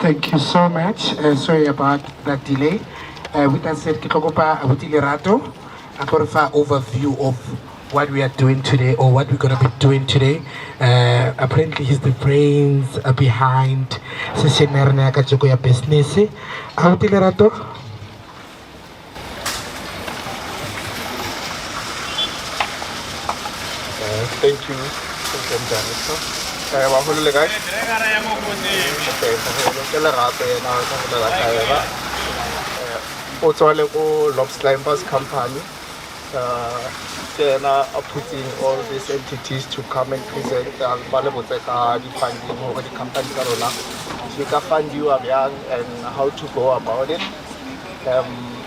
Thank you so much. Sorry about that delay. With that said, ke tlo kopa abuti Lerato a tlo re fa overview of what we are doing today or what we're going to be doing today. Apparently he's the brains behind session ya rena ya kajeko ya business. Abuti Lerato. Thank you, Director. Maholo le kae? Okay, maholo ke Lerato yena o tla go la kae. O tswale go Slyjaynext company. Then are putting all these entities to come and present the funding over the company. We can fund you and how to go about it.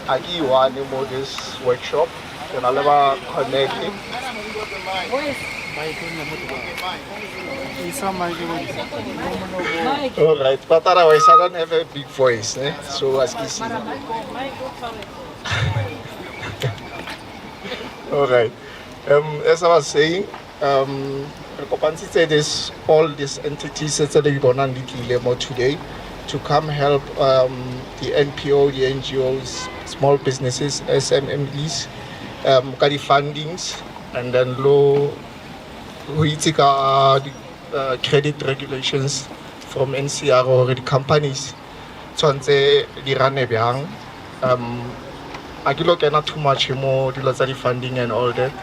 I give you one more this workshop. Then I'll never connect it. All right, but otherwise I don't have a big voice, so as you see. All right. As I was saying, there's all these entities that are going to today to come help the NPO, the NGOs, small businesses, SMMEs, the fundings, and then we take the credit regulations from NCR or the companies. So they run I cannot too much more the funding and all that.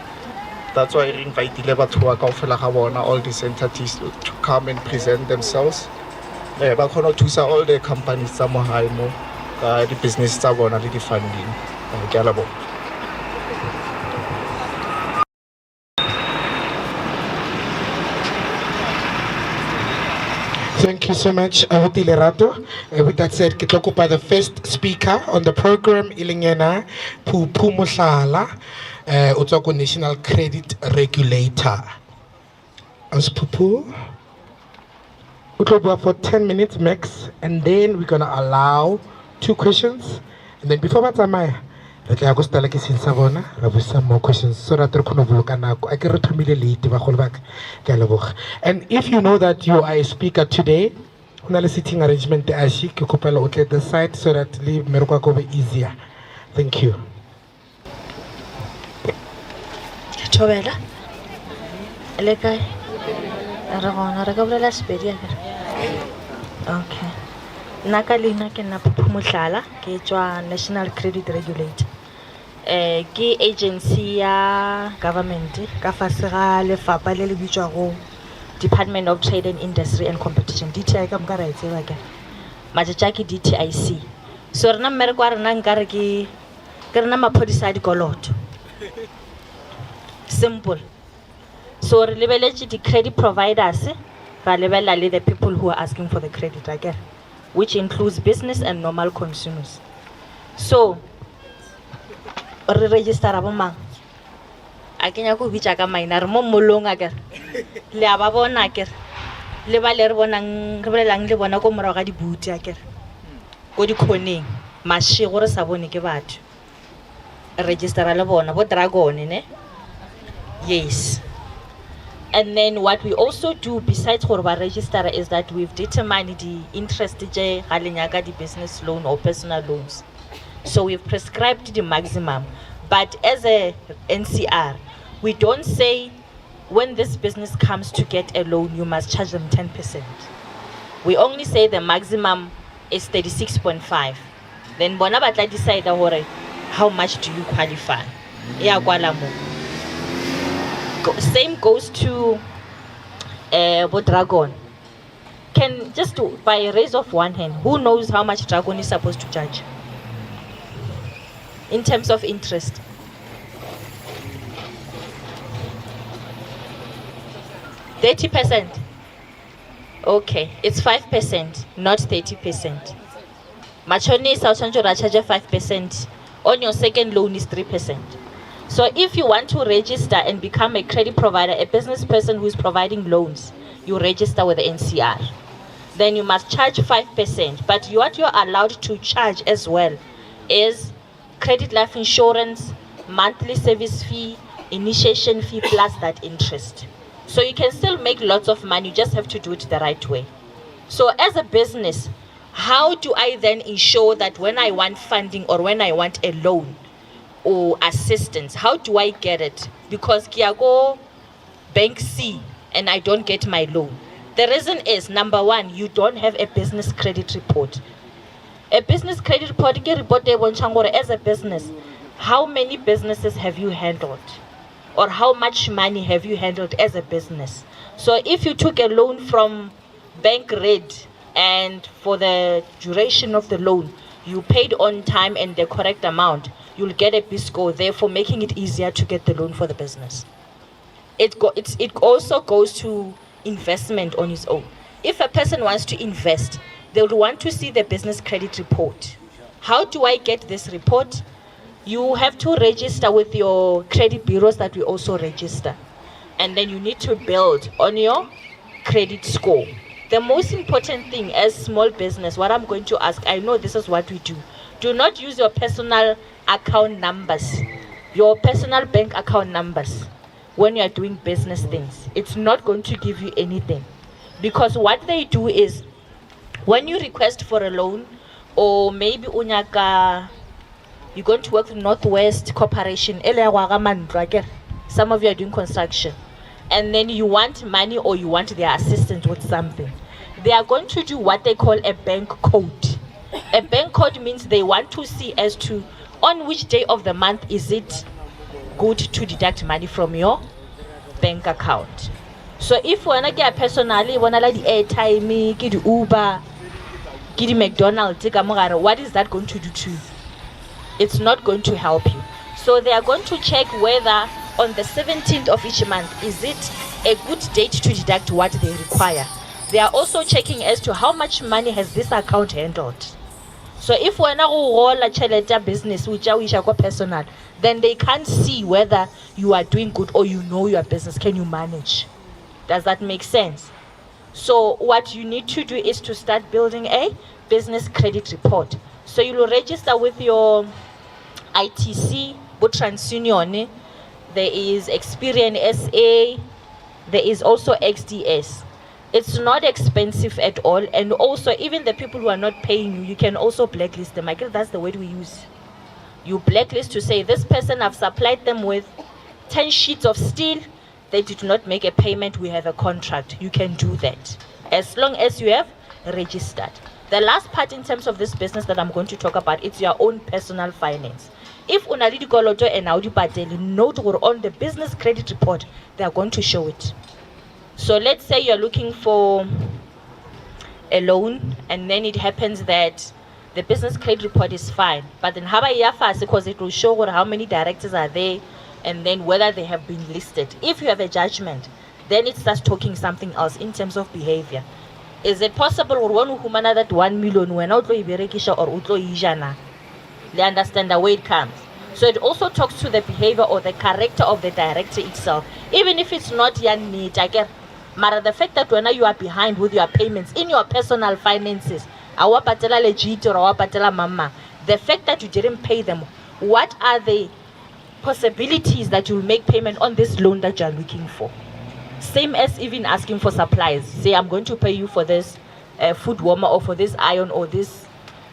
That's why I invite all these entities to come and present themselves. But all the companies the business the funding. Thank you so much, Abuti Lerato. With that said, ke tlo kopa the first speaker on the program ilingena Phuphu Mohlala, o tswa ko National Credit Regulator. As Phuphu, we tlo bua for 10 minutes max, and then we're gonna allow 2 questions, and then before that tsamaya re tla go stala ke seng sa bona ra bo some more questions so that re khona boloka nako a ke re thomile late ba golo ba ke a leboga. And if you know that you are a speaker today, hona le sitting arrangement a shi ke kopela o tle the side so that le mereko go be easier. Thank you. Thobela le kae re gona re ka bolela Sepedi okay. Naka lena ke nna Phuphu Mohlala ke tswa National Credit Regulator. Ke agency ya government ka fase ga lefapha le le bitswa go Department of Trade and Industry and Competition. DTI ka mka ra itseba ke matšatša ke DTIC. So rena mmereko wa rena nkare ke rena maphodisa a dikoloto. Simple. So re lebeletše di credit providers ra lebella le the people who are asking for the credit again, which includes business and normal consumers. So re register bo mang a kenya go bitša ka maina re mo molong a kere le a ba bona kere le ba le re bonang re bolelang le bona ko morago ga dibuti a kere ko dikhoneng mašego re sa bone ke batho registera le bona bo dragon ne. Yes. And then what we also do besides gore ba register is that we've determined the interest je ga lenyaka di business loan or personal loans. So we've prescribed the maximum, but as a NCR, we don't say when this business comes to get a loan, you must charge them 10%. We only say the maximum is 36.5. Then bona batla decide how much do you qualify. Same goes to Dragon. Can just by a raise of one hand, who knows how much Dragon is supposed to charge in terms of interest? %30. Okay, it's 5%, not 30%. Machonisa or charge 5%. On your second loan is 3%. So if you want to register and become a credit provider, a business person who is providing loans, you register with the NCR. Then you must charge 5%. But what you're allowed to charge as well is credit life insurance, monthly service fee, initiation fee, plus that interest. So you can still make lots of money, you just have to do it the right way. So as a business, How do I then ensure that when I want funding or when I want a loan or assistance, how do I get it? Because kia go bank C and I don't get my loan. The reason is, number one, you don't have a business credit report. A business credit report, as a business, how many businesses have you handled? Or how much money have you handled as a business? So if you took a loan from Bank Red and for the duration of the loan, you paid on time and the correct amount, you'll get a B score, therefore making it easier to get the loan for the business. It also goes to investment on its own. If a person wants to invest, they'll want to see the business credit report. How do I get this report? You have to register with your credit bureaus that we also register. And then you need to build on your credit score. The most important thing as small business, what I'm going to ask, I know this is what we do. Do not use your personal account numbers, your personal bank account numbers when you are doing business things. It's not going to give you anything. Because what they do is, when you request for a loan, or maybe unyaka, you're going to work with Northwest Corporation, some of you are doing construction, and then you want money or you want their assistance with something. They are going to do what they call a bank code. A bank code means they want to see as to on which day of the month is it good to deduct money from your bank account. So if wanna get personally, wanna like the airtime, get the Uber, get the McDonald's, what is that going to do to you? It's not going to help you. So they are going to check whether on the 17th of each month, is it a good date to deduct what they require. They are also checking as to how much money has this account handled. So if we're not roll a chaleta business, which are personal, then they can't see whether you are doing good or you know your business. Can you manage? Does that make sense? So what you need to do is to start building a business credit report. So you will register with your ITC, TransUnion. There is Experian SA. There is also XDS. It's not expensive at all, and also even the people who are not paying you, you can also blacklist them. I guess that's the word we use. You blacklist to say, this person, I've supplied them with 10 sheets of steel, they did not make a payment, we have a contract. You can do that as long as you have registered. The last part in terms of this business that I'm going to talk about, it's your own personal finance. If unalidi koloto and audi pateli note or on the business credit report, they are going to show it. So let's say you're looking for a loan, and then it happens that the business credit report is fine, but then because it will show how many directors are there and then whether they have been listed. If you have a judgment, then it starts talking something else in terms of behavior. Is it possible that 1 million when outlo iberekisha or utlo ijana? They understand the way it comes. So it also talks to the behavior or the character of the director itself. Even if it's not yan neat, I get matter the fact that when you are behind with your payments in your personal finances, our patela legit or our patela mama, the fact that you didn't pay them, what are the possibilities that you'll make payment on this loan that you're looking for? Same as even asking for supplies. Say, I'm going to pay you for this food warmer or for this iron or this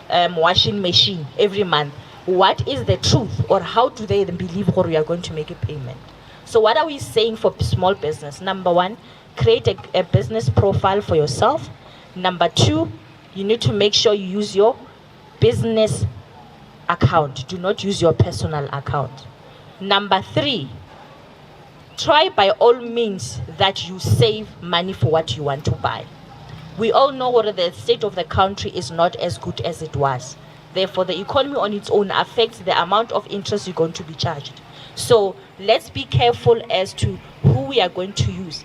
washing machine every month. What is the truth, or how do they believe or you are going to make a payment? So what are we saying for small business? Number one, create a business profile for yourself. Number two, you need to make sure you use your business account. Do not use your personal account. Number three, try by all means that you save money for what you want to buy. We all know what the state of the country is not as good as it was. Therefore, the economy on its own affects the amount of interest you're going to be charged. So let's be careful as to who we are going to use.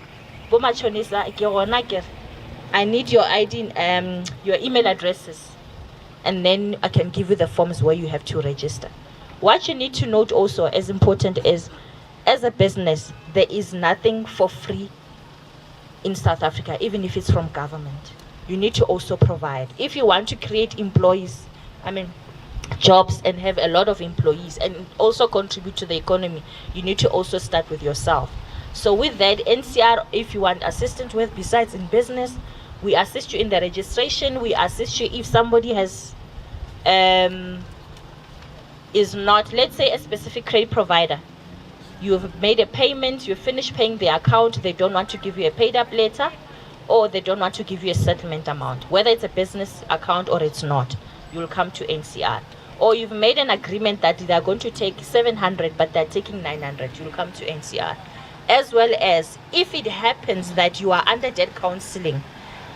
I need your ID, your email addresses, and then I can give you the forms where you have to register. What you need to note also as important is, as a business, there is nothing for free in South Africa, even if it's from government. You need to also provide. If you want to create jobs and have a lot of employees and also contribute to the economy, you need to also start with yourself. So with that, NCR, if you want assistance with, besides in business, We assist you in the registration. We assist you if somebody has is not, let's say, a specific credit provider. You've made a payment, you finished paying the account, they don't want to give you a paid up letter, or they don't want to give you a settlement amount, whether it's a business account or it's not, you'll come to NCR. Or you've made an agreement that they're going to take 700 but they're taking 900, you'll come to NCR. As well as if it happens that you are under debt counseling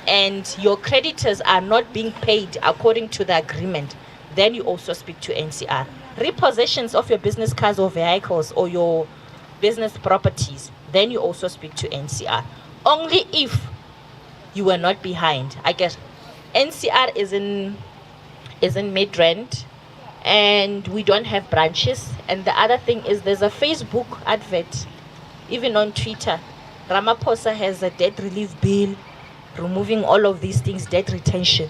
and your creditors are not being paid according to the agreement, then you also speak to NCR. Repossessions of your business cars or vehicles or your business properties, then you also speak to NCR. Only if you were not behind. I guess NCR is in Midrand and we don't have branches. And the other thing is there's a Facebook advert, even on Twitter. Ramaphosa has a debt relief bill, removing all of these things, debt retention.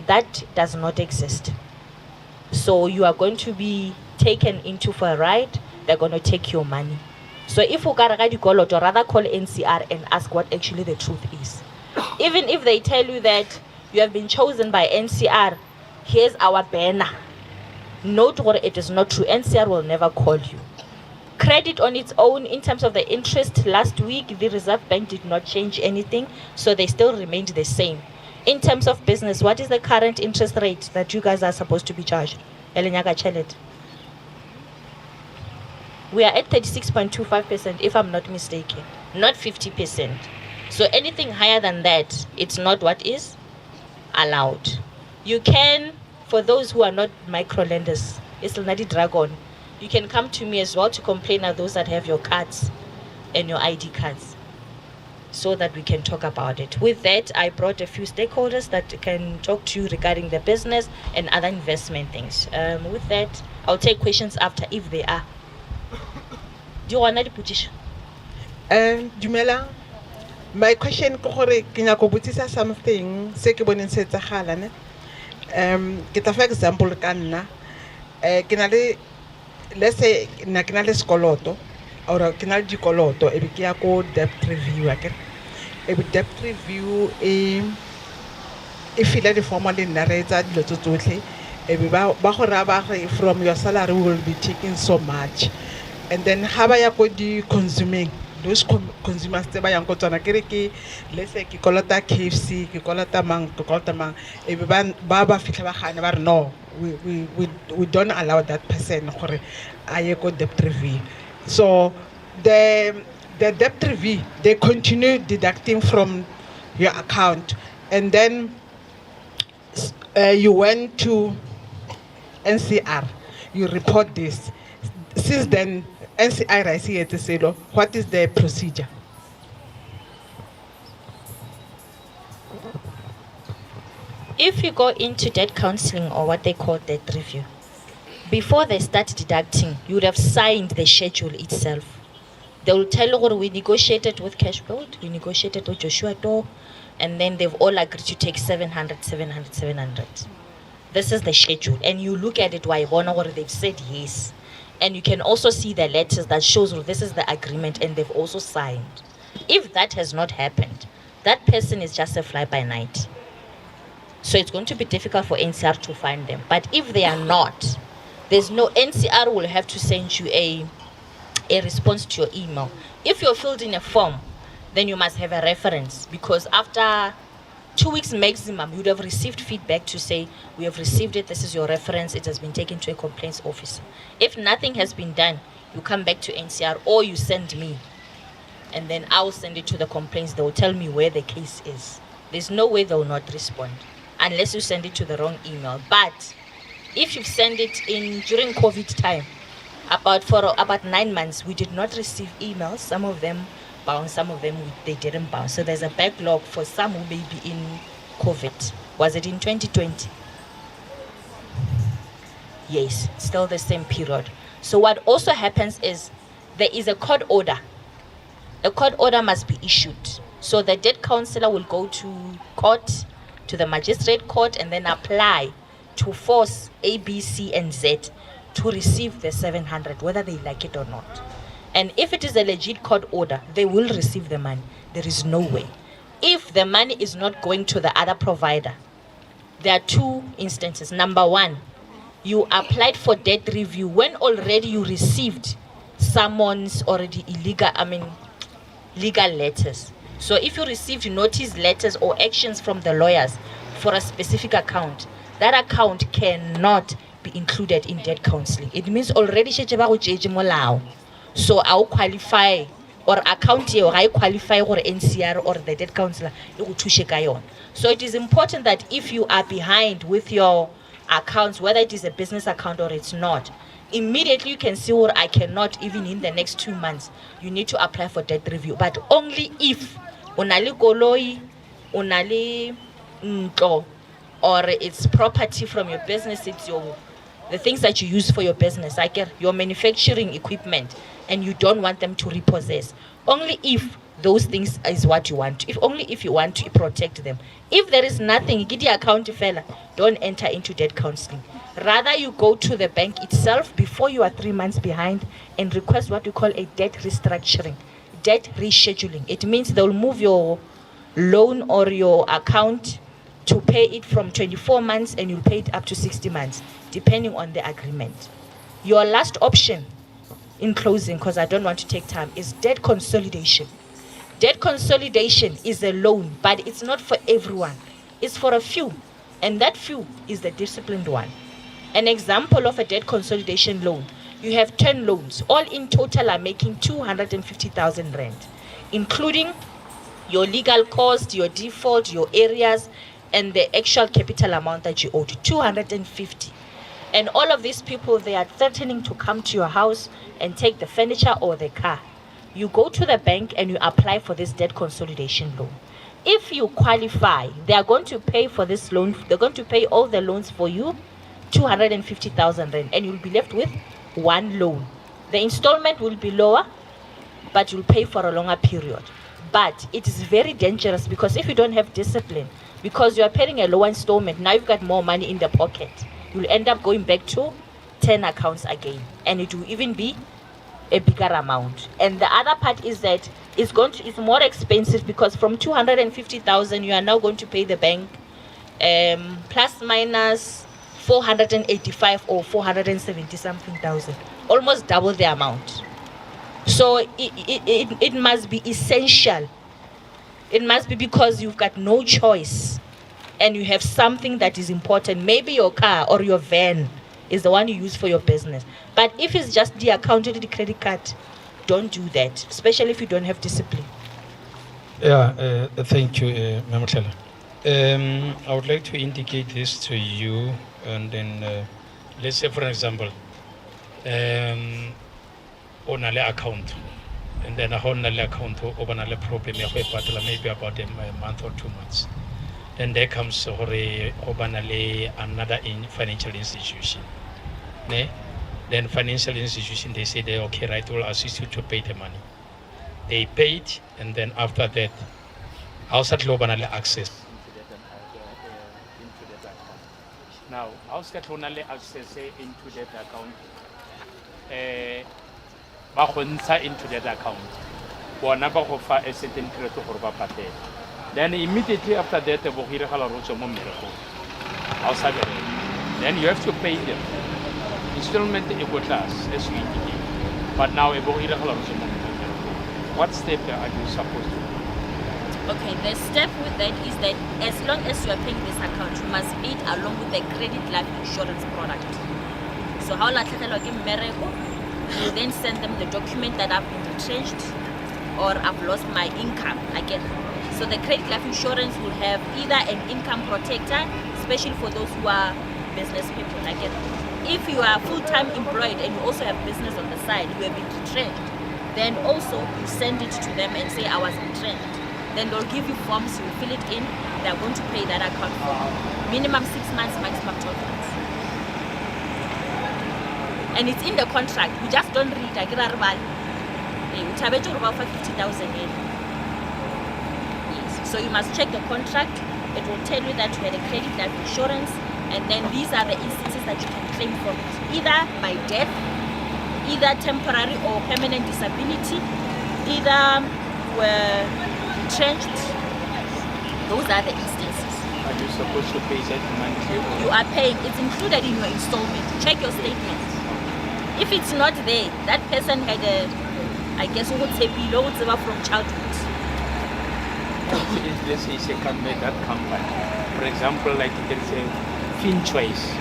That does not exist. So you are going to be taken into for a ride. They're going to take your money. So if you got a call, rather call NCR and ask what actually the truth is. Even if they tell you that you have been chosen by NCR, here's our banner. Note what it is not true. NCR will never call you. Credit on its own, in terms of the interest, last week the Reserve Bank did not change anything, so they still remained the same. In terms of business, what is the current interest rate that you guys are supposed to be charged? Elenyaka Chelet. We are at 36.25%, if I'm not mistaken, not 50%. So anything higher than that, it's not what is allowed. You can, for those who are not micro lenders, it's not a dragon. You can come to me as well to complain of those that have your cards and your ID cards, so that we can talk about it. With that, I brought a few stakeholders that can talk to you regarding the business and other investment things. With that, I'll take questions after if they are. Do you want to put Dumela. My question ko gore ke nyaka botsisa something se ke boneng se tsagala ne. Ke ta for example ka nna ke na le, let's say na ke na le sekoloto or ke na le dikoloto e be ke ya ko debt review akere. E be debt review e fila di formal le nna re etsa dilo tsotlhe e be ba go ra ba re from your salary will be taking so much, and then ha ba ya ko di consuming those consumers tse ba yang ko tsona kere ke let's say ke kolota KFC ke kolota mang e be ba fitla ba gane ba re no, we don't allow that person gore a ye ko debt review. So the debt review, they continue deducting from your account, and then you went to NCR, you report this. Since then, NCR, I see it, what is the procedure? If you go into debt counseling or what they call debt review, before they start deducting, you would have signed the schedule itself. They will tell you, we negotiated with Cashbuild, we negotiated with Joshua Doe, and then they've all agreed to take 700. This is the schedule. And you look at it, why they've said yes. And you can also see the letters that shows this is the agreement and they've also signed. If that has not happened, that person is just a fly-by-night. So it's going to be difficult for NCR to find them. But if they are not, there's no, NCR will have to send you a response to your email. If you're filled in a form, then you must have a reference, because after 2 weeks maximum, you would have received feedback to say, we have received it, this is your reference, it has been taken to a complaints officer. If nothing has been done, you come back to NCR or you send me, and then I'll send it to the complaints. They will tell me where the case is. There's no way they will not respond unless you send it to the wrong email. But if you send it during COVID time, for about 9 months, we did not receive emails. Some of them bounced, some of them they didn't bounce. So there's a backlog for some who may be in COVID. Was it in 2020? Yes, still the same period. So what also happens is there is a court order. A court order must be issued. So the debt counselor will go to court, to the magistrate court, and then apply to force A, B, C, and Z to receive the 700, whether they like it or not. And if it is a legit court order, they will receive the money. There is no way. If the money is not going to the other provider, there are two instances. Number one, you applied for debt review when already you received summons already legal letters. So if you received notice letters or actions from the lawyers for a specific account, that account cannot be included in debt counseling. It means already so I'll qualify or account or I qualify or NCR or the debt counselor. So it is important that if you are behind with your accounts, whether it is a business account or it's not, immediately you can see or I cannot even in the next 2 months. You need to apply for debt review, but only if unali koloi, unali or it's property from your business, it's the things that you use for your business, like your manufacturing equipment, and you don't want them to repossess. Only if those things is what you want. Only if you want to protect them. If there is nothing, get the account fella, don't enter into debt counseling. Rather, you go to the bank itself before you are 3 months behind and request what we call a debt restructuring, debt rescheduling. It means they'll move your loan or your account to pay it from 24 months and you'll pay it up to 60 months, depending on the agreement. Your last option in closing, because I don't want to take time, is debt consolidation. Debt consolidation is a loan, but it's not for everyone. It's for a few, and that few is the disciplined one. An example of a debt consolidation loan, you have 10 loans, all in total are making 250,000 rand, including your legal cost, your default, your areas, and the actual capital amount that you owed, 250. And all of these people, they are threatening to come to your house and take the furniture or the car. You go to the bank and you apply for this debt consolidation loan. If you qualify, they are going to pay for this loan. They're going to pay all the loans for you, 250,000 rand, and you'll be left with one loan. The installment will be lower, but you'll pay for a longer period. But it is very dangerous because if you don't have discipline, because you are paying a lower installment, now you've got more money in the pocket. You'll end up going back to 10 accounts again, and it will even be a bigger amount. And the other part is that it's more expensive because from 250,000 you are now going to pay the bank plus minus 485 or 470 something thousand, almost double the amount. So it must be essential. It must be because you've got no choice and you have something that is important. Maybe your car or your van is the one you use for your business. But if it's just the account or the credit card, don't do that, especially if you don't have discipline. Yeah, thank you, Ma'am Tlela. I would like to indicate this to you, and then let's say, for example, on an account, and then on an account, open a problem, maybe about a month or 2 months. Then there comes another financial institution. Then financial institution, they say, okay, right, we'll assist you to pay the money. They paid, and then after that, outside global access. Now, outside global access into that account, into that account, for number of a certain period of then immediately after that, then you have to pay them. Installment equal class, as we indicate. But now, what step are you supposed to do? Okay, the step with that is that as long as you are paying this account, you must pay it along with the credit life insurance product. So how you then send them the document that I've been retrenched or I've lost my income again. So the credit life insurance will have either an income protector, especially for those who are business people. Again, if you are full-time employed and you also have business on the side, you have been retrenched, then also you send it to them and say, I was retrenched. Then they'll give you forms, you fill it in, they're going to pay that account for minimum 6 months, maximum 12 months. And it's in the contract. We just don't read. I get a about 50,000. So you must check the contract. It will tell you that you had a credit life insurance, and then these are the instances that you can claim from it. Either by death, either temporary or permanent disability, either were retrenched, Those are the instances. Are you supposed to pay that monthly? You are paying, it's included in your installment. Check your statement. If it's not there, that person had I guess from childhood. If let's say that company, for example, like you can say Fin Choice,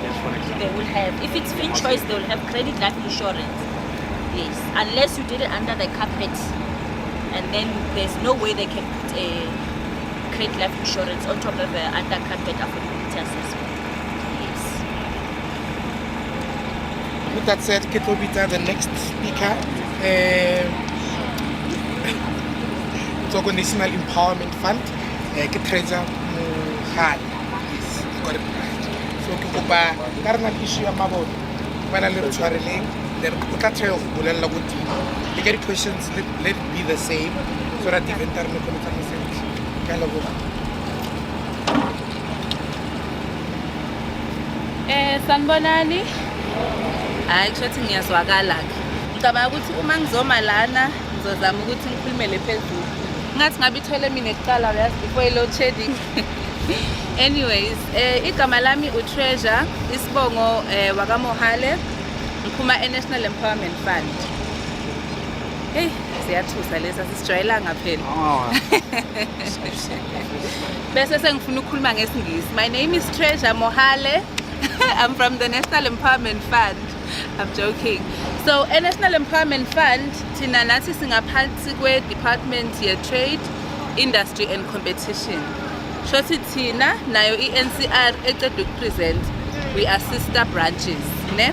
just for example. They will have, if it's Fin Choice, they will have credit life insurance. Yes, unless you did it under the carpet, and then there's no way they can put a credit life insurance on top of an under carpet affordability assessment. Yes. With that said, Ketobita, the next speaker, Togo National Empowerment Fund, Ketreja Muhal. Yes, you got it right. So, Kikuba, Karnal issue Mabo, when a little traveling, then Kutatel Bulella would you get questions, let it be the same, so that the internal sanibonani. Hayi kusho ngiyazwakala ke. Ngicabanga ukuthi uma ngizoma lana ngizozama ukuthi ngikhulumele phezulu. Ngathi ngabe ithole mina ekuqala uyazi before load shedding. Anyways, igama lami uTreasure, isibongo wakaMohale, ngiphuma eNational Empowerment Fund. Hey, siyathusa lesa sisijwayelanga phela. Bese sengifuna ukukhuluma ngesingisi. My name is Treasure Mohale. I'm from the National Empowerment Fund. I'm joking. So, a National Empowerment Fund, thina nathi singaphansi kwe Department ye Trade, Industry and Competition. Shothi thina nayo iNCR eqeda ukupresent, we are sister branches, ne?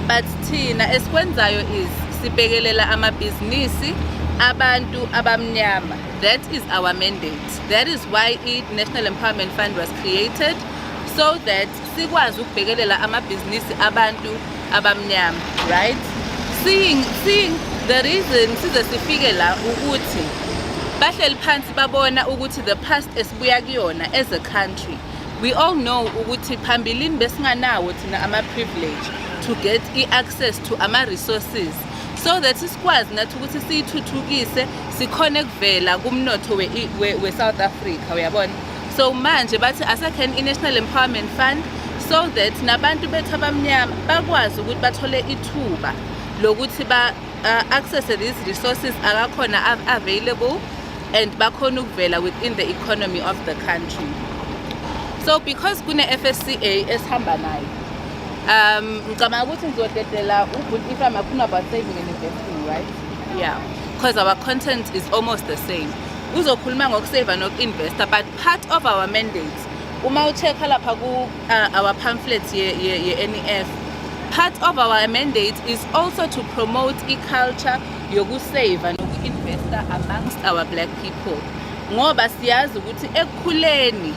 But thina esikwenzayo is sibhekelela amabhizinisi abantu abamnyama. That is our mandate. That is why National Empowerment Fund was created, so that sikwazi ukubhekelela amabhizinisi abantu abamnyama, right? Seeing the reason size sifike la ukuthi bahleli phansi babona ukuthi the past esibuya kuyona as a country, we all know ukuthi phambilini besinganawo thina ama privilege to get access to ama resources, so that sikwazi nathi ukuthi siyithuthukise sikhone kuvela kumnotho we South Africa, uyabona. So manje bathi asakheni iNational Empowerment Fund, so that nabantu bethu abamnyama bakwazi ukuthi bathole ithuba lokuthi ba access these resources akakhona available and bakhona ukuvela within the economy of the country. So because kune FSCA esihamba nayo, ngicabanga ukuthi ngizodedela if I'm talking about saving and investing, right? Yeah, because our content is almost the same. Uzokhuluma ngokusave nokuinvesta, but part of our mandate, uma ucheck lapha ku our pamphlets ye NEF, part of our mandate is also to promote culture yokusave and yokuinvesta amongst our black people. Ngoba siyazi ukuthi ekukhuleni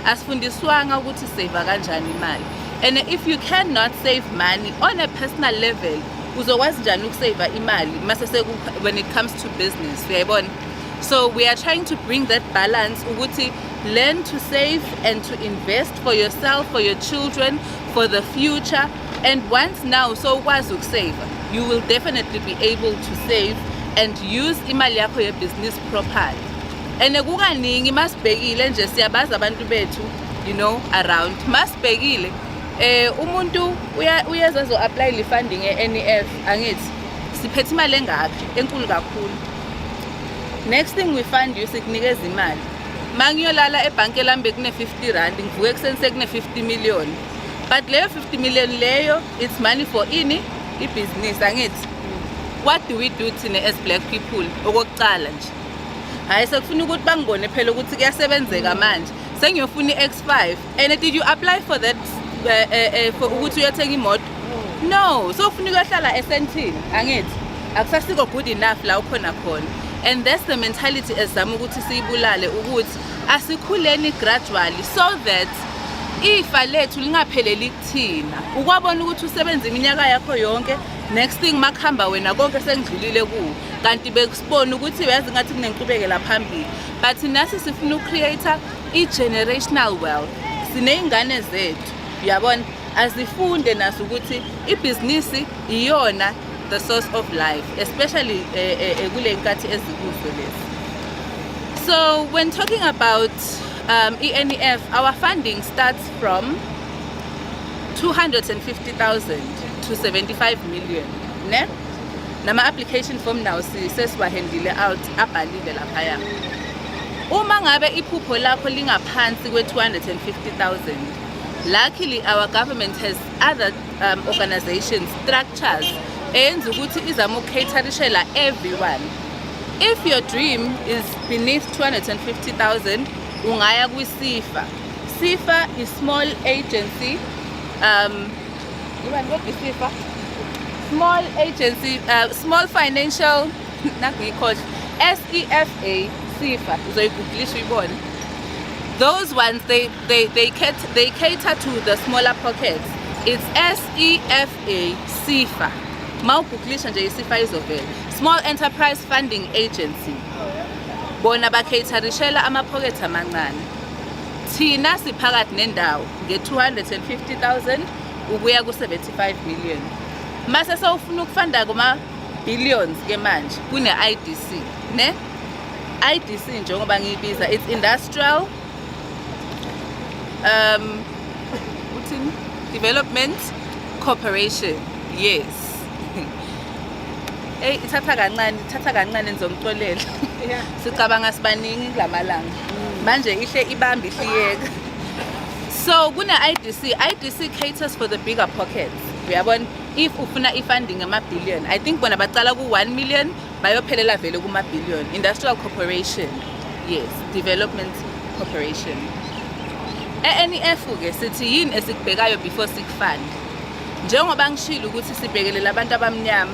asifundiswanga ukuthi save kanjani imali. And if you cannot save money on a personal level, uzokwazi njani ukusave imali mase when it comes to business, uyayibona? So we are trying to bring that balance ukuthi learn to save and to invest for yourself, for your children, for the future. And once now so ukwazi ukusave, you will definitely be able to save and use imali yakho ye business properly. And kukaningi masibhekile nje siyabaza abantu bethu, you know, around masibhekile umuntu uyeza zo apply le funding e-NEF angithi siphethe imali engaphi enkulu kakhulu. Next thing we fund you sikunikeza imali. Mangiyolala ebhanke lambe kune 50 rand ngivuke ekuseni sekune 50 million. But leyo 50 million leyo it's money for business angithi. What do we do thina as black people? Okokuqala nje. Hayi sekufuna ukuthi bangibone phela ukuthi kuyasebenzeka manje. Sengiyofuna iX5 and did you apply for that for ukuthi uyothenga imoto? No, so ufuna ukuhlala esentini angithi. Akusasiko good enough la ukhona khona. And that's the mentality ezama ukuthi siyibulale ukuthi asikhuleni gradually so that ifa lethu lingapheleli kuthina. Ukwabona ukuthi usebenza iminyaka yakho yonke, next thing makhamba wena konke sengidlulile ku. Kanti bekusibona ukuthi uyazi ngathi kunenkqubekela phambili. But nasi sifuna ukcreate i-generational wealth. Sineyingane zethu, uyabona, azifunde naso ukuthi ibhizinisi iyona the source of life, especially kule nkathi ezikuzo lezi. So when talking about ENEF, our funding starts from 250,000 to 75 million. Ne? Nama application form now sesiwahendile out abhalile laphaya. Uma ngabe iphupho lakho lingaphansi kwe 250,000. Luckily our government has other organizations, structures enza ukuthi izamucaterishela everyone. If your dream is beneath 250,000, ungaya kwi SIFA. SIFA is small agency. What is SIFA? Small agency, small financial. We call SEFA. SIFA. Those ones they cater to the smaller pockets. It's SEFA. SIFA. Small Enterprise Funding Agency. Bona bacaterishela ama-pockets amancane. Thina siphakathi nendawo nge-250,000 ukuya ku-75 million. Mase sawufuna ukufunda kuma-billions ke manje kune-IDC, ne? IDC njengoba ngiyibiza, it's Industrial Development Corporation. Yes. Ithatha kancane nizomxolela. Sicabanga sibaningi kulamalanga. Manje ihle ibambe ihliyeka. So kuna IDC caters for the bigger pockets. Uyabona, if ufuna ifunding ama-billion, I think bona baqala ku 1 million bayophelela vele kuma-billion. Industrial Corporation. Yes, Development Corporation. ENEF ke sithi yini esikubhekayo before sikufund. Njengoba ngishilo ukuthi sibhekelela abantu abamnyama,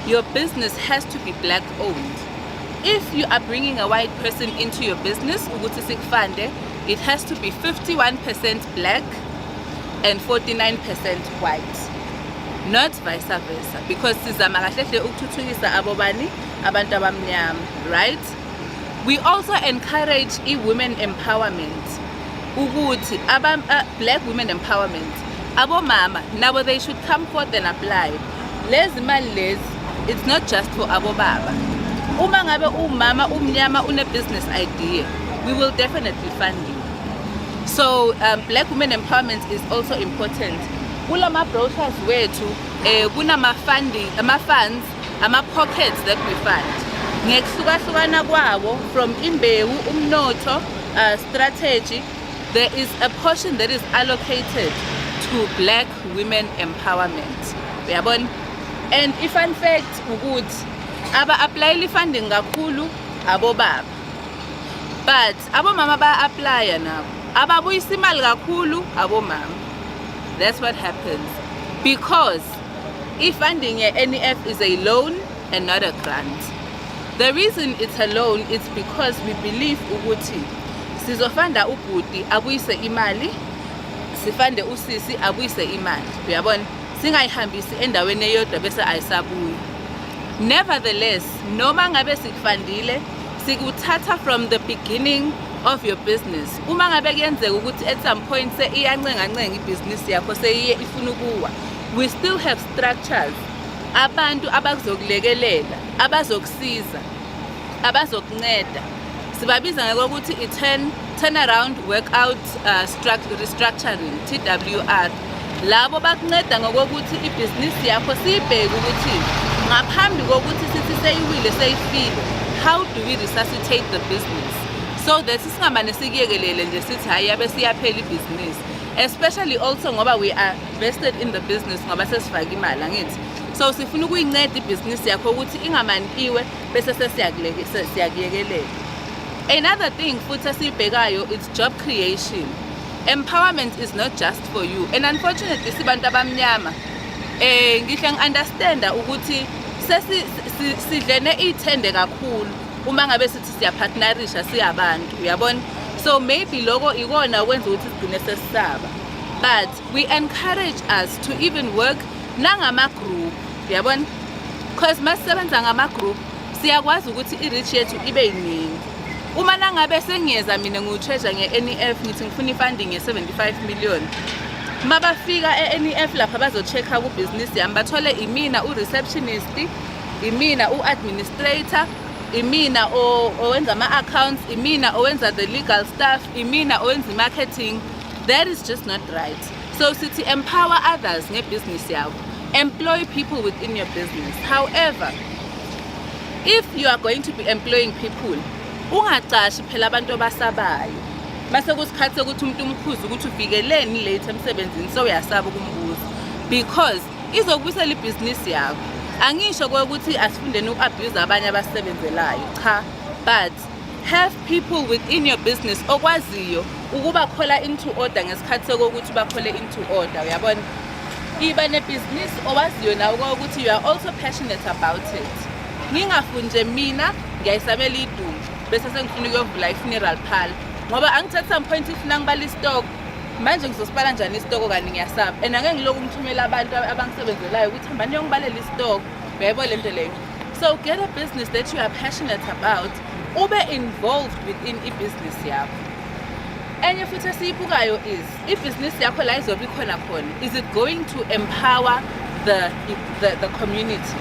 your business has to be black owned. If you are bringing a white person into your business, ukuthi sikufunde, it has to be 51% black and 49% white. Not vice versa, because sizama kahle ukuthuthukisa abo bani abantu abamnyama, right? We also encourage women empowerment. Ukuthi black women empowerment. Abo mama, now they should come forth and apply. Lezi mali lezi, it's not just for abo baba. Uma ngabe umama umnyama une business idea, we will definitely fund you. So black women empowerment is also important. Ulama brochures wethu kunama funding, funds, pockets that we fund. Ngekuhlukahlukana kwawo, from imbewu, umnotho, strategy, there is a portion that is allocated to black women empowerment. Uyabona? And if in fact ukuthi aba apply funding kakhulu abo baba. But abo mama ba apply nabo. Ababuyisa imali kakhulu abo mama. That's what happens. Because funding NEF is a loan and not a grant. The reason it's a loan is because we believe ukuthi sizofanda ubhuti abuyise imali, sifande usisi abuyise imali. Uyabona? Singayihambisi endaweni eyodwa bese ayisabuyi. Nevertheless, noma ngabe sikufandile, sikuthatha from the beginning of your business. Uma ngabe kuyenzeka ukuthi at some point iyancenga ibusiness yakho seyiye ifuna ukuwa, we still have structures. Abantu abakuzokulekelela, abazokusiza, abazokunceda. Sibabiza ngokuthi turnaround workout restructuring, TWR. Labo bakunceda ngokuthi ibusiness yakho siyibheke ukuthi ngaphambi kokuthi sithi seyiwile seyifile, how do we resuscitate the business so that singamane sikuyekelele nje sithi hayi yabe siyaphela ibusiness, especially also ngoba we are vested in the business ngoba sesifaka imali angithi. So sifuna ukuyinceda ibusiness yakho ukuthi ingamani iwe bese siyakuyekelela. Another thing futhi esibhekayo, it's job creation. Empowerment is not just for you, and unfortunately sibantu abamnyama ngihle ngiunderstanda ukuthi sidlene ithende kakhulu uma ngabe sithi siyapartnerisha siyabantu, uyabona? So maybe lokho ikona ukwenza ukuthi sigcine sesisaba, but we encourage us to even work nangama group, uyabona? Because masisebenza ngama group siyakwazi ukuthi i-reach yethu ibe yiningi. Uma nangabe sengiyeza mina ngu-treasure nge-NEF ngithi ngifuna ifunding ye-75 million, mabafika e-NEF lapha bazo-check-a ku-business yami bathole imina u-receptionist, imina u-administrator, imina owenza ama-accounts, imina owenza the legal stuff, imina owenza marketing. That is just not right. So sithi empower others ngebusiness yakho. Employ people within your business. However, if you are going to be employing people, ungacashi phela abantu abasabayo. Mase kusikhathi ukuthi umuntu umkhuzi ukuthi ufikeleni late emsebenzini so uyasaba ukumbuza. Because izokubisela ibhizinisi yakho. Angisho ukuthi asifundeni uku-abuse abanye abasebenzelayo. Cha, but have people within your business okwaziyo ukuba khola into order ngesikhathi sokuthi bakhole into order. Uyabona? Iba nebhizinisi owaziyo nawe ukuthi you are also passionate about it. Ngingafunje mina ngiyayisabela idumbu bese sengifuna ukuyovula i-funeral parlor ngoba angithatha some point ifuna ngibala istock manje ngizosibala njani istock okanye ngiyasaba and angeke ngiloku ngithumela abantu abangisebenzelayo ukuthi hamba niyongibalela istock uyayibona le nto leyo. So get a business that you are passionate about, ube involved within i-business yakho. Enye futhi esiyibukayo is i-business yakho la izobe ikhona khona, is it going to empower the community?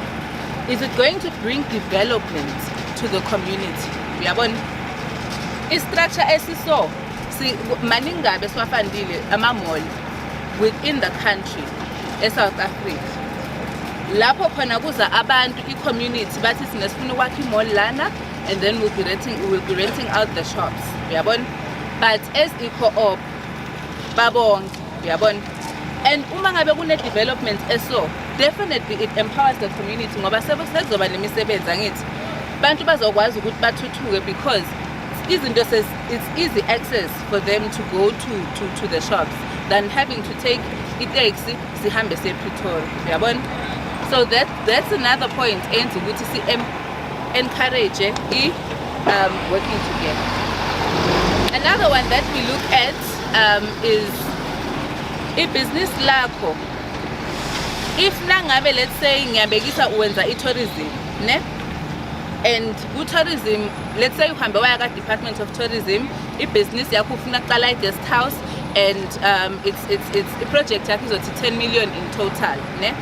Is it going to bring development to the community? Uyabona? I-structure esiso maningi ngabe siwafandile ama-mall within the country e-South Africa. Lapho khona kuza abantu i-community bathi sinesifuna ukwakha i-mall lana and then we will be renting out the shops. Uyabona? But as i-co-op babonke, uyabona? And uma ngabe kune development eso, definitely it empowers the community ngoba sekuzoba nemisebenzi angithi bantu bazokwazi ukuthi bathuthuke because it's easy access for them to go to the shops than having to take i-taxi sihambe se-Pretoria. Uyabona? So that's another point enza ukuthi encourage working together. Another one that we look at is i-business lakho. If nangabe let's say ngiyabekisa uwenza i-tourism, ne? And tourism, let's say uhambe waya ka Department of Tourism, i-business yakho ufuna kuqala i-guest house and it's i-project yakho izothi 10 million in total, ne?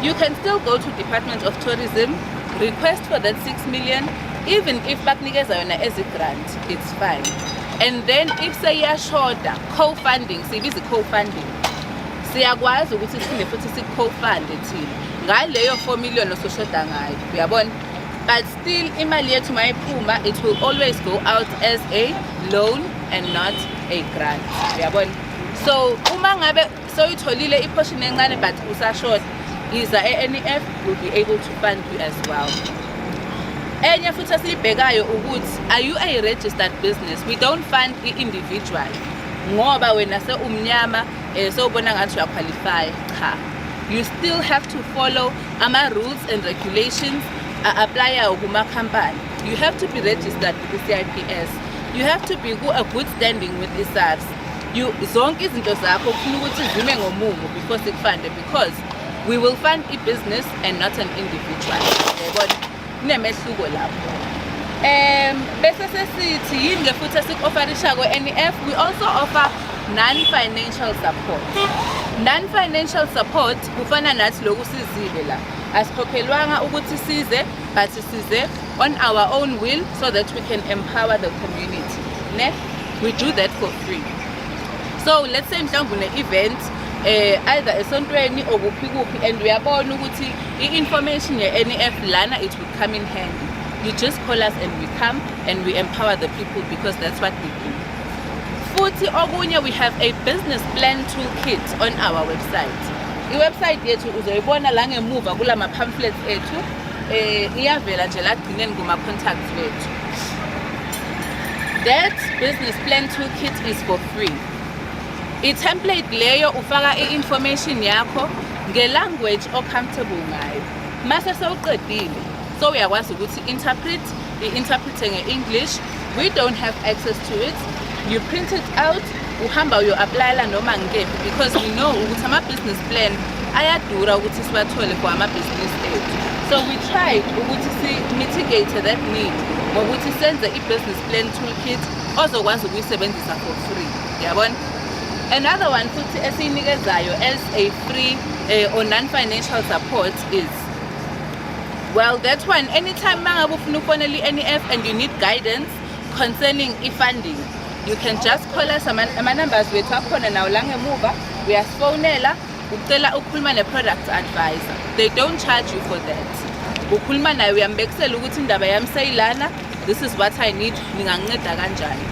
You can still go to Department of Tourism, request for that 6 million, even if bakunikeza yona as a grant, it's fine. And then if say iyashoda, co-funding, sibiza co-funding. Siyakwazi ukuthi siphinde futhi si-co-fund thina. Ngaleyo 4 million ososhoda ngayo, uyabona? But still imali yethu mayiphuma, it will always go out as a loan and not a grant. Uyabona? So uma ngabe soyitholile iportion encane but usashort, iza e-NEF will be able to fund you as well. Enye futhi esiyibhekayo ukuthi are you a registered business? We don't fund i-individual ngoba wena seumnyama sobona ngathi uyaqualify. Cha, you still have to follow ama rules and regulations apply kuma company. You have to be registered with the CIPS. You have to be a good standing with the SARS. You zonke izinto zakho ufuna ukuthi zime ngomumo before sikufande because we will fund a business and not an individual. Yabona? Kunemehluko lapho. Bese sesithi yini futhi esik-offerisha ko-NEF, we also offer non-financial support. Non-financial support kufana nathi lokhu sizile la. Asikhokhelwanga ukuthi size, but size on our own will so that we can empower the community. Ne? We do that for free. So let's say mhlawumbe une-event either esontweni or kuphi and uyabona ukuthi i-information ye-NEF lana it will come in handy. You just call us and we come and we empower the people because that's what we do. Futhi okunye, we have a business plan toolkit on our website. I-website yethu uzoyibona la ngemuva kula ma-pamphlets ethu iyavela nje la gcineni kuma-contacts wethu. That business plan toolkit is for free. I-template leyo ufaka i-information yakho nge-language o-comfortable ngayo. Mase sewuqedile, so uyakwazi ukuthi i-interprete nge-English. We don't have access to it. You print it out, uhamba uyo-applyela noma ngekephi because we know ukuthi ama-business plan ayadura ukuthi siwathole for ama-business ethu. So we tried ukuthi si-mitigate that need ngokuthi senze i-business plan toolkit ozokwazi ukuyisebenzisa for free. Yabona? Another one futhi esiyinikezayo as a free or non-financial support is Well, that one, anytime mangabe ufuna ufonela i-NEF and you need guidance concerning funding, you can just call us. Ama-numbers wethu akhona nawo la ngemuva, uyasifonela, ucela ukukhuluma ne-product advisor. They don't charge you for that. Ukhuluma naye uyambekisela ukuthi indaba yami seyilana, this is what I need, ninganginceda kanjani.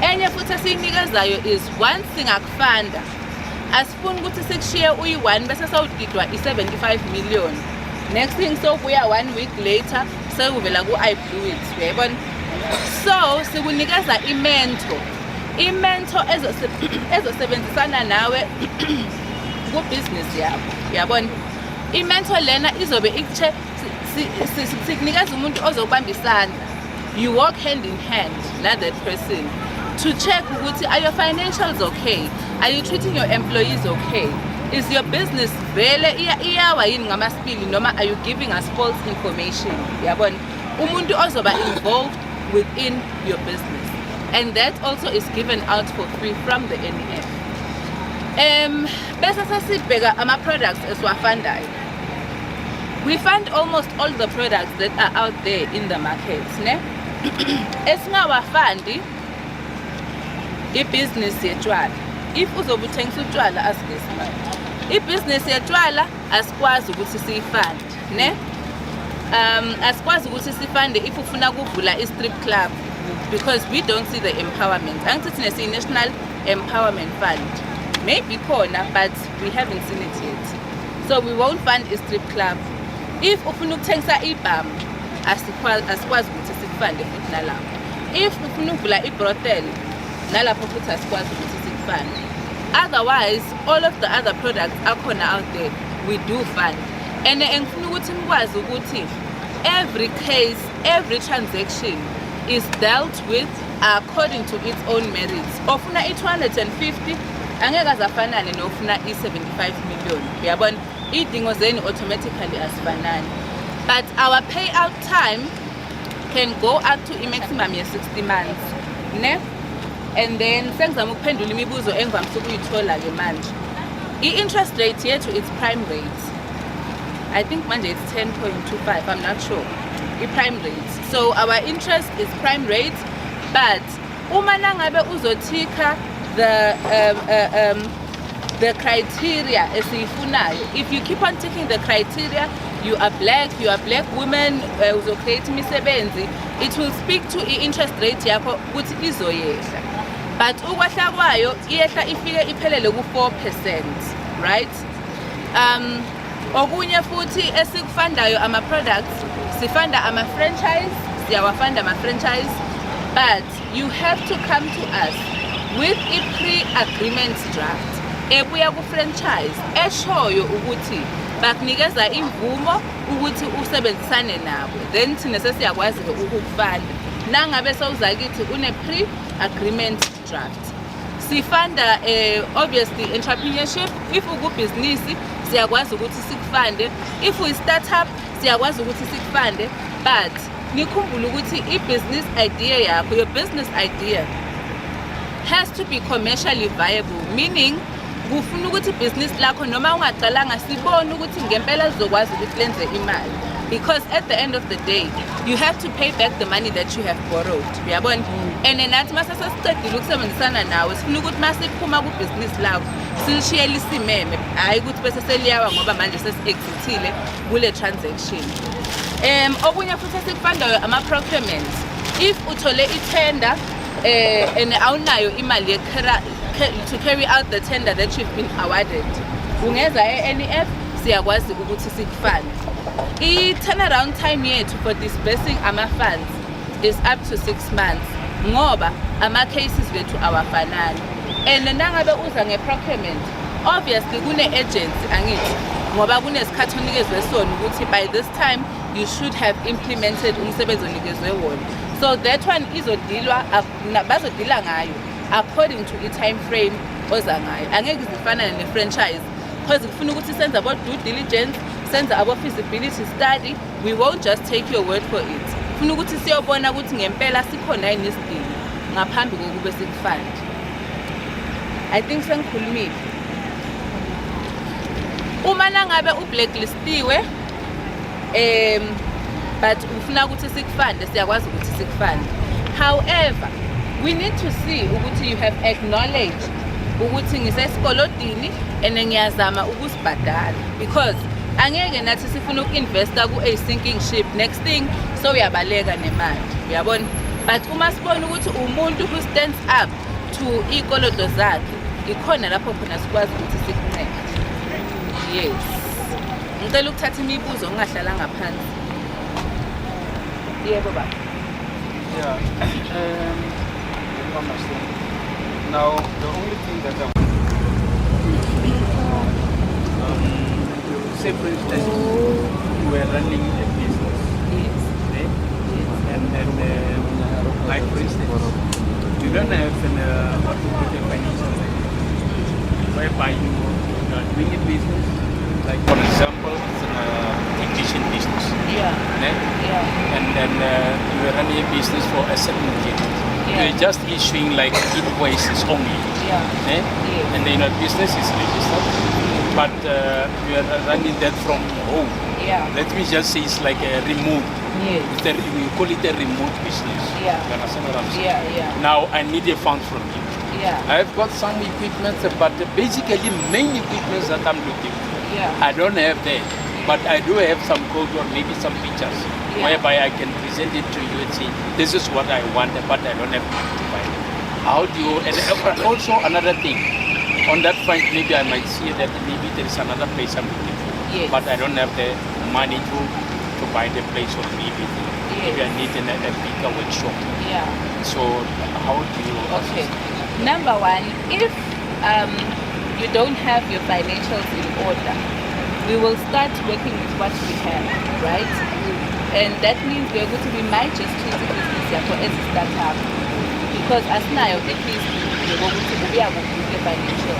Enye futhi esiyinikezayo is once singakufanda, asifuni ukuthi sikushiye uyi-1 bese sawudidwa i-75 million. Next thing sokuya 1 week later sewuvela ku-iBlue it, uyayibona? So sikunikeza imento ezosebenzisana nawe ku-business yakho, uyabona? Imento lena izobe ikuche sikunikeza umuntu ozokubamba isandla. You walk hand in hand na that person to check ukuthi are your financials okay? Are you treating your employees okay? Is your business vele iyawa yini ngamasipili noma are you giving us false information? Uyabona? Umuntu ozoba involved within your business. And that also is given out for free from the NEF. Bese sasibheka ama-products esiwafandayo. We fund almost all the products that are out there in the market, ne? Esingawafandi i-business yetshwala. If uzobe uthengisa utshwala asikesifandi. I-business yetshwala asikwazi ukuthi siyifande, ne? Asikwazi ukuthi sifande if ufuna kuvula i-strip club because we don't see the empowerment. Angithi thina siyi-National Empowerment Fund. Maybe khona, but we haven't seen it yet. So we won't fund a strip club. If ufuna ukuthengisa ibhamu, asikwazi ukuthi sikufande futhi nalapho. If ufuna ukuvula ibrothel, nalapho futhi asikwazi ukuthi sikufande. Otherwise, all of the other products akhona out there, we do fund. And engifuna ukuthi nikwazi ukuthi every case, every transaction is dealt with according to its own merits. Ofuna i-250 angeke azafanane nofuna i-75 million. Uyabona? Idingo zeni automatically asifanani. But our payout time can go up to a maximum of 60 months. Ne? And then sengizama ukuphendula imibuzo engivamise ukuyithola ke manje. I-interest rate yethu is prime rate. I think manje it's 10.25, I'm not sure. I-prime rate. So our interest is prime rate, but uma nangabe uzothika the criteria esiyifunayo, if you keep on ticking the criteria, you are black women, uzocreate imisebenzi, it will speak to i-interest rate yakho ukuthi izoyehla. But ukwehla kwayo iyehla ifike iphelele ku-4%, right? Okunye futhi esikufandayo ama-products, sifanda ama-franchise, siyawafanda ama-franchise, but you have to come to us with a pre-agreement draft ebuya ku-franchise eshoyo ukuthi bakunikeza imvumo ukuthi usebenzisane nabo, then thina sesiyakwazi-ke ukukufanda nangabe sewuza kithi une-pre-agreement draft. Sifanda obviously entrepreneurship. If ukubhizinisi siyakwazi ukuthi sikufande, if uyi-startup siyakwazi ukuthi sikufande, but nikhumbule ukuthi i-business idea yakho, your business idea has to be commercially viable, meaning kufuna ukuthi business lakho noma ungaqalanga sibone ukuthi ngempela lizokwazi ukuthi lenze imali, because at the end of the day you have to pay back the money that you have borrowed. Uyabona? And nathi mase sesiqedile ukusebenzisana nawe sifuna ukuthi masiphuma ku-business lakho silishiye lisimeme, hayi ukuthi bese seliyawa ngoba manje sesi-exithile kule transaction. Okunye futhi esikufandayo ama-procurement. If uthole i-tender and awunayo imali to carry out the tender that you've been awarded, ungeza e-NEF siyakwazi ukuthi sikufande. I-turnaround time yethu for disbursing ama-funds is up to 6 months ngoba ama-cases wethu awafanani. And nangabe uza nge-procurement, obviously kune-agency angithi ngoba kunesikhathi onikezwe sona ukuthi by this time you should have implemented umsebenzi onikezwe wona. So that one izodilwa bazodila ngayo according to i-time frame oza ngayo. Angeke zifanane ne-franchise because kufuna ukuthi senze about due diligence, senze about feasibility study. We won't just take your word for it. Kufuna ukuthi siyobona ukuthi ngempela sikhona yini isidingo ngaphambi kokube sikufande. I think sengikhulumile. Uma nangabe ublacklistiwe but ufuna ukuthi sikufande siyakwazi ukuthi sikufande. However, we need to see ukuthi you have acknowledged ukuthi ngisesikolodini and ngiyazama ukusibhadala, because angeke nathi sifuna uku-investa ku-a sinking ship, next thing so uyabaleka nemali, uyabona. But uma sibona ukuthi umuntu who stands up to ikolodo zakhe, ikhona lapho khona sikwazi ukuthi sikuncede. Yes, ngicela ukuthatha imibuzo ngingahlalanga phansi. Yebo baba. Yeah. Now, the only thing that say for instance, you were running a business, Yes. right? And then, like for instance, you don't have what to put a financial whereby you are doing a business, like for example, technician business, Yeah. right? Yeah. And then you are running a business for a certain period. Yeah. You're just issuing like invoices only. Yeah. Eh? Yeah. And then your business is registered, but you are running that from home. Yeah. Let me just say it's like a remote. Yes. We call it a remote business. Yeah. You understand what I'm saying? Yeah. Yeah. Now I need a fund from you. Yeah. I've got some equipment, but basically main equipment that I'm looking for, Yeah. I don't have that. But I do have some code or maybe some pictures Yeah. whereby I can present it to you and say, this is what I want, but I don't have money to buy it. How do you, and also another thing, on that point, maybe I might see that maybe there is another place I'm looking for, Yes. but I don't have the money to buy the place or maybe I need a bigger workshop. Yeah. So how do you? Okay. Number one, if you don't have your financials in order, we will start working with what we have, right? And that means we might just treat the business as a startup, because as now at least we are going to financial.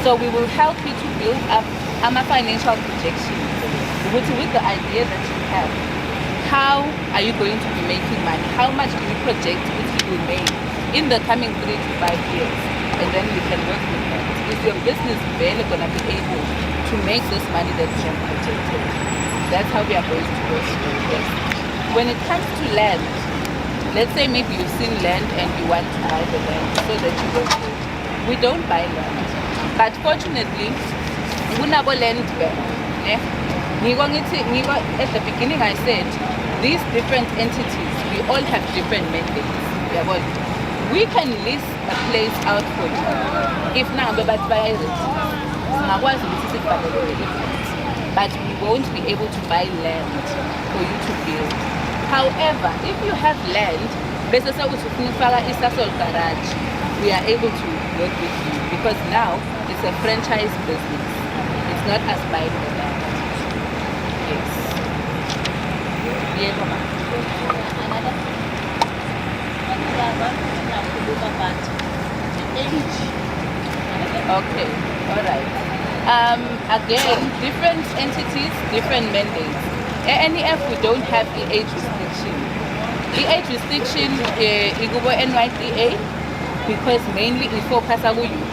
So we will help you to build up financial projections with the idea that you have. How are you going to be making money? How much do you project which you will make in the coming 3 to 5 years? And then we can work with that. Is your business really going to be able to make this money that you have projected? That's how we are going to work with this. When it comes to land, let's say maybe you've seen land and you want to buy the land so that you work with. We don't buy land. But fortunately, we have land bank. At the beginning I said, these different entities, we all have different mandates. We can lease a place out for you. If now, but buy it. But we won't be able to buy land for you to build. However, if you have land, we are able to work with you, because now it's a franchise business. It's not us buying the land. Yes. Yeah, Mama. Okay, all right. Again, different entities, different mandates. NEF, we don't have the age restriction. The age restriction is NYDA, because mainly we focus on youth.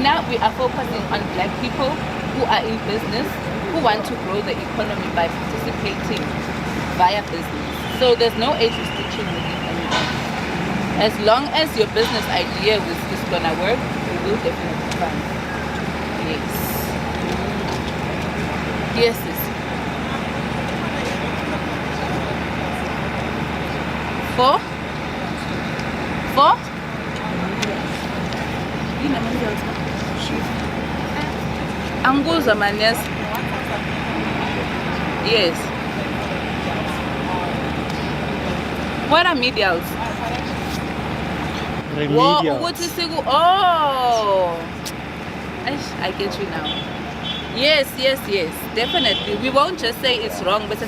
Now we are focusing on black people who are in business, who want to grow the economy by participating via business. So there's no age restriction within NEF. As long as your business idea is gonna work, we will definitely fund. Yes. Yes, sis. 4? 4? Anguzwa man, yes. Yes. What are medials? Oh, I get you now. Yes, definitely. We won't just say it's wrong, but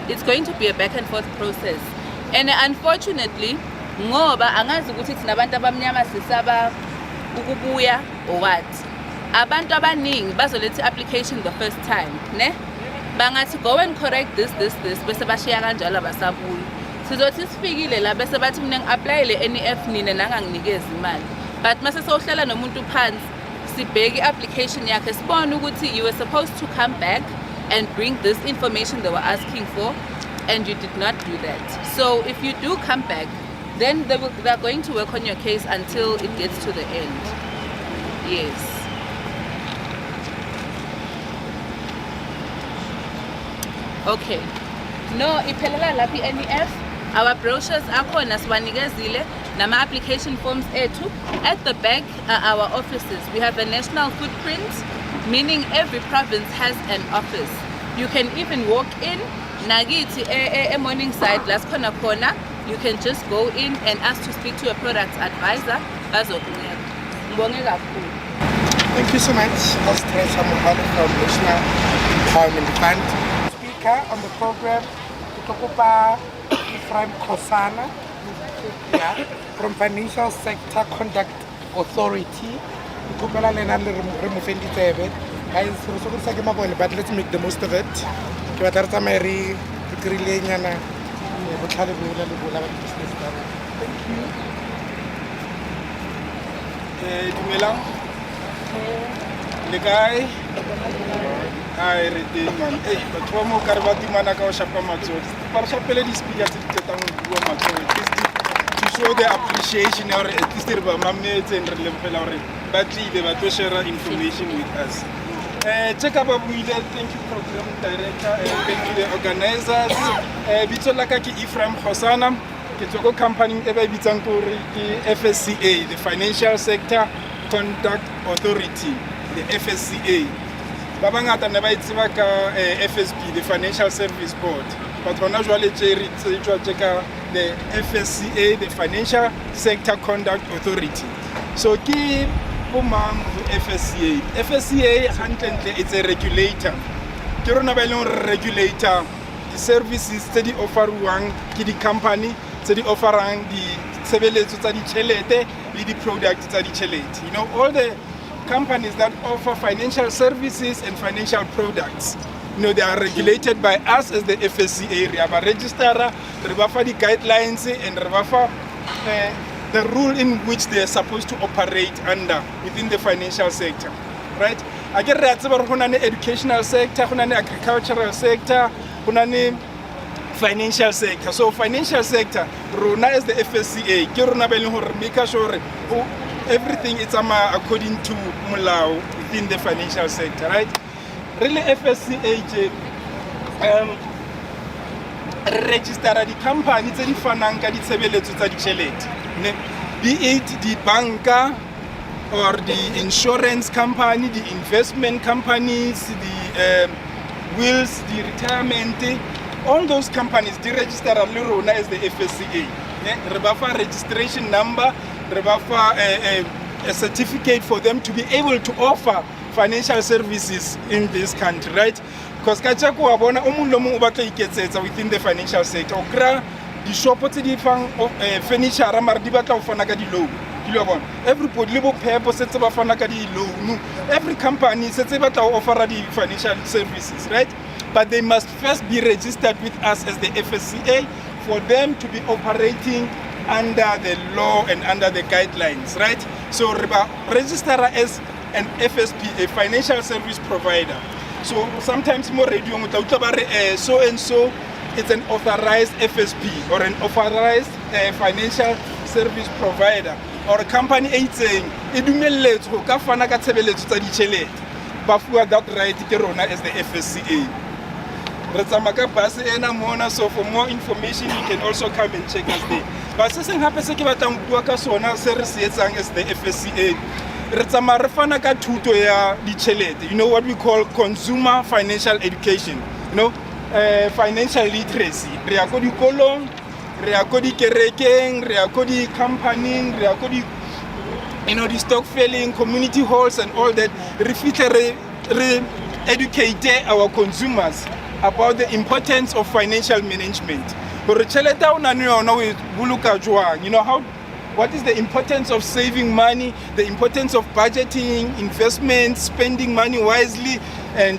it's going to be a back and forth process. And unfortunately, ngoba angazi ukuthi thina abantu abamnyama sisaba ukubuya or what. Abantu abaningi bazoletha application the first time, ne? Bangathi go and correct this bese bashiya kanjalo abasabuyi. Sizothi sifikile la bese bathi mina ngi-apply le NEF nina nanganginikeza imali. But mase sowuhlala nomuntu phansi sibheke application yakhe sibone ukuthi you were supposed to come back and bring this information they were asking for, and you did not do that. So if you do come back, then they're going to work on your case until it gets to the end. Yes. Okay. No, iphelela laphi NEF. Our brochures akhona siwanikezile nama application forms ethu. At the back are our offices. We have a national footprint, meaning every province has an office. You can even walk in nakithi Morningside las khona khona. You can just go in and ask to speak to a product advisor. Bazokunceda. Ngibonge kakhulu. Thank you so much, Slyjay from National Empowerment Fund. Speaker on the program, Itokopa Ephraim Khosana, from Financial Sector Conduct Authority. Ikopela lena le re mo fenditsebe. Guys, re so go tsaka mabone, but let's make the most of it. Ke batla re tsamaye re krile nyana botlhale bo le bola ba business ba. Thank you. Dumelang. Le kae? Ai re teng man. Batho ba mo ka re ba timana ka o shapa matsogo. Ba re shapele di speaker tse di tetang go bua matsogo. To show the appreciation or at least re ba mametse and re lebogela gore ba tlile ba tlo share information with us. Check up buile, thank you program director, thank you the organizers. Bitso la ka ke Ephraim Khosana. Ke tswa go company e ba bitsang gore ke FSCA, the Financial Sector Conduct Authority, the FSCA. Ba bangata ne ba itseba ka FSB, the Financial Service Board. But hona jwale re tswa ka the FSCA, the Financial Sector Conduct Authority. So ke bomang FSCA. FSCA hantle it's a regulator. Ke rona ba leng regulator the services tse di offerwang ke di company tse di offerang di tshebeletso tsa ditšhelete le di products tsa ditšhelete. You know, all the companies that offer financial services and financial products, you know, they are regulated by us as the FSCA. We have a registrar, re ba fa di guidelines and re ba fa the rule in which they are supposed to operate under within the financial sector, right? I get re a tseba re gona ne educational sector, gona ne agricultural sector, gona ne financial sector. So financial sector, rona as the FSCA, ke rona ba leng hore make sure everything is according to molao within the financial sector, right? Really FSCA register di company tse di fanang ka ditshebeletso tsa ditšhelete, be it the banka or the insurance company, the investment companies, the wills, the retirement, all those companies they register le rona as the FSCA. Re ba fa registration number, re ba fa a certificate for them to be able to offer financial services in this country, right? Because kacha ko bona o mong le mong o batla iketsetsa within the financial sector. O kra di shop tse di fang furniture mara di batla go fana ka di loan. Everybody le bo phepo setse ba fana ka di loan. Every company setse batla go offer di financial services, right? But they must first be registered with us as the FSCA for them to be operating under the law and under the guidelines, right? So register as an FSP, a financial service provider. So sometimes more radio so and so, it's an authorized FSP or an authorized financial service provider or a company saying edumelletso go ka fana ka tshebeletso tsa ditšhelete ba fuwa that right ke rona as the FSCA. Re tsamaka bus ena mona, so for more information you can also come and check us there. But se seng hape se ke batlang bua ka sona se re se etsang as the FSCA, re tsamaya re fana ka thuto ya ditšhelete, you know, what we call consumer financial education, you know, financial literacy. Re ya ko dikolong, re ya ko dikerekeng, re ya ko di-companying, re ya ko di, you know, the stock filling, community halls and all that. Re fitlhe re educate our consumers about the importance of financial management. You know, what is the importance of saving money, the importance of budgeting, investment, spending money wisely, and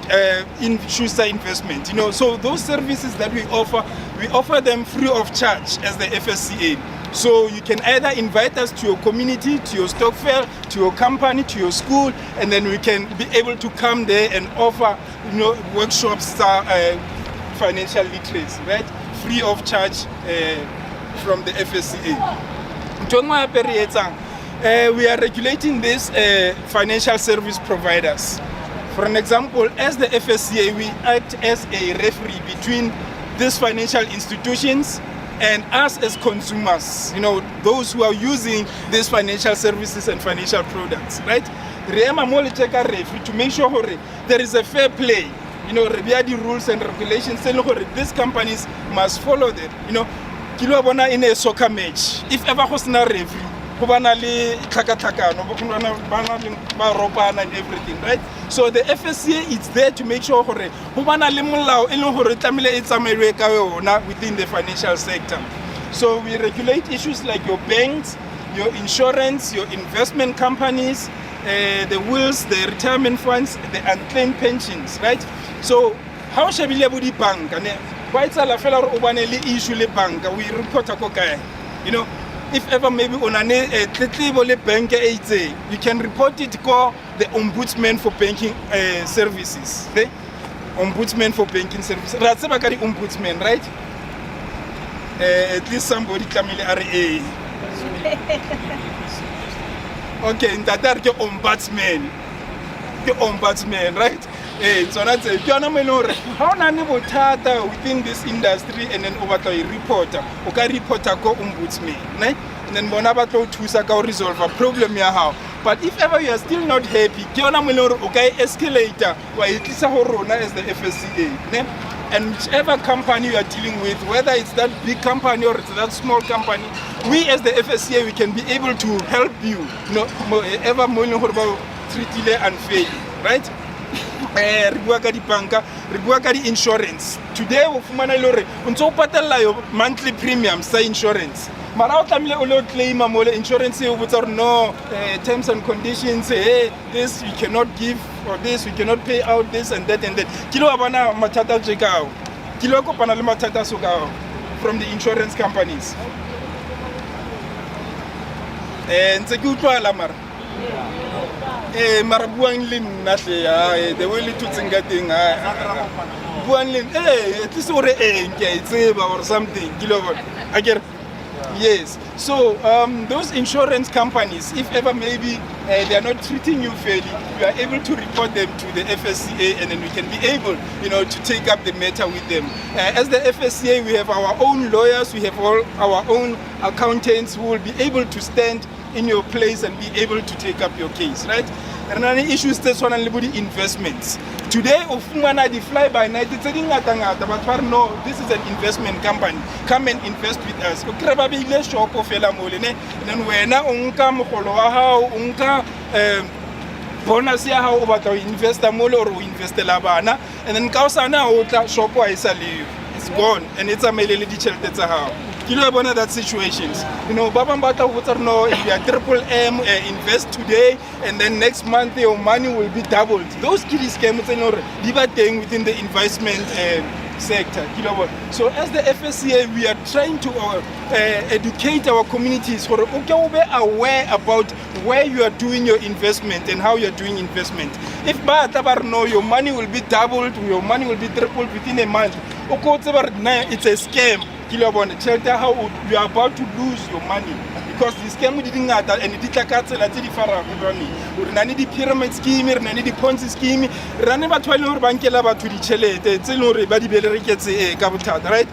in choose investment. You know, so those services that we offer them free of charge as the FSCA. So you can either invite us to your community, to your stock fair, to your company, to your school, and then we can be able to come there and offer, workshops, financial literacy, right? Free of charge from the FSCA. We are regulating these financial service providers. For an example, as the FSCA, we act as a referee between these financial institutions and us as consumers, those who are using these financial services and financial products, right? To make sure there is a fair play, the rules and regulations, these companies must follow them. In a soccer match, if ever was not referee, and everything, right? So the FSCA is there to make sure within the financial sector. So we regulate issues like your banks, your insurance, your investment companies, the wills, the retirement funds, the unclaimed pensions, right? So how shall we level the bank? Quite a fellow issue the bank, we report a cocaine, if ever maybe on a bank, you can report it to the Ombudsman for Banking Services. Okay? Ombudsman for Banking Services. That's about the Ombudsman, right? At least somebody tell me RA. Okay, in that the Ombudsman. The Ombudsman, right? So that's it. How within this industry and then over to a reporter, okay, reporter go ombudsman, right? And then Bonabato to resolve a problem how. But if ever you are still not happy, okay, escalator, why it is a horror as the FSCA, right? And whichever company you are dealing with, whether it's that big company or it's that small company, we as the FSCA, we can be able to help you, ever more treat it unfairly, right? Insurance. Today, we monthly premiums, say insurance. Claim insurance no terms and conditions. Hey, this we cannot give, or this we cannot pay out, this and that and that. From the insurance companies. And the marabuang lim nahle the way to tsinga thing buang lim at least or or something again. Yes, so those insurance companies, if ever maybe they are not treating you fairly, you are able to report them to the FSCA, and then we can be able, to take up the matter with them. As the FSCA, we have our own lawyers, we have all our own accountants who will be able to stand in your place and be able to take up your case, right? And another issue is this one and investments. Today, the fly by night, it's but no, this is an investment company. Come and invest with us. And then when bonus ya how about investor molo or investor labana, and then kausana shop it's gone, and it's a melody that's how. That situations. Babambata would know if you are triple M, invest today, and then next month your money will be doubled. Those kiddies came liberty within the investment sector. So as the FSCA, we are trying to educate our communities for be aware about where you are doing your investment and how you are doing investment. If your money will be doubled, your money will be tripled within a month. It's a scam. How you are about to lose your money because the scam didn't and it did the pyramid scheme, the Ponzi scheme, right?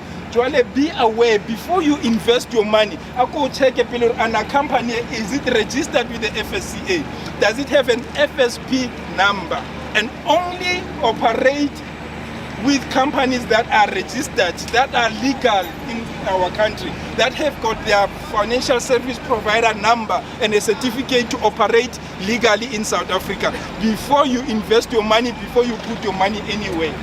Be aware before you invest your money. I go check a pillar and a company, is it registered with the FSCA? Does it have an FSP number? And only operate with companies that are registered, that are legal in our country, that have got their financial service provider number and a certificate to operate legally in South Africa before you invest your money, before you put your money anywhere.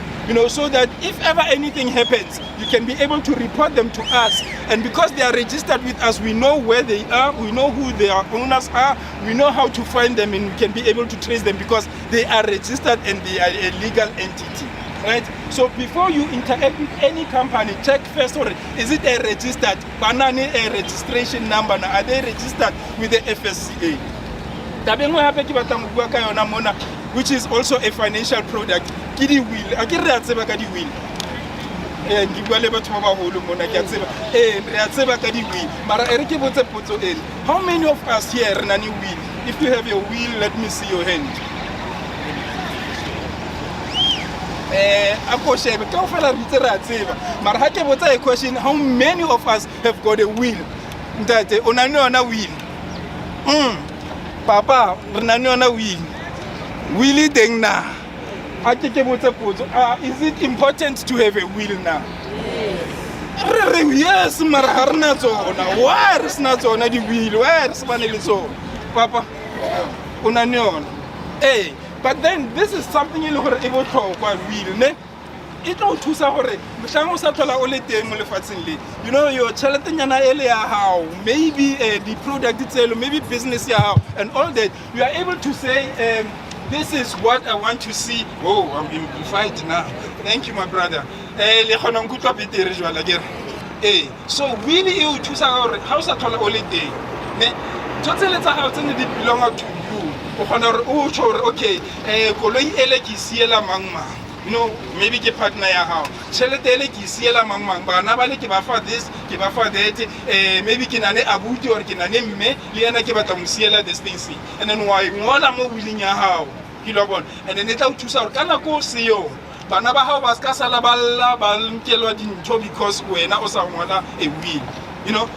So that if ever anything happens, you can be able to report them to us. And because they are registered with us, we know where they are, we know who their owners are, we know how to find them, and we can be able to trace them because they are registered and they are a legal entity. right? So before you interact with any company, check first, or is it a registered, banana a registration number, are they registered with the FSCA? Which is also a financial product. Kidi will, I get that seba kadi will. And give a level to our whole mona gatseba. How many of us here Nani will? If you have your will, let me see your hand. A question, how many of us have got a will? That on will. Papa, Renaniona will. Willie Dengna. Is it important to have a will now? Yes, Marharna zona. Where is not on the wheel? Where is Maneliso? Papa, Unanion. Hey, but then this is something you are able to will, ne? It don't choose a hore. You know, you're challenging an area how maybe the product itself, maybe business how, and all that. You are able to say, this is what I want to see. Oh, I'm amplified now. Thank you, my brother. So really, you choose our house at all holiday. Total letter out and it belong to you. Okay, you know, maybe get partner how. Cheletele ki siela mangmang ba na bale ke ba fa this, ke ba fa that, maybe ke nane abuti or ke nane mme le yana ke batla musiela this thing see. And then why ngola mo willing ya how. Kilobon. And then eta uthusa or kana ko seo. Bana ba hao ba ska sala balla ba nkelwa dintho because wena o sa ngola a will. You know,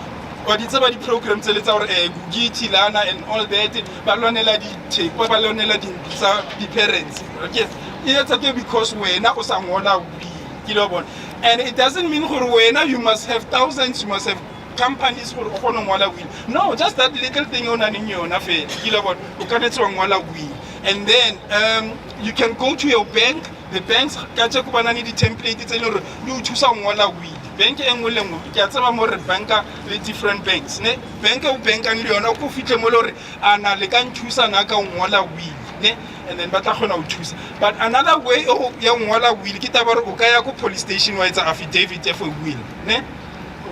or it's about the program tell it's our Gugiti Lana and all that, Balonella di take, Balonella di parents. Okay. It's okay because we're not Osamola Kilobon. And it doesn't mean Horwena, you must have thousands, you must have companies for Honomola will. No, just that little thing on an union affair, Kilobon, who can Mola will. And then you can go to your bank, the banks catch up on the template, it's you choose some Mola will. Bank and William, more banker, the different banks. Bank and Leona Kufita Molore, and I can choose another Mola will. And then Batahona choose. But another way, oh, young Walla will get about Okayako police station where it's an affidavit for will.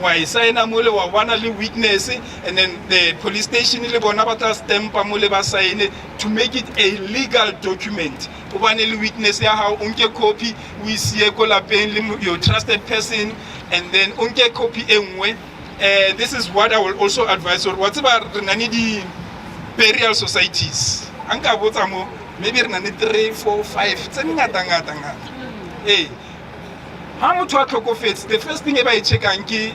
Why sign a mole or one weakness, and then the police station in Bonabata stamp a moleba sign to make it a legal document. One weakness, how unke copy, we see a cola pen, your trusted person, and then unke copy anyway. This is what I will also advise, or whatever the burial societies. Anka botamo maybe nane 3, 4, 5 tsenga tanga. Hey, how much work fits? The first thing ever I check anki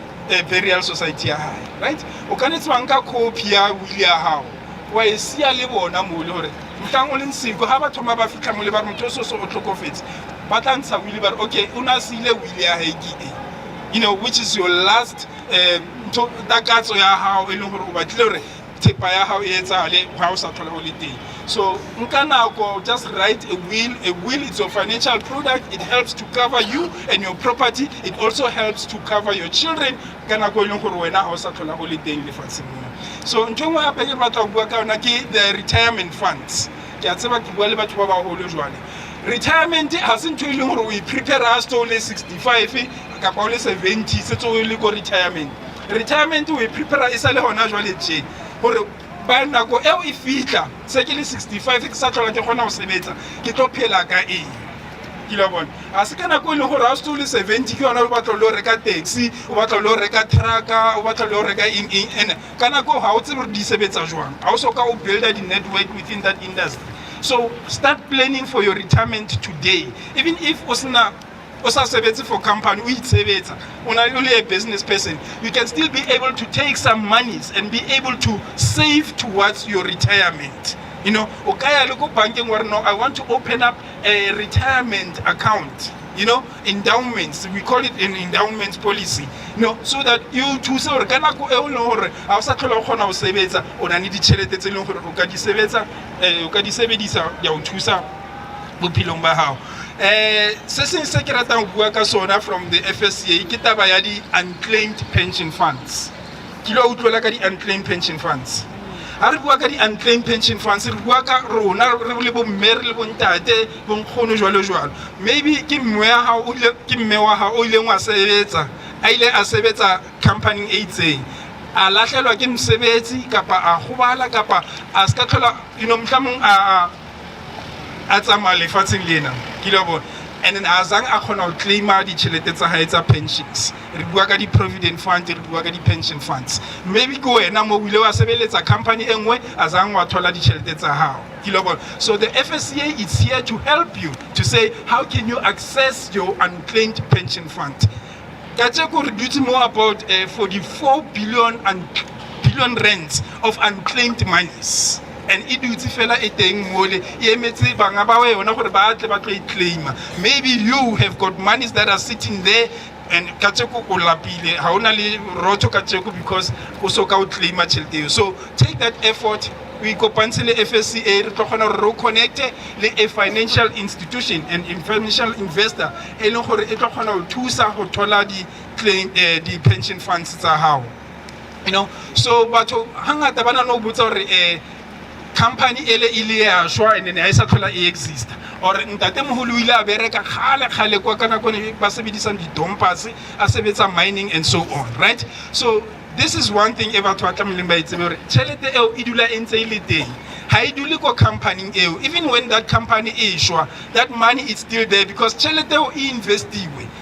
burial society high, right? O kanetse wanka copy ya will ya how. Why see a lebo na molore. Mtangolin siko haba thoma ba fitla mo le ba motho so o tlhokofetse. Batlantsha will ba okay, una sile will ya heki. You know, which is your last takatso ya how e leng gore o batlile how holiday. So just write a will. A will is a financial product. It helps to cover you and your property. It also helps to cover your children. So the retirement funds. Retirement hasn't we prepare us to only 65, 70, so only go retirement. Retirement we prepare is a ba nako eo e fitla se ke le 65 ke sa tlola ke gona go sebetsa ke tlo phela ka eng ke lo bona a se kana go le gore a se le 70 ke yona o batla lo reka taxi o batla lo reka trucka o batla lo reka eng ene kana go ha o tsebe di sebetsa jwang a o soka o build a network within that industry. So start planning for your retirement today. Even if osna for company, only a business person, you can still be able to take some monies and be able to save towards your retirement. You know, okay, look banking where no, I want to open up a retirement account. You know, endowments, we call it an endowment policy. You know, so that you choose or can go or I was actually on our savings or I need to check it alone for Okadi Sevesa, Yaw Chusa, Bupilomba how. From the FSCA, kitaba ya di unclaimed pension funds. Kilo utlola ka di unclaimed pension funds. ha re bua ka di-unclaimed pension funds re bua ka rona re le bomme re le bontate bonkgono jwalo jwalo. Maybe ke mme wa hao o ileng wa sebetsa a ile a sebetsa company e itseng a lahlelwa ke mosebetsi kapa a gobala kapa a ska tlhola mohlomong a tsamaya lefatsheng lena ke le bona, and then a zang a kgona ho claima ditjhelete tsa hae tsa pensions. Re bua ka di-provident fund, re bua ka di-pension funds. Maybe ke wena mo bile wa sebeletsa company e nngwe a zang wa thola ditjhelete tsa hao ke le bona. So the FSCA is here to help you to say how can you access your unclaimed pension fund. Kajeko reduce more about 44 billion rands of unclaimed monies. And it dutse fela e teng mole e emetse banga ba wena gore ba tle ba tlo e claima. Maybe you have got monies that are sitting there and kajeko o lapile ha ona le rotho kajeko because o soka o claima tšhelete. So take that effort. We kopantse le FSCA re tlo kgona re connect le a financial institution and financial investor e leng gore e tlo kgona ho thusa ho thola di pension funds tsa hao. So batho hangata bana no botsa gore company ele ile ya shwa and then ha isa tlhola e exist or ntate moholo ile a bereka khale kwa kana kone ba sebedisang di dompas a sebetsa mining and so on, right? So this is one thing ever to atlamileng ba itsebe hore tšhelete eo e dula e ntse ile teng ha e dule ko company eo. Even when that company is shwa, that money is still there because tšhelete eo e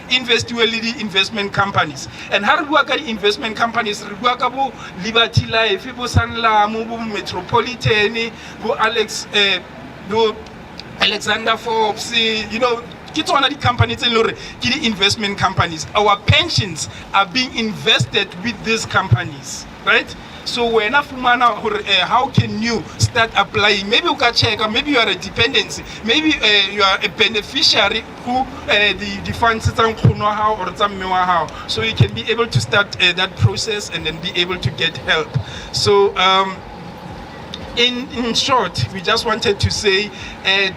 investiwe le di-investment companies. And ha re bua ka di-investment companies re bua ka bo Liberty Life, bo Sanlam, bo Metropolitan, bo Alexander Forbes, ke tsona di-company tse leng gore ke di-investment companies. Our pensions are being invested with these companies, right? So when how can you start applying? Maybe you can check, maybe you are a dependency, maybe you are a beneficiary who the funds or how, so you can be able to start that process and then be able to get help. So in short, we just wanted to say,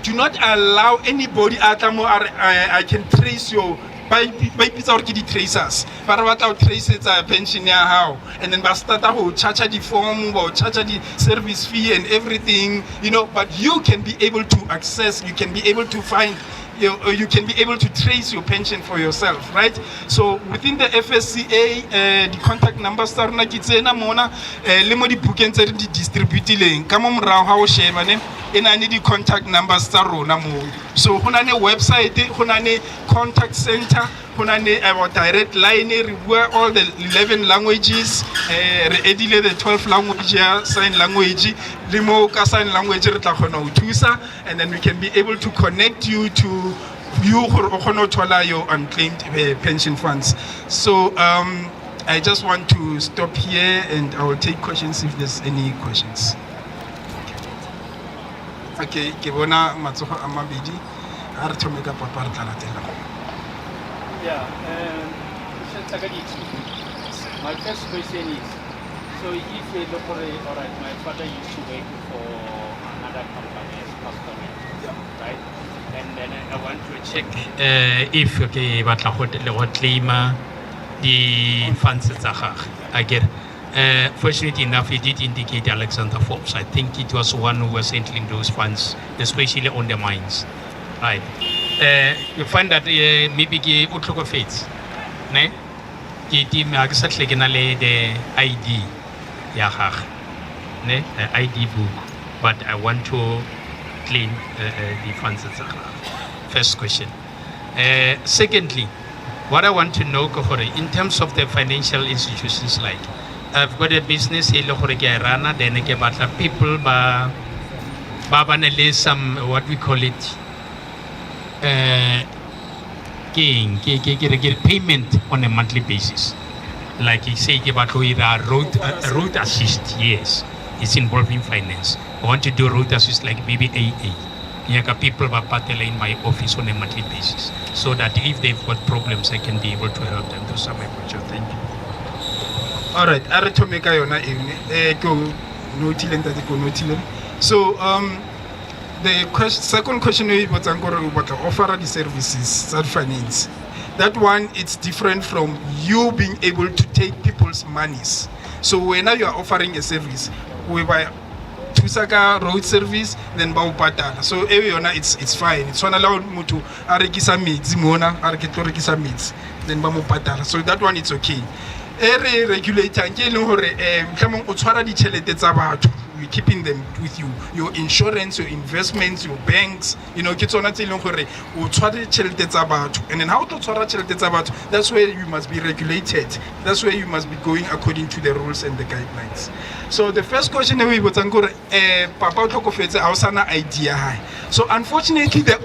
do not allow anybody I can trace your by pizza or kidi tracers. But what our traces pension how, and then start to charge the form or charge the service fee and everything, but you can be able to access, you can be able to find, you can be able to trace your pension for yourself, right? So within the FSCA, the contact numbers are na kitsena mona le mo di bukeng tse di distributileng ka mo morao ha o sheba ne ena ne di contact numbers tsa rona mo. So hona ne website, hona ne contact center, hona ne our direct line, re bua all the 11 languages, re edile the 12 language sign language, le mo ka sign language re tla khona ho thusa, and then we can be able to connect you to you your unclaimed pension funds. So I just want to stop here and I will take questions if there's any questions. Okay, ke bona matsogo a mabedi a re thome ka papa re tla latela. Yeah, my first question is, so if you look for all right, my father used to work for another company as customer, right? And then I want to check if okay, batla claim the funds tsa gagwe. I get fortunately enough, he did indicate Alexander Forbes. I think it was one who was handling those funds, especially on the mines. Right. You find that maybe ke o tlhokofetse ne ke di ma ke sa tle ke na le the ID ya gagwe ne ID book, but I want to claim the funds tsa gagwe. First question. Secondly, what I want to know in terms of the financial institutions, like I've got a business here rana, then people ba some what we call it payment on a monthly basis. Like you say about road assist, yes, it's involving finance. I want to do road assist like maybe AA. People in my office on a monthly basis, so that if they've got problems, I can be able to help them to some extent. Thank you. All right, so the second question is what offer the services that finance. That one, it's different from you being able to take people's monies. So when you are offering a service, whereby thusa ka road service then ba o patala. So yona it's fine. It's one allow motho a rekisa metsi mona a re ke tlo rekisa metsi then ba mo patala. So that one it's okay. Re regulator ke le hore mhlomong o tshwara ditšhelete tsa batho, you keeping them with you, your insurance, your investments, your banks, you know, ke tsona tse leng gore o tshwara ditšhelete tsa batho. And then how to tshwara ditšhelete tsa batho, that's where you must be regulated, that's where you must be going according to the rules and the guidelines. So the first question we botsang gore papa o tlhokofetse a o sana idea high. So unfortunately the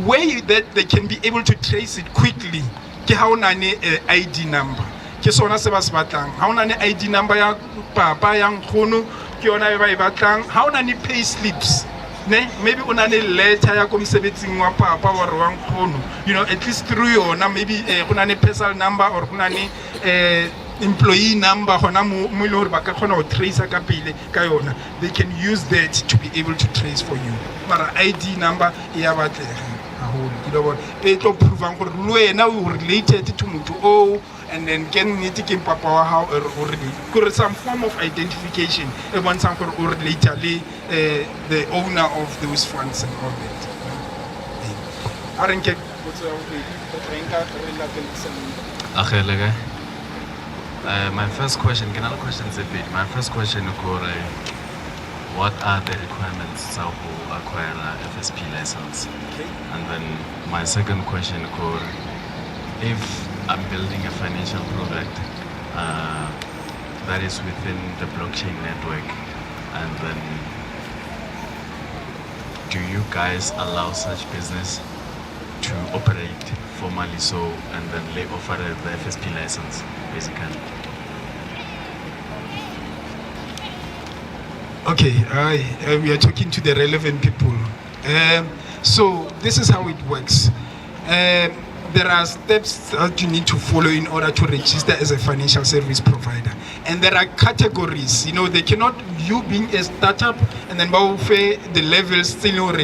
way that they can be able to trace it quickly ke ha o na ne ID number. Ke sona se ba se batlang. Ha o na ne ID number ya papa ya nkgono ke yona e ba e batlang. Ha o na ne pay slips, ne, maybe o na ne letter ya ko mosebetsing wa papa wa re wa nkgono, you know, at least through yona maybe go na ne personal number or go na ne employee number hona mo le hore ba ka khona go trace ka pele ka yona. They can use that to be able to trace for you. Mara ID number e ya batlega haholo ke lo bona e tlo provang gore le wena o related to motho o, and then can niti ke papa wa how or some form of identification e bontshang gore o relate le the owner of those funds and all that. Arenke my first question, my first question is what are the requirements to acquire a FSP license? Okay. And then my second question is if I'm building a financial product that is within the blockchain network, and then do you guys allow such business to operate formally, so and then they offer the FSP license basically? Okay, we are talking to the relevant people. So this is how it works. There are steps that you need to follow in order to register as a financial service provider. And there are categories, you know, they cannot, you being a startup and then the levels still,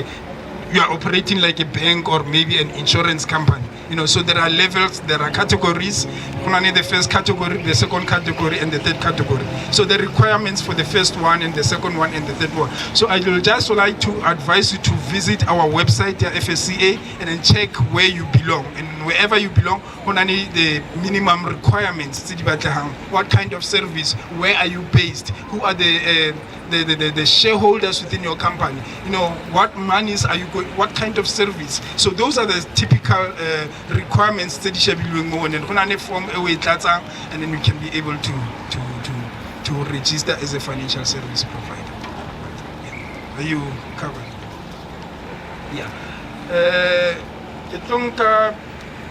you are operating like a bank or maybe an insurance company. You know, so there are levels, there are categories. The first category, the second category, and the third category. So the requirements for the first one and the second one and the third one. So I will just like to advise you to visit our website, FSCA, and then check where you belong. And wherever you belong, the minimum requirements. What kind of service? Where are you based? Who are the shareholders within your company? You know, what monies are you going? What kind of service? So those are the typical requirements that you should be doing more, and then form away and then we can be able to register as a financial service provider. Yeah. Are you covered? Yeah.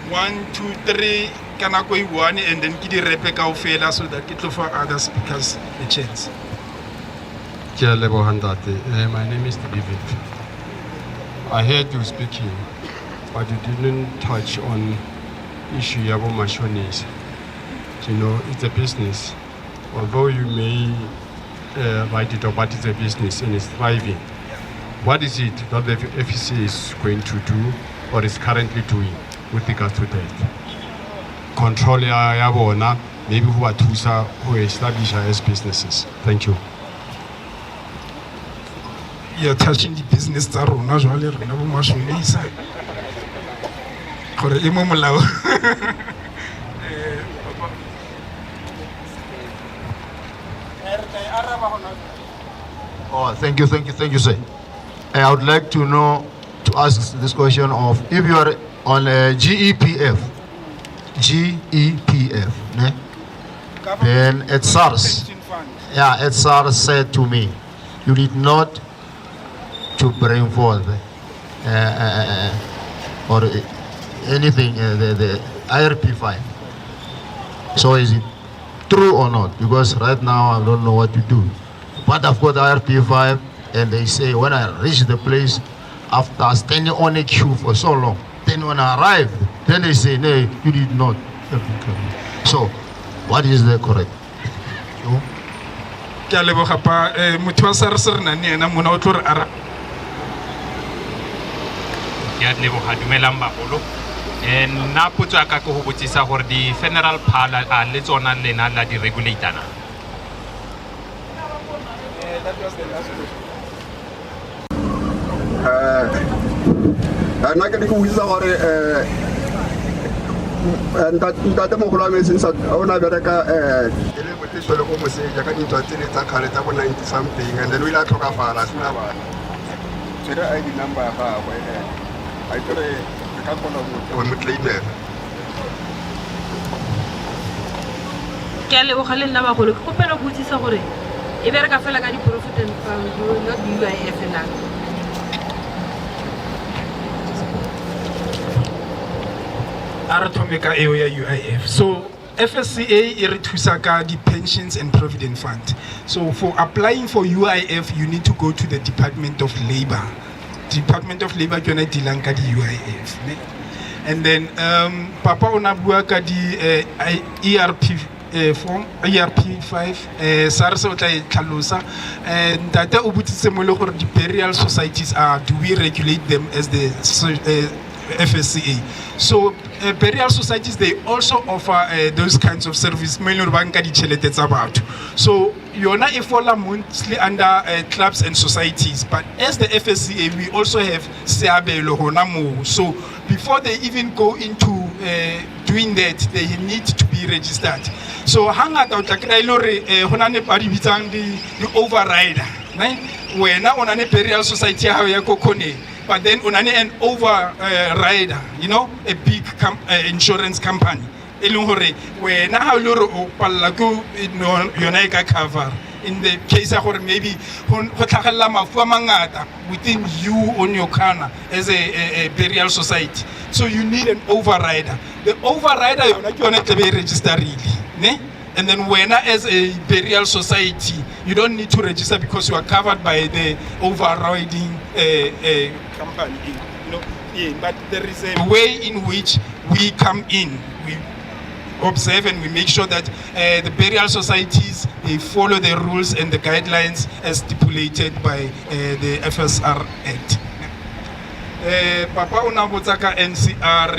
1, 2, 3 kana go one, and then ke di repe kaofela so that ke tlo for other speakers a chance. My name is David. I heard you speaking, but you didn't touch on issue about machines. You know, it's a business. Although you may write it up, but it's a business and it's thriving. What is it that the FEC is going to do or is currently doing with regard to that? Control ya maybe who are who establish as businesses. Thank you. You're touching the business tsa rona jwale rena bo mashonisa gore e mo molao. Oh, thank you, sir. I would like to ask this question of if you are on GEPF, ne? Then at SARS, at SARS said to me, you need not to bring forth or anything, the IRP5. So is it true or not? Because right now I don't know what to do. But I've got the IRP5, and they say when I reach the place, after standing on a queue for so long, then when I arrive, then they say, no, you did not. So, what is the correct? Nna potso ka go botsisa gore di federal phala a le tsona lena la di regulator na. That was the last question. nna ke di go buisa gore ntate mogolo wa me since o na bereka ke le motlesole go moseja ka dintwa tsele tsa kgale tsa bo 90 something and then o ile a tlhokafala a sena bana tsere a ID number ya gagwe a kere ke ka kgona go mo claimela. Ke a leboga le nna bagolo ke kopela go botsisa gore e bereka fela ka di-profit and fund not di-UIF na. A re thome ka eo ya UIF. So FSCA e re thusa ka di-pensions and provident fund. So for applying for UIF, you need to go to the Department of Labor. Department of Labor ke yona dilang ka di-UIF. And then Papa o na bua ka di form ERP5 SARS o tla e tlhalosa. Ntate o botsitse mo le gore di-burial societies do we regulate them as the FSCA? So burial societies, they also offer those kinds of service. So yona e fall mostly under clubs and societies, but as the FSCA we also have seabelo hona mo. So before they even go into doing that, they need to be registered. So hangata o tla kry ile re hona ne ba di bitsang di overrider, right? Wena ona ne burial society ha ya kokone, but then onane an overrider, you know, a big insurance company. Eleng hore wena ha ile re o palla go yona e ka cover in the case of maybe go tlhagella mafu a mangata within you on your corner as a burial society. So you need an overrider. The overrider yona ke yona tla be register really, ne? And then when as a burial society, you don't need to register because you are covered by the overriding company. You know, yeah, but there is a way in which we come in. We observe and we make sure that the burial societies, they follow the rules and the guidelines as stipulated by the FSR Act. Papa unabotsaka NCR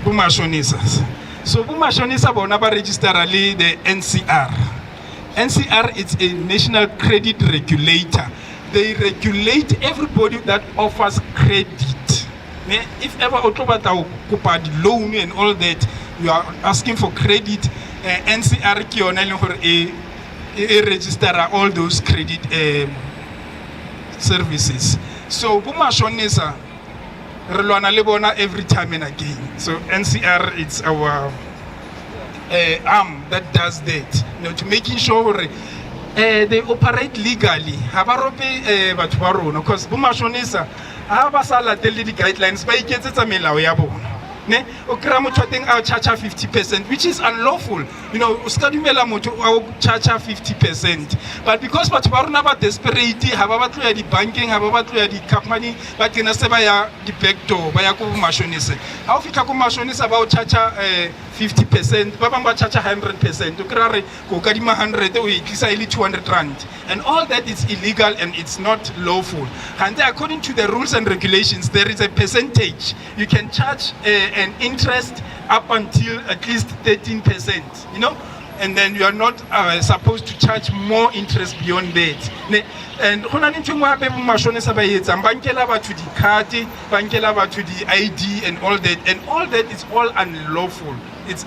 bumashonisas. So Bumashonisa bona ba register the NCR. NCR is a national credit regulator. They regulate everybody that offers credit. If ever otobata kupa loan and all that, you are asking for credit. NCR ki ona le gore e register all those credit services. So Bumashonisa Relwana Lebona every time and again. So NCR, it's our arm that does that. You know, to making sure they operate legally. Habarope batwaro, because Bumashonisa, Habasala tell the guidelines by Ketsa Melawabo. Ne, Okramo chatting our charge 50%, which is unlawful. You know, Uskadumela moto our charge 50%. But because Batwaruna ba desperate, Hababatu the banking, Hababatu the company, but in a sebaya the back door, Bayaku Mashonise. How Fikaku Mashonis about charge 50%, Babamba charge 100%, Ukrare, Kokadima 100, Kisaili 200 rand. And all that is illegal and it's not lawful. And according to the rules and regulations, there is a percentage. You can charge an interest up until at least 13%, you know, and then you are not supposed to charge more interest beyond that. And to the card, to the ID and all that is all unlawful. It's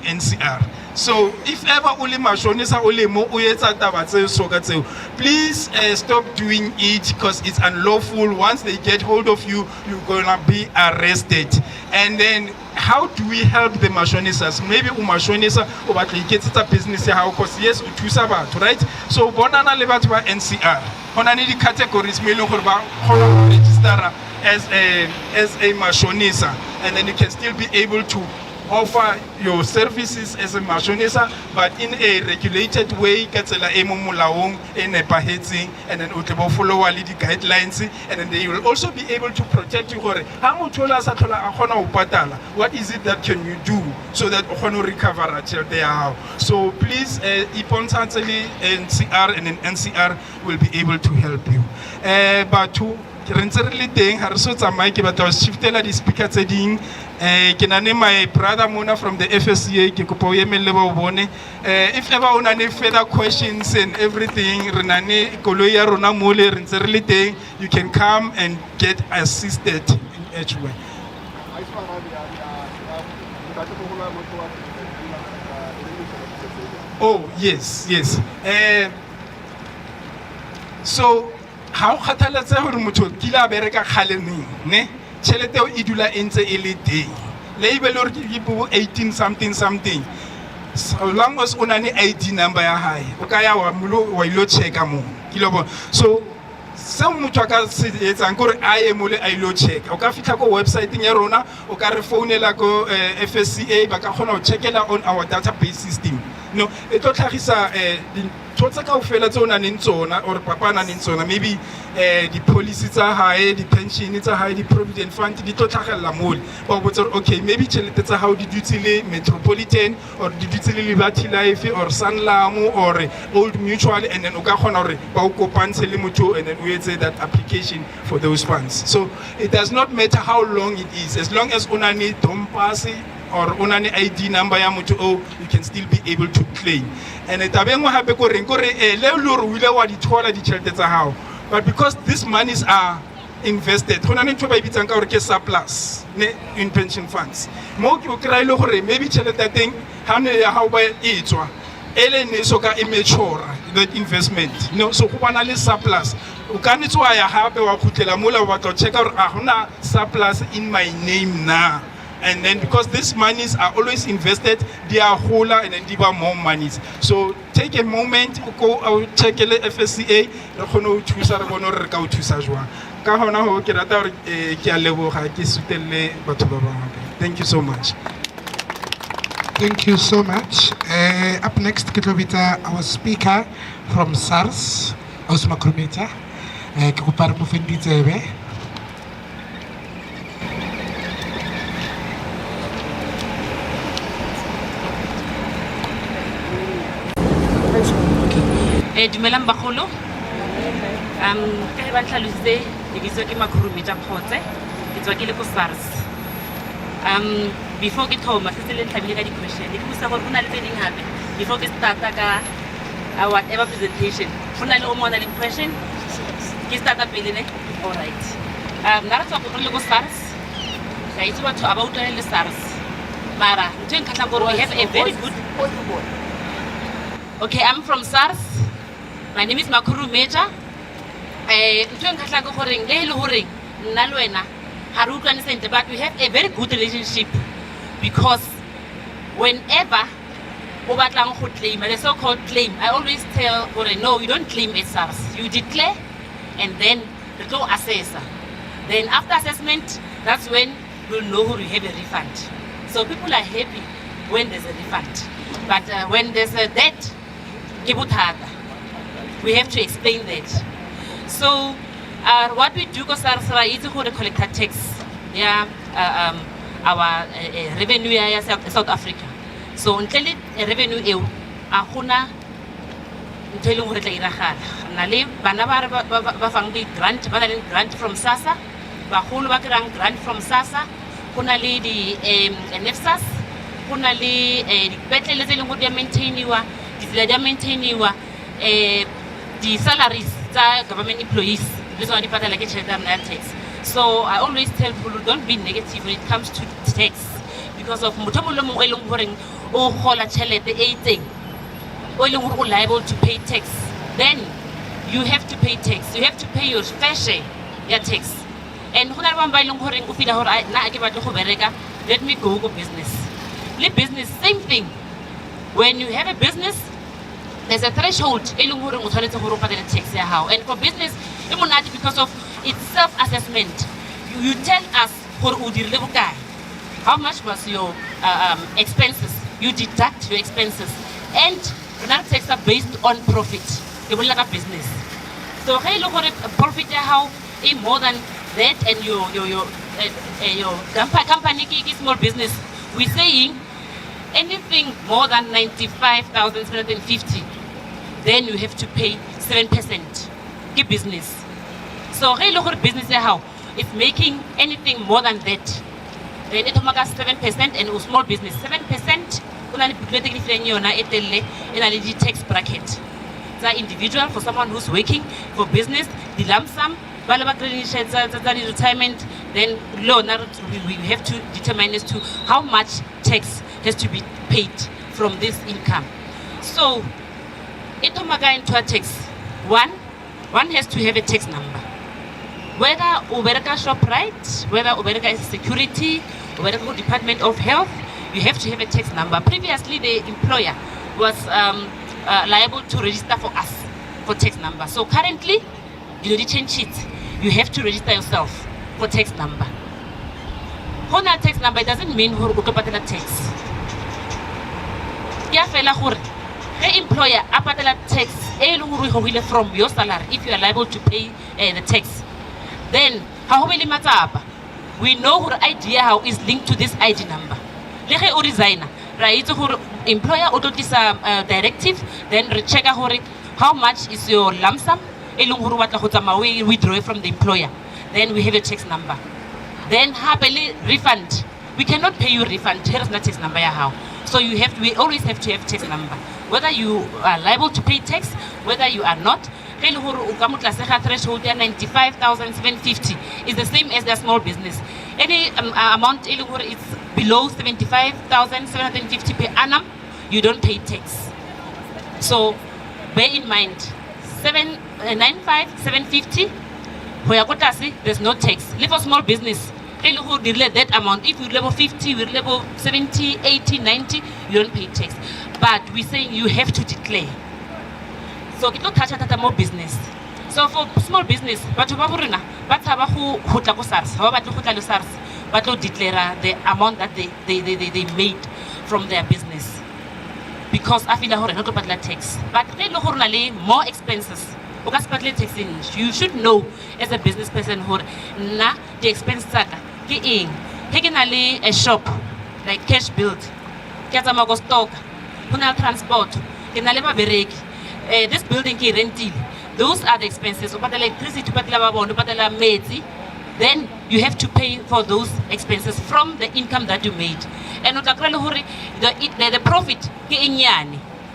NCR. So if ever uli mashonisa uli mo uyetsa taba tseo soka tseo, please stop doing it because it's unlawful. Once they get hold of you, you're gonna be arrested. And then how do we help the mashonisas? Maybe umashonisa ubatliketsa business how because yes utusa batho, right? So bonana le batho ba NCR. Hona ni di categories me lo gore ba kgona register as a mashonisa, and then you can still be able to offer your services as a mashonisa, but in a regulated way, katsela e mo molaong e nepahetseng, and then utebo follow all the guidelines, and then they will also be able to protect you. What is it that can you do so that you recover there? So please, Ipon NCR and then NCR will be able to help you. But to Rentsere teng ha re so tsamaye ke batla ho shiftela di speaker tse ding Ke na le my brother Mona from the FSCA, ke kopa o emelle ba o bone. If ever o na le further questions and everything, re na le koloi ya rona mole re ntse re le teng, you can come and get assisted in each way. Oh, yes, yes. So, how kgathaletsa hore motho kile a bereka khaleneng, ne? Tšhelete eo e dula e ntse e le teng. Label hore ke bo 18 something. So long as o na le ID number ya hae, o ka ya wa ilo checka mo. So se motho a ka se etsang gore a ye mo le a ilo checka. O ka fitla ko website ya rona, o ka re founela ko FSCA ba ka kgona ho checkela on our database system. No, e tlo tlhagisa totsa kaofela tse o nang leng tsona or papa nang leng tsona, maybe the policy tsa hae, the pension tsa hae, the provident fund di tlo tlhagella mole ba botsa okay, maybe tšhelete tsa hao di dutse le Metropolitan or di dutse le Liberty Life or Sanlam or Old Mutual, and then o ka kgona hore ba o kopantshe le motho and then o etse that application for those funds. So it does not matter how long it is, as long as una ne dompasi or una ne ID number ya motho o, you can still be able to claim. And tabengwa hape ko reng le lo re wile wa di thola di tšhelete tsa hao, but because these monies are invested, hona ne ntho ba ibitsang ka hore ke surplus ne in pension funds, mo ke o kry ile gore maybe tšhelete ya teng ha ne ya hao ba e tswa ele ne so ka immature that investment, no, so go bana le surplus, o ka ne tswa ya hape wa khutlela mola wa tlo checka gore a hona surplus in my name na. And then because these monies are always invested, they are whole and then they are more monies. So take a moment, go out check the FSCA, re kgone ho thusa re bone hore re ka o thusa jwang. Ka hona ho ke rata hore ke a leboga ke sutelle batho ba bangwe. Thank you so much. Thank you so much. Up next, ke tlo bitsa our speaker from SARS, Ausma Krumeta. Ke kopa re mo fenditsebe. Dumelang bagolo. Ke ba tlhalositse ke bitso ke Makhurumeta Photse, ke tswa ke le ko SARS. Before ke thoma se le tlhabile ka di-question, ke busa gore bona le tse ding hape before ke starta ka whatever presentation. Bona le o mona le question, ke starta pele ne. All right. Nna re tswa go le ko SARS. Ka itse batho a ba utlwane le SARS. Mara ntse nkgatla gore we have a very good. Okay, I'm from SARS. My name is Makhurumeta. But we have a very good relationship because whenever claim, the so-called claim, I always tell no, you don't claim at SARS. You declare and then the law assessor. Then after assessment, that's when we'll know who you have a refund. So people are happy when there's a refund. But when there's a debt, we have to explain that. So what we do is to collect tax, yeah, our revenue in South Africa. So until revenue is grant, grant from SASA, grant from SASA, NFSAS, the salaries government employees, this one part like tax. So I always tell people don't be negative when it comes to tax because of liable to pay tax. Then you have to pay tax. You have to pay your fair share, your tax. And let me go business. Business, same thing. When you have a business, there's a threshold and for business because of its self-assessment. You tell us how much was your expenses. You deduct your expenses and that tax are based on profit. Business. So profit how more than that and your company small business. We're saying anything more than 95,750, then you have to pay 7% business. So local business how it's making anything more than that, then it magas 7% and a small business 7%. Kuna bibliothèque different yona etelle ena le tax bracket. It's individual for someone who's working, for business, the lump sum, retirement, then loan we have to determine as to how much tax has to be paid from this income. So itomaga into a tax. One has to have a tax number. Whether Uberka ShopRite, whether Uberka is security, Uberka Department of Health, you have to have a tax number. Previously, the employer was liable to register for us for tax number. So currently, you change it. You have to register yourself for tax number. Hona tax number doesn't mean who patela tax. Ya fela hore the employer apatela tax from your salary if you are liable to pay the tax. Then how will we know her idea how is linked to this ID number. Lege o resigner, right? Employer autotisa directive, then recheck how much is your lump sum. We withdraw from the employer. Then we have a tax number. Then happily refund. We cannot pay you refund. Here is not tax number how. So we always have to have tax number. Whether you are liable to pay tax, whether you are not. Threshold 95,750 is the same as their small business. Any amount is below 75,750 per annum, you don't pay tax. So bear in mind, 95,750, there's no tax. Live for small business, that amount. If you level 50, we level 70, 80, 90, you don't pay tax. But we say you have to declare. So it touch more business. So for small business, but to declare the amount that they made from their business. Because I feel not tax. But more expenses. You should know as a business person who the expense a shop like cash build, stock, transport, this building rental, those are the expenses. Electricity, then you have to pay for those expenses from the income that you made. And the profit,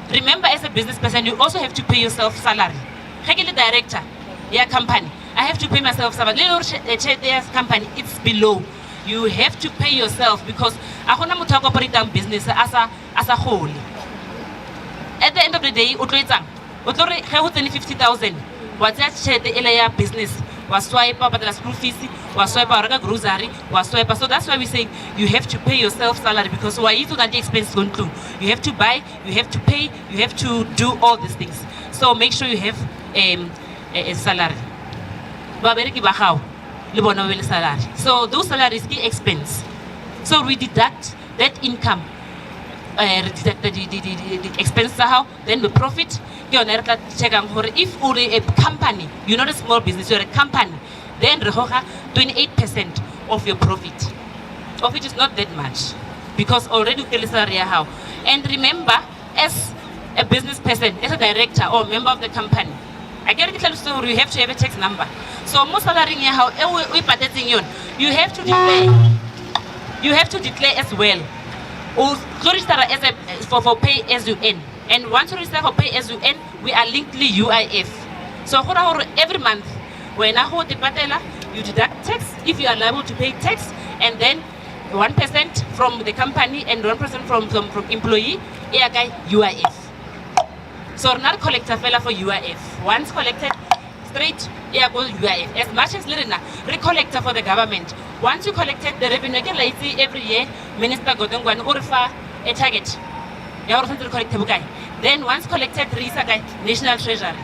remember as a business person, you also have to pay yourself salary. Director, your company, I have to pay myself salary. Company, it's below. You have to pay yourself because I want to operate business as a whole. At the end of the day, 50,000. What's that the business? Was swipe up at the school fees, was swipe out a grocery, was swipe. So that's why we say you have to pay yourself salary because why you that the expense going to. You have to buy, you have to pay, you have to do all these things. So make sure you have a salary. So those salaries key expense. So we deduct that income. Deduct the expense then the profit. If you're a company, you're not a small business, you're a company, then 28% of your profit, of which is not that much, because already how. And remember, as a business person, as a director or member of the company, I get it, you have to have a tax number. So most salary how you have to declare. You have to declare as well. Or register as a for pay as you earn. And once you register for pay as you earn, we are linked to UIF. So every month, when you deduct tax if you are liable to pay tax, and then 1% from the company and 1% from employee, UIF. So not collector for UIF. Once collected, straight, goes UIF. As much as recollector for the government. Once you collected the revenue, every year, Minister Godongwan Urfa a target. Then once collected, National Treasury.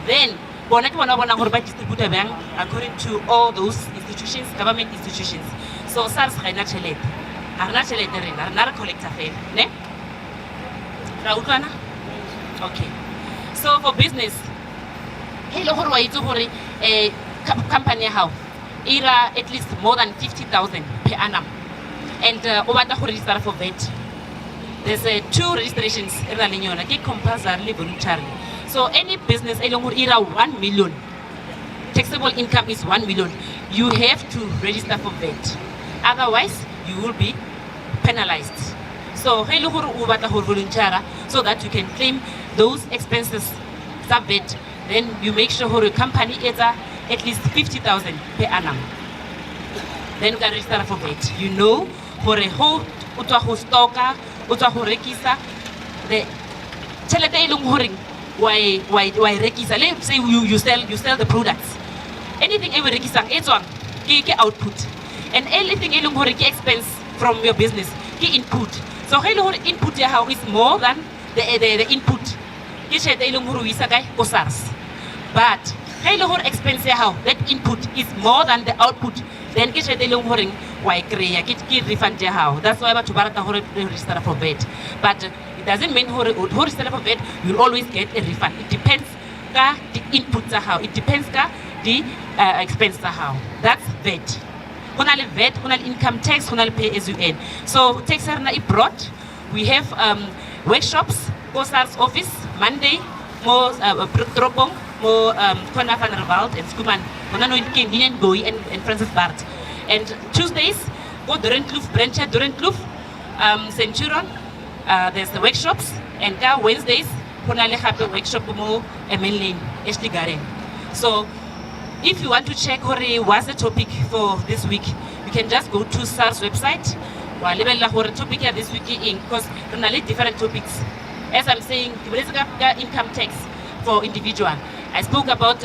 Then distributor bank according to all those institutions, government institutions. So SARS are not collector fail. Okay. So for business, a company how at least more than 50,000 per annum. And register for VAT. There's 2 registrations compulsory voluntary. So any business 1 million taxable income is 1 million. You have to register for VAT. Otherwise, you will be penalized. So, volunteer so that you can claim those expenses sub-VAT. Then you make sure your company is at least 50,000 per annum. Then you can register for VAT. You know, for a whole stocker, rekisa, the why rekisa. Let's say you sell the products. Anything ever rekisa, it's on output. And anything expense from your business, input. So input is more than the input. But expense that input is more than the output. Then why refund. That's why I register for VAT. But it doesn't mean register for VAT, you'll always get a refund. It depends the inputs how. It depends the expense how. That's VAT. VAT, income tax, pay as you earn. So tax are brought. We have workshops, COSAR's office, Monday, more Tropong, more Kona van der Walt and Skuman, Konano Goi and Francis Bart. And Tuesdays, go Durenkloof, Brencha, Durenkloof, Centurion, there's the workshops, and Wednesdays, Konale have a workshop more Emelin, Ashley Garen. So if you want to check what's the topic for this week, you can just go to SAR's website. Topic this week because there are different topics. As I'm saying, income tax for individual. I spoke about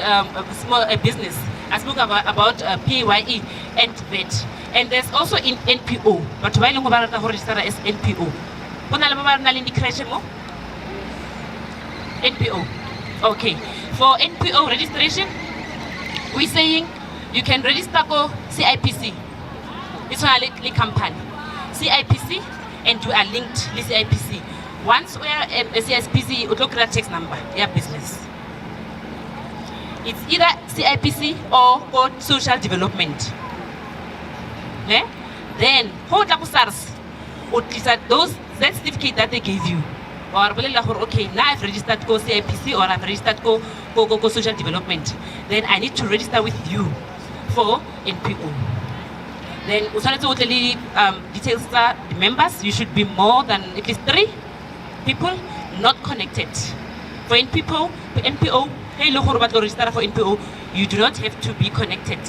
small business. I spoke about PAYE and VAT. And there's also in NPO. But why don't you register as NPO? NPO. Okay. For NPO registration, we're saying you can register go CIPC. It's a company. CIPC, and you are linked to CIPC. Once we are a CIPC, you look at tax number, your business. It's either CIPC or social development. Yeah? Then, hold up SARS, those that certificate that they gave you. Or okay, now I've registered go CIPC or I've registered go social development. Then I need to register with you for NPO. Then details the members. You should be more than at least 3 people not connected. For NPO, register for NPO, you do not have to be connected.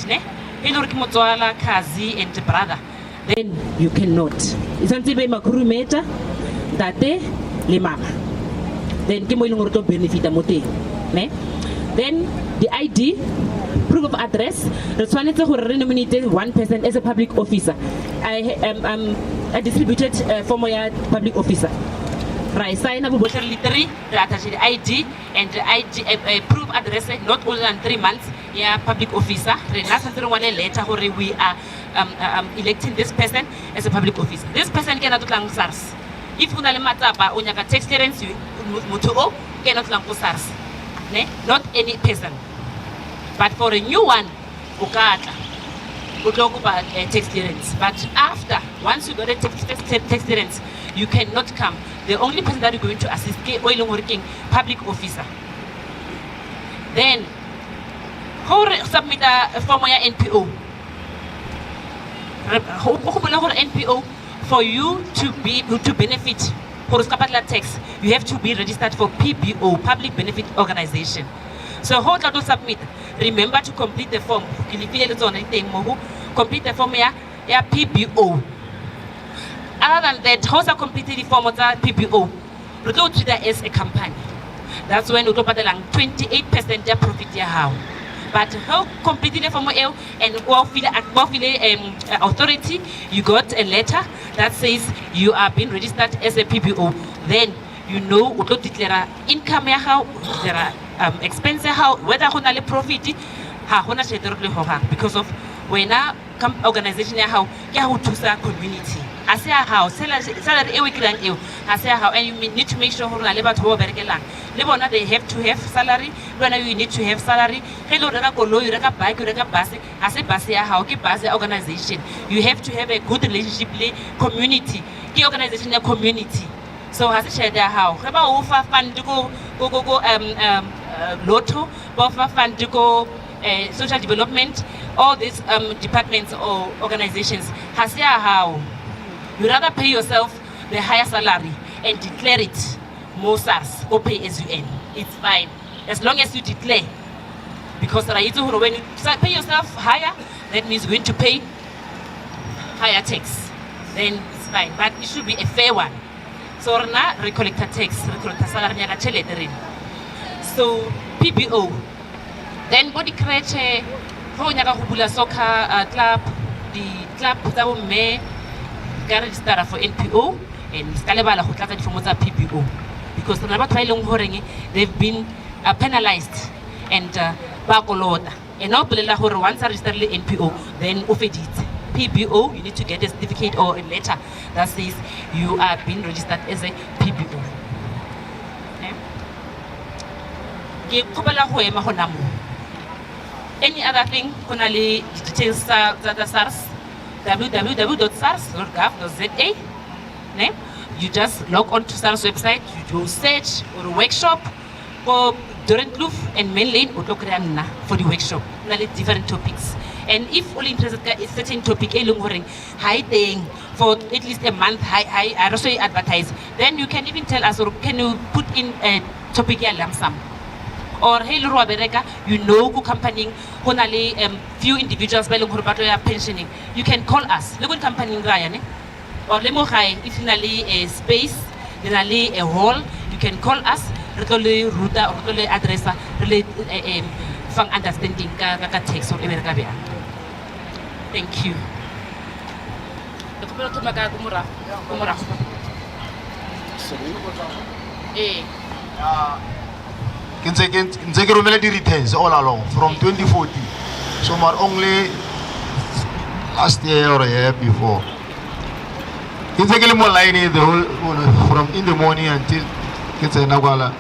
Kazi and brother. Then you cannot. Then Then the ID, proof of address, nominated one person as a public officer. I distributed for my public officer. Right, sign up with the ID and the ID proof address not older than 3 months. Yeah, public officer. Later, we are electing this person as a public officer. This person cannot lang SARS. If you have a tax clearance, you cannot lang SARS. Not any person. But for a new one, we talk about tax clearance. But after, once you got a tax clearance, you cannot come. The only person that is going to assist is oil working public officer. Then, how submit a form of NPO? NPO for you to be able to benefit for tax, you have to be registered for PBO, Public Benefit Organization. So how to submit? Remember to complete the form. Complete the form here, PBO. Other than that, how to complete the form of PBO? We go to that as a company. That's when we go 28% profit how. But how complete the form and authority, you got a letter that says you are being registered as a PBO. Then you know we don't declare income how, there are expenses how, whether honale profit, because of when a organization how to community. I say how salary and you need to make sure they have to have salary. When you need to have salary, organization. You have to have a good relationship with community. Organization a community. So as I said how fund to go lotto, fund to go social development, all these departments or organizations, how you rather pay yourself the higher salary and declare it more SARS or pay as you earn. It's fine as long as you declare, because when you pay yourself higher, that means you're going to pay higher tax. Then it's fine, but it should be a fair one. So now we collect tax, we collect salary, so PBO. Then body create soccer club, the club that may register for NPO and Scalabala who started from PBO, because they've been penalized and bacolota. And now once I register the NPO, then ofedit. PBO, you need to get a certificate or a letter that says you are being registered as a PBO. Any other thing, kunali details that SARS, www.sars.gov.za. You just log on to SARS website, you do search or a workshop for Durant Kloof and Main Lane for the workshop, different topics. And if only interested in a certain topic, hiding for at least a month, I also advertise, then you can even tell us, or can you put in a topic lump sum? Or hey, you know, company, few individuals pensioning. You can call us. Look at company or if you need a space, then a hall, you can call us. Address, understanding text or thank you. Returns all along from 2014. So my only last year or a year before. More line the whole from in the morning until it's a Nagwala.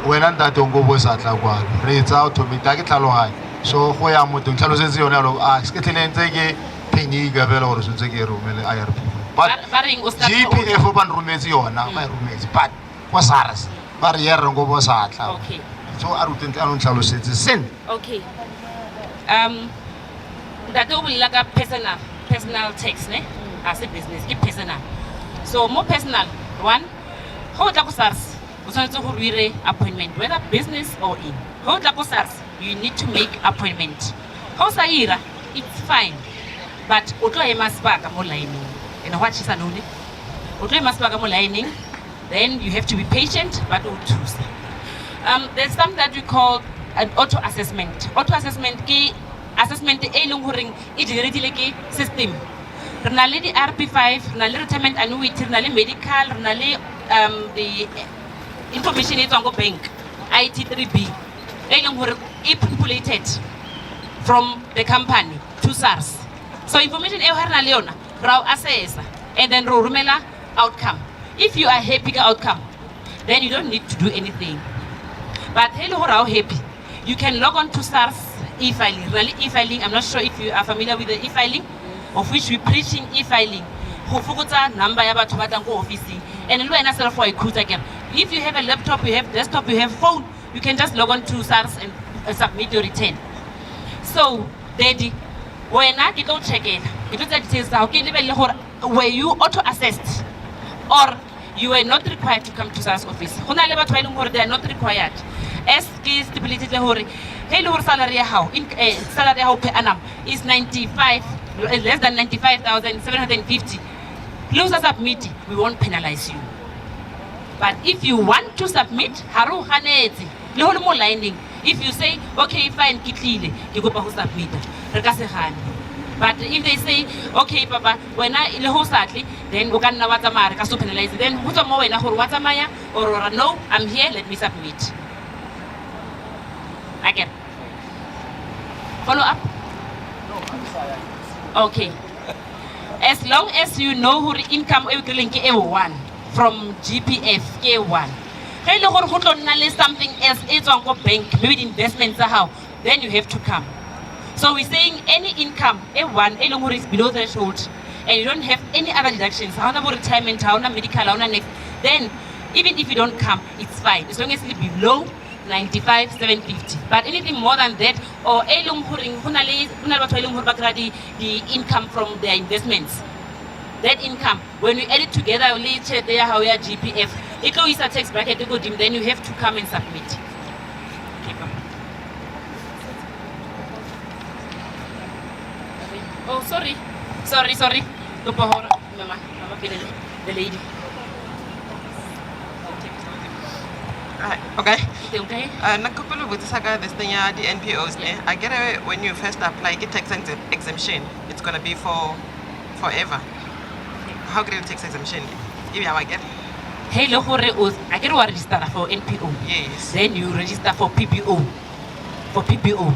When I'm that don't go was at Lagua, reads out to me, take it high. So why am I doing Chalosio? Ask it in Penny Gavel or Suzuki room, IRP. But GPF open roommates, now my roommates, but was ours. Barrier and go was at. Okay. So I don't think it's a sin. Okay. That will like a personal text, as a business, keep personal. So more personal. One, how to SARS? Appointment, whether business or in. How to SARS? You need to make appointment. How Saira? It's fine, but Oto Emaspaga more lining. And what is anone? Oto Emaspaga more lining. Then you have to be patient, but choose. There's something that we call an auto assessment. Auto assessment key assessment is system. Renali the RP5, renali retirement annuity, renali medical, renali the information is on the bank, IT3B. It populated from the company to SARS. So information Leona, raw assess, and then rumela outcome. If you are happy with the outcome, then you don't need to do anything. But hello, how happy? You can log on to SARS e-filing. Really e-filing, I'm not sure if you are familiar with the e-filing, of which we're preaching e-filing. Number officing. And again. If you have a laptop, you have desktop, you have phone, you can just log on to SARS and submit your return. So, Daddy, when I go check it, were you auto-assessed or you are not required to come to SARS office? They are not required. As stipulated, salary how per annum is 95, less than 95,750. Close a submit, we won't penalize you. But if you want to submit, haru haneti, le hole mo lining. If you say, okay, fine, kitlile, you go to submit. But if they say, okay, Papa, when I le hosatli, then we can now penalize. Then who's a more when I or no, I'm here, let me submit. Again. Follow up? Okay. As long as you know who income K1 from GPF K1. Something else is on bank, maybe investments are how, then you have to come. So we're saying any income, A1, is below threshold, and you don't have any other deductions, how about retirement, how about medical, how about next, then even if you don't come, it's fine. As long as it's below 95,750. But anything more than that, or the income from their investments, that income, when we add it together, later there how we are GPF, it is a tax bracket, then you have to come and submit. Oh, sorry. Mama, the lady. Okay. Okay. The NPOs. I get it when you first apply, get tax exemption. It's gonna be for forever. How can you tax exemption? If I get. Hey, look, I get to register for NPO. Yes. Then you register for PPO. For PPO.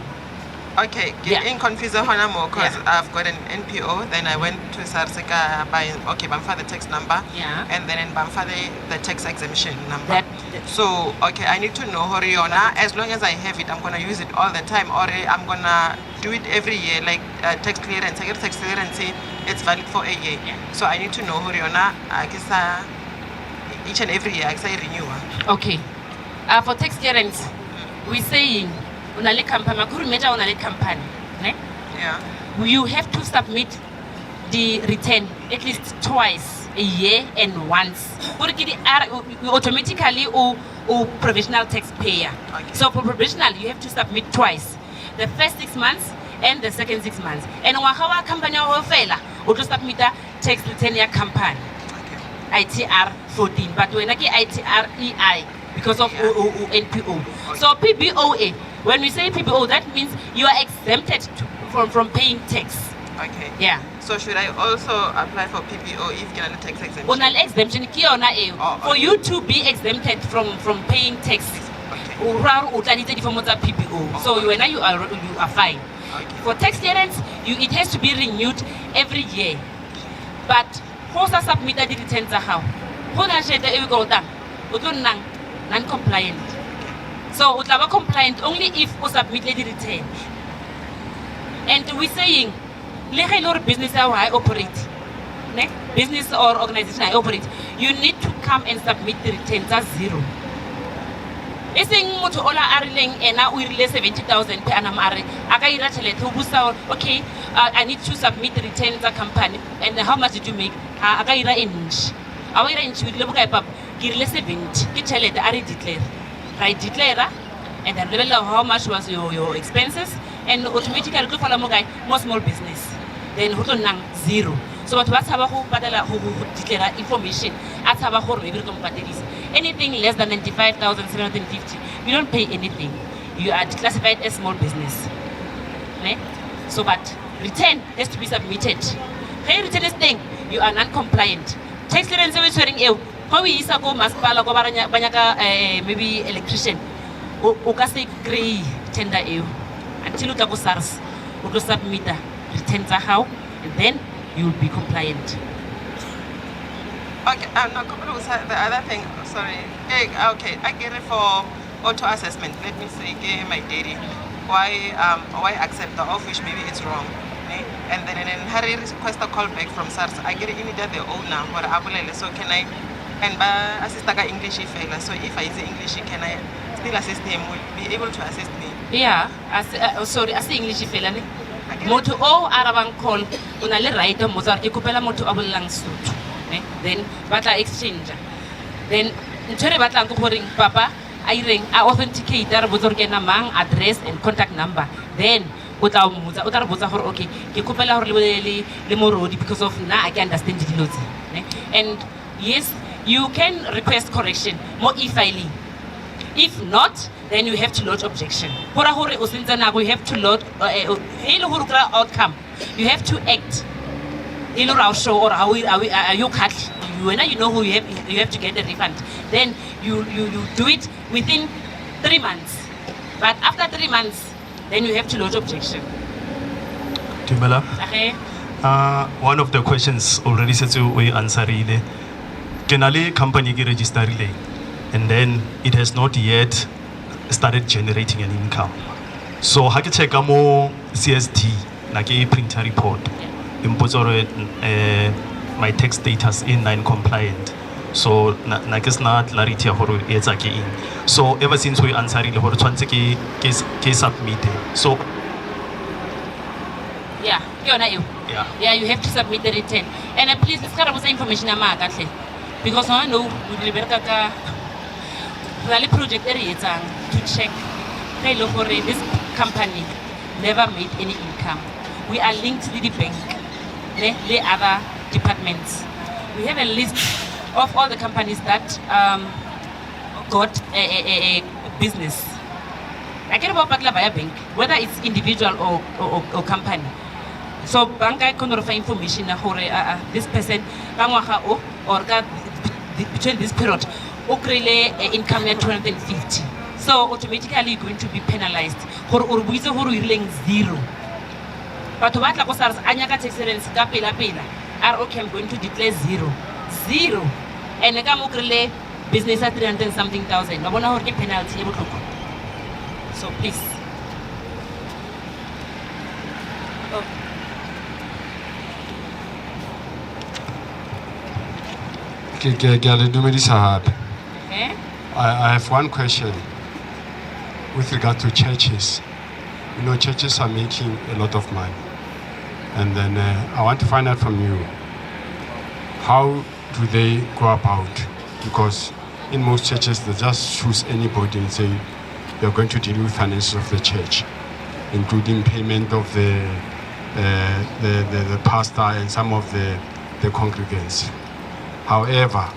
Okay, getting confused because I've got an NPO, then I went to Sarseka by Bamfa the tax number, and then in Bamfa the tax exemption number. So I need to know Horiona. As long as I have it, I'm gonna use it all the time, or I'm gonna do it every year, like tax clearance. I get tax clearance, it's valid for a year. So I need to know Horiona. I guess each and every year I say renew. Okay. For tax clearance, we're saying. Company, you have to submit the return at least twice a year and once. Automatically or provisional taxpayer. So for provisional, you have to submit twice, the first 6 months and the second 6 months. And when company will fail, you to submit a tax return your company. ITR 14, but when I get ITR EI because of NPO. So PBOA. When we say PPO, that means you are exempted from paying tax. Okay. Yeah. So should I also apply for PPO if you have tax exemption? Exemption for you to be exempted from paying tax. PPO. So when you are fine. Okay. For tax clearance, it has to be renewed every year. But who's submitted the returns how? Non-compliant. So we are compliant only if we submit the return. And we're saying, business how I operate, business or organization I operate, you need to come and submit the returns as zero. I think moto ola ariling ena we release 70,000 per annum are. Okay, I need to submit the returns a company. And how much did you make? Agaira inch. Our inch with look at give 70. Get are declare. I declare and then level of how much was your expenses and automatically go for more small business. Then zero. So what's who declare information at anything less than 95,750, you don't pay anything. You are classified as small business. So but return has to be submitted. Hey, return is thing, you are non-compliant. Tax clearance is wearing how we used to go masipala go banyaka maybe electrician o ka se grey tender until you go SARS o go submit returns how and then you will be compliant. Okay, no, the other thing, sorry. Okay, I get it for auto assessment. Let me say, my daddy, why accept the off which maybe it's wrong. And then Harry request a call back from SARS. I get it in the owner or abulele. So can I and by assist English failure. So if I say English, can I still assist him? Will be able to assist me? Yeah, sorry, as English failure. Moto o arabang call unale right mozart ikupela moto abulang suit. Then batla exchange. Then ntshwere batlang go gore papa I ring authenticate a botsorke namang address and contact number. Then o tla botsa gore okay ke kopela gore le morodi because of na I can understand dilo tse. And yes, you can request correction more e-filing. If not, then you have to lodge objection. You have to lodge outcome. You have to act. Show or are you cut? You know who you have to get a refund. Then you do it within 3 months. But after 3 months, then you have to lodge objection. Tumela. Okay. One of the questions already said to we answer ile. Kenale company ki register ile, and then it has not yet started generating an income. So ha ke check mo CST na ke printer report impotso my tax status in non compliant. So na ke sna clarity ya gore e etsa ke eng. So ever since we answer ile gore tshwantse ke submit. So yeah, yeah, you have to submit the return. And please, let's get information about because I know we will be really project to check this company never made any income. We are linked to the bank, the other departments. We have a list of all the companies that got a business. I care about via bank, whether it's individual or company. So bank I can offer information this person or between this period income at 250. So automatically you're going to be penalized. Or zero. But what like SARS anyaka tax returns ka pela are okay, I'm going to declare zero. And like I'm business at 300 and something thousand. I want to get penalty. So please. I have one question with regard to churches. You know, churches are making a lot of money. And then I want to find out from you, how do they go about? Because in most churches, they just choose anybody and say, you're going to deal with finances of the church, including payment of the pastor and some of the congregants. However,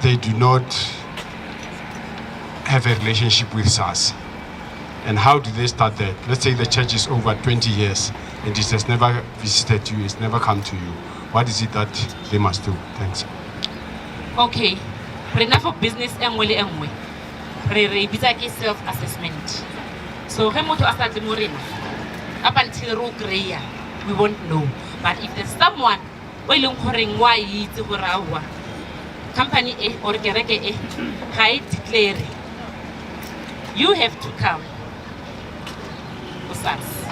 they do not have a relationship with SARS. And how do they start that? Let's say the church is over 20 years and it has never visited you, it's never come to you. What is it that they must do? Thanks. Okay. Enough of business engwe re bitsa ke self-assessment. So ge motho a sa tle mo rena up until ro greya, we won't know. But if there's someone o ileng goreng wa itse gore awa company or kereke ga e declare, you have to come to SARS.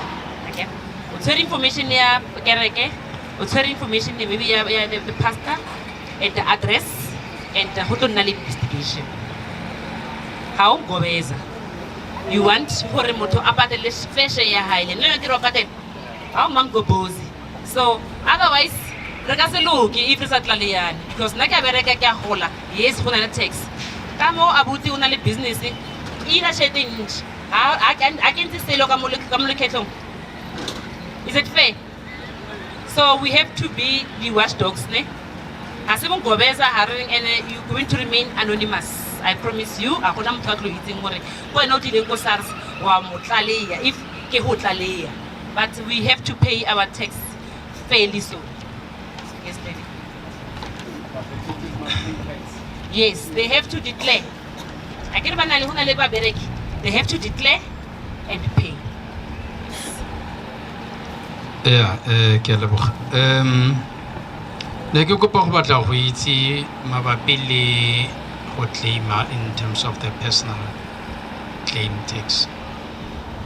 Okay? O tshwere information ya kereke, o tshwere information maybe ya the pastor and the address and the hotel investigation. How gobeza? You want for motho a patele special ya haile. No ke ro patela. How mango bozi. So otherwise re ka se loke if re sa tlaleyane because nna ke bereka ke a gola. Yes, go na le tax. Ka mo abuti o na le business ina shete nje. I can selo ka mo lekhetlong. Is it fair? So we have to be the watchdogs, ne? Asibong gobeza hareng and you're going to remain anonymous. I promise you, I gonna motho itseng gore go ena o tlileng ko SARS wa motlaleya if ke go tlaleya. But we have to pay our tax fairly so. Yes, lady. Yes, they have to declare. I get banale hona le ba bereki. They have to declare and pay. Yeah, ke a leboga. Ne ke kopa go batla go itse mabapi le go claima in terms of the personal claim tax.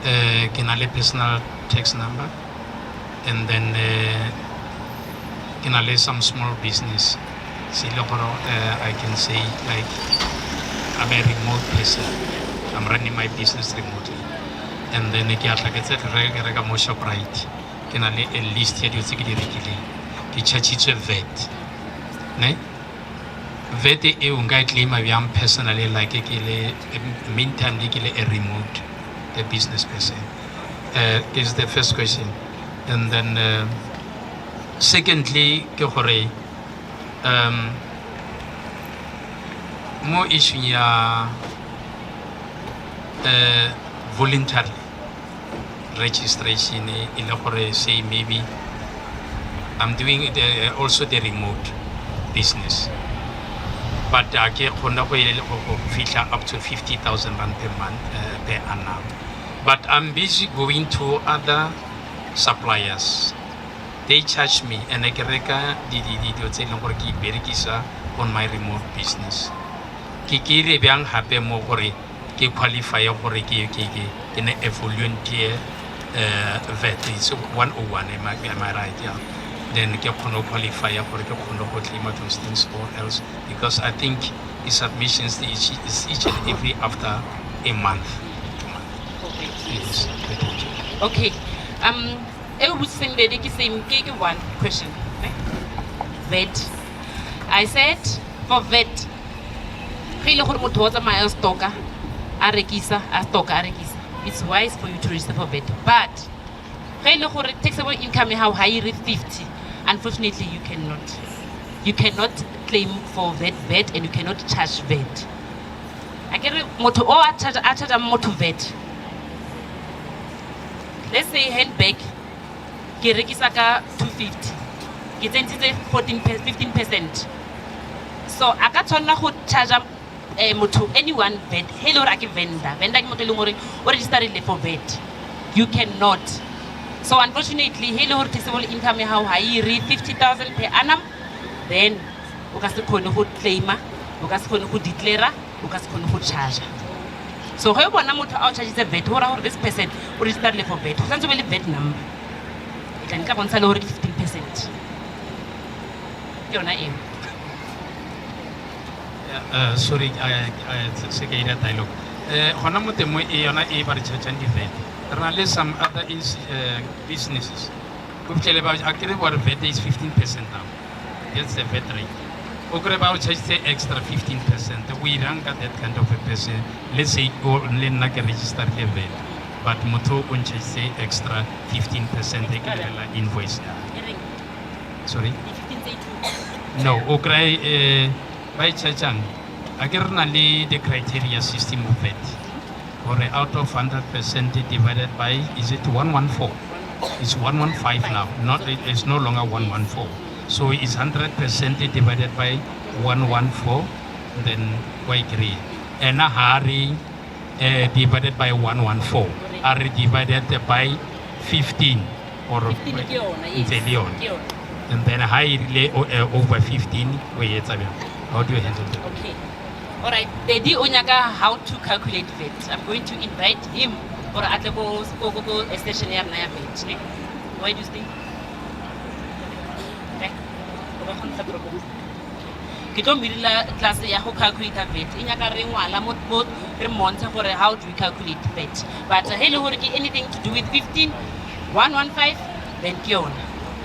Ke na le personal tax number and then ke na le some small business. I can say like I'm a remote person. I'm running my business remotely. And then ke a tla ke tse re reka mo Shoprite. Ke na le a list ya dio tse ke di rekileng. Ke charge VAT. Ne? VAT e o nka claim bjang personally like ke le meantime ke le a remote a business person. Is the first question. And then secondly ke gore mo issue ya voluntary registration ile gore say maybe I'm doing also the remote business, but I can up to 50,000 rand per month per annum. But I'm busy going to other suppliers. They charge me and I can on my remote business. Kikiri biang hape mo gore ke qualify gore ke in a volunteer VAT. So 101 am I right? Yeah. then ke kgone qualify gore ke kgone go claim those things or else, because I think the submissions is each and every after a month. Yes. Okay. One question. VAT. I said for VAT, it's wise for you to register for VAT. But taxable income how high is 50. Unfortunately, you cannot claim for VAT, and you cannot charge VAT. I get motor or I charge a motor VAT. Let's say handbag, ke rekisa ka 250. Ke tsentse 15%. So I ka tsona go charge motor anyone VAT. Hello ra ke vendor ke moto le ngore o register for VAT. You cannot. So unfortunately, hello taxable income how high 50,000 per annum, then o ka se khone go claima, o ka se khone go declare, o ka se khone go charge. So ge bona motho a o charge VAT hore this person o register for VAT, go tsantse be le VAT number. E tla nka bontsha le hore 15%. Ke yona eo. Sorry, I se ke ira dialogue. Hona mo temo e yona e ba re charge di VAT. There some other businesses. Actually, what VAT is 15% now. That's the VAT rate. Okay, about charge extra 15%. We don't get that kind of a person. Let's say only not register the VAT, but moto on charge extra 15%. They can invoice. Sorry. No. Okay. By charging, again, the criteria system of VAT. Or out of 100% divided by, is it 114? It's 115 now. It's no longer 114. So it's 100% divided by 114. Then we agree. And a hari divided by 114 are divided by 15 or 15 billion. And then high over 15. How do you handle that? Okay. All right, Daddy Onyaga, how to calculate VAT. I'm going to invite him for at the go stationary VAT. Why do you think? Kita mirila class ya ho calculate VAT. Inyaka re ngwala mo re montsha gore how do we calculate VAT. But hello hore ke anything to do with 15, 115, then ke yona.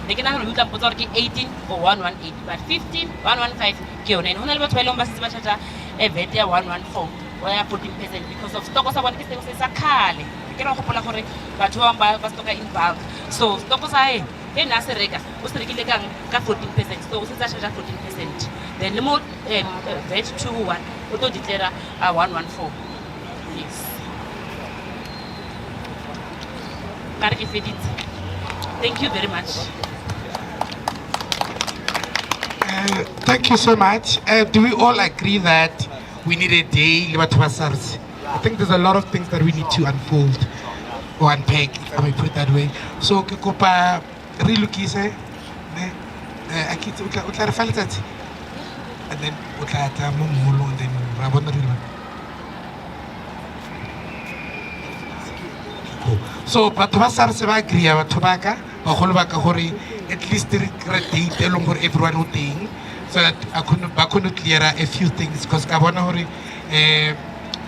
They can have a potor 18 or 118, but 15, 115 ke yona. And hona le batho ba ilong ba se ba charge a VAT ya 114 or ya 14% because of stock sa bona ke se sa khale. Ke ra gopola gore batho ba ba stock in bulk. So stock sa e na se reka o se rekile ka 14%, so o se charge 14%. Then le mo VAT 21 o to declare 114. Yes. Kare ke feditse. Thank you very much. Thank you so much. Do we all agree that we need a day? I think there's a lot of things that we need to unfold or unpack, if I may put it that way. So, Kikopa, relukise, and then and then Rabona. So, batho ba SARS ba agree batho ba ka ba golo ba ka gore at least re date e leng gore everyone o teng, so that I could clear a few things because ka bona gore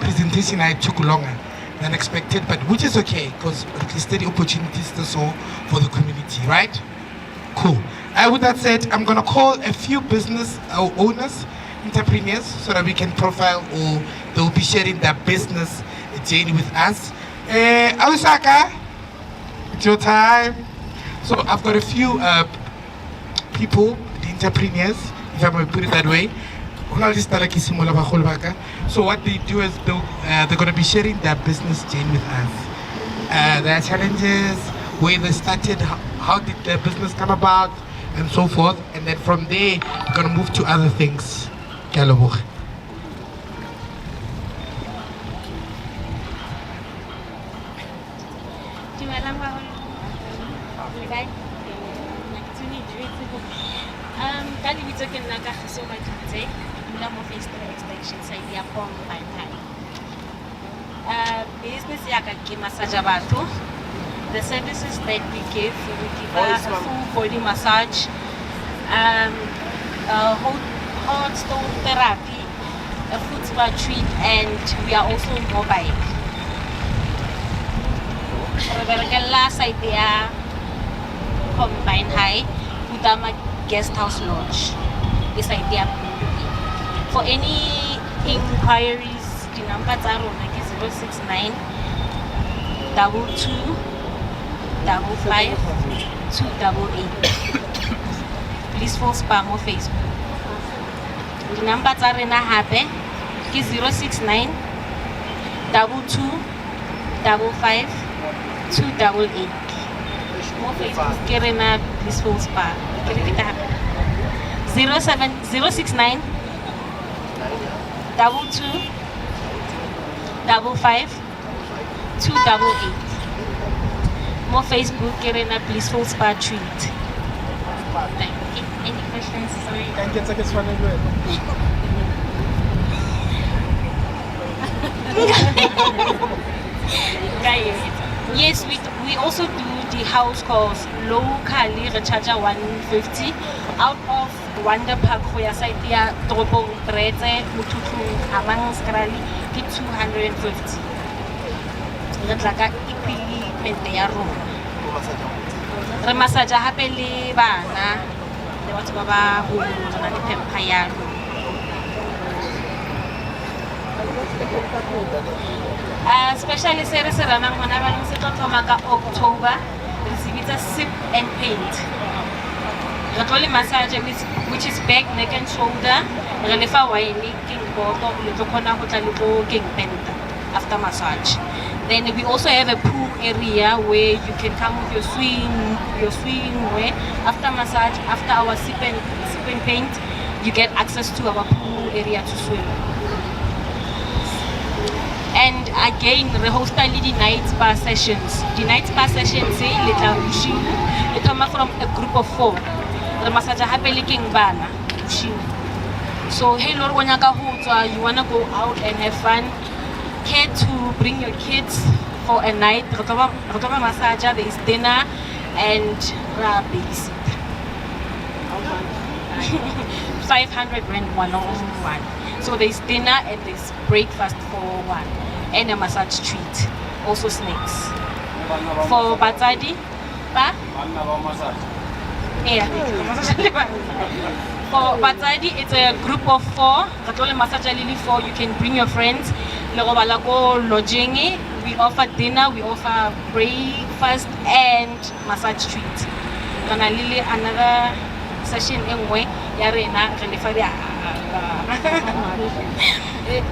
presentation I took longer than expected, but which is okay because at least the opportunities so for the community, right? Cool. With that said, I'm gonna call a few business owners, entrepreneurs, so that we can profile or they will be sharing their business journey with us. Awisaka, it's your time. So I've got a few people, the entrepreneurs, if I may put it that way. So what they do is they're going to be sharing their business journey with us. Their challenges, where they started, how did their business come about, and so forth. And then from there, we're going to move to other things. Business ya ka ke masaja batho. the services that we give a full body massage, hot stone therapy, a foot spa treat, and we are also mobile. Last idea, combine high, Kutama guest house lodge. This idea. For any inquiries, the number is 069 22 55 288. Please for spam or Facebook. The number is 069 22 55 288. More Facebook, Kerena, please for spam. 069 22 55 288. More Facebook, Kerena, please for spa treat. Thank you. Any questions? Sorry. Yes, we also do the house calls locally. Recharge 150 out of Wonder Park for your site here. Tropong Breze, Mututu, Amang Skrali, 250. That's like a equipment there. Remasaja happily bana. They want to go back home to the Empire. Especially series running whenever we set up October, receive it a sip and paint. Ratoli massage which is back, neck and shoulder, relifa wine, king bottom, little corner little king paint after massage. Then we also have a pool area where you can come with your swing way. After massage, after our sip and paint, you get access to our pool area to swim. And again, we host the night spa sessions. The night spa sessions say it come from a group of 4. The massage happily king bana. So hey Lord, when you wanna go out and have fun, care to bring your kids for a night. Rotoba massage, there is dinner and babysit. 500 rand 101. So there is dinner and there is breakfast for 1. And a massage treat, also snacks. For Batadi, for Batadi, it's a group of 4. You can bring your friends. Lodging. We offer dinner, we offer breakfast and massage treat. Another session anyway.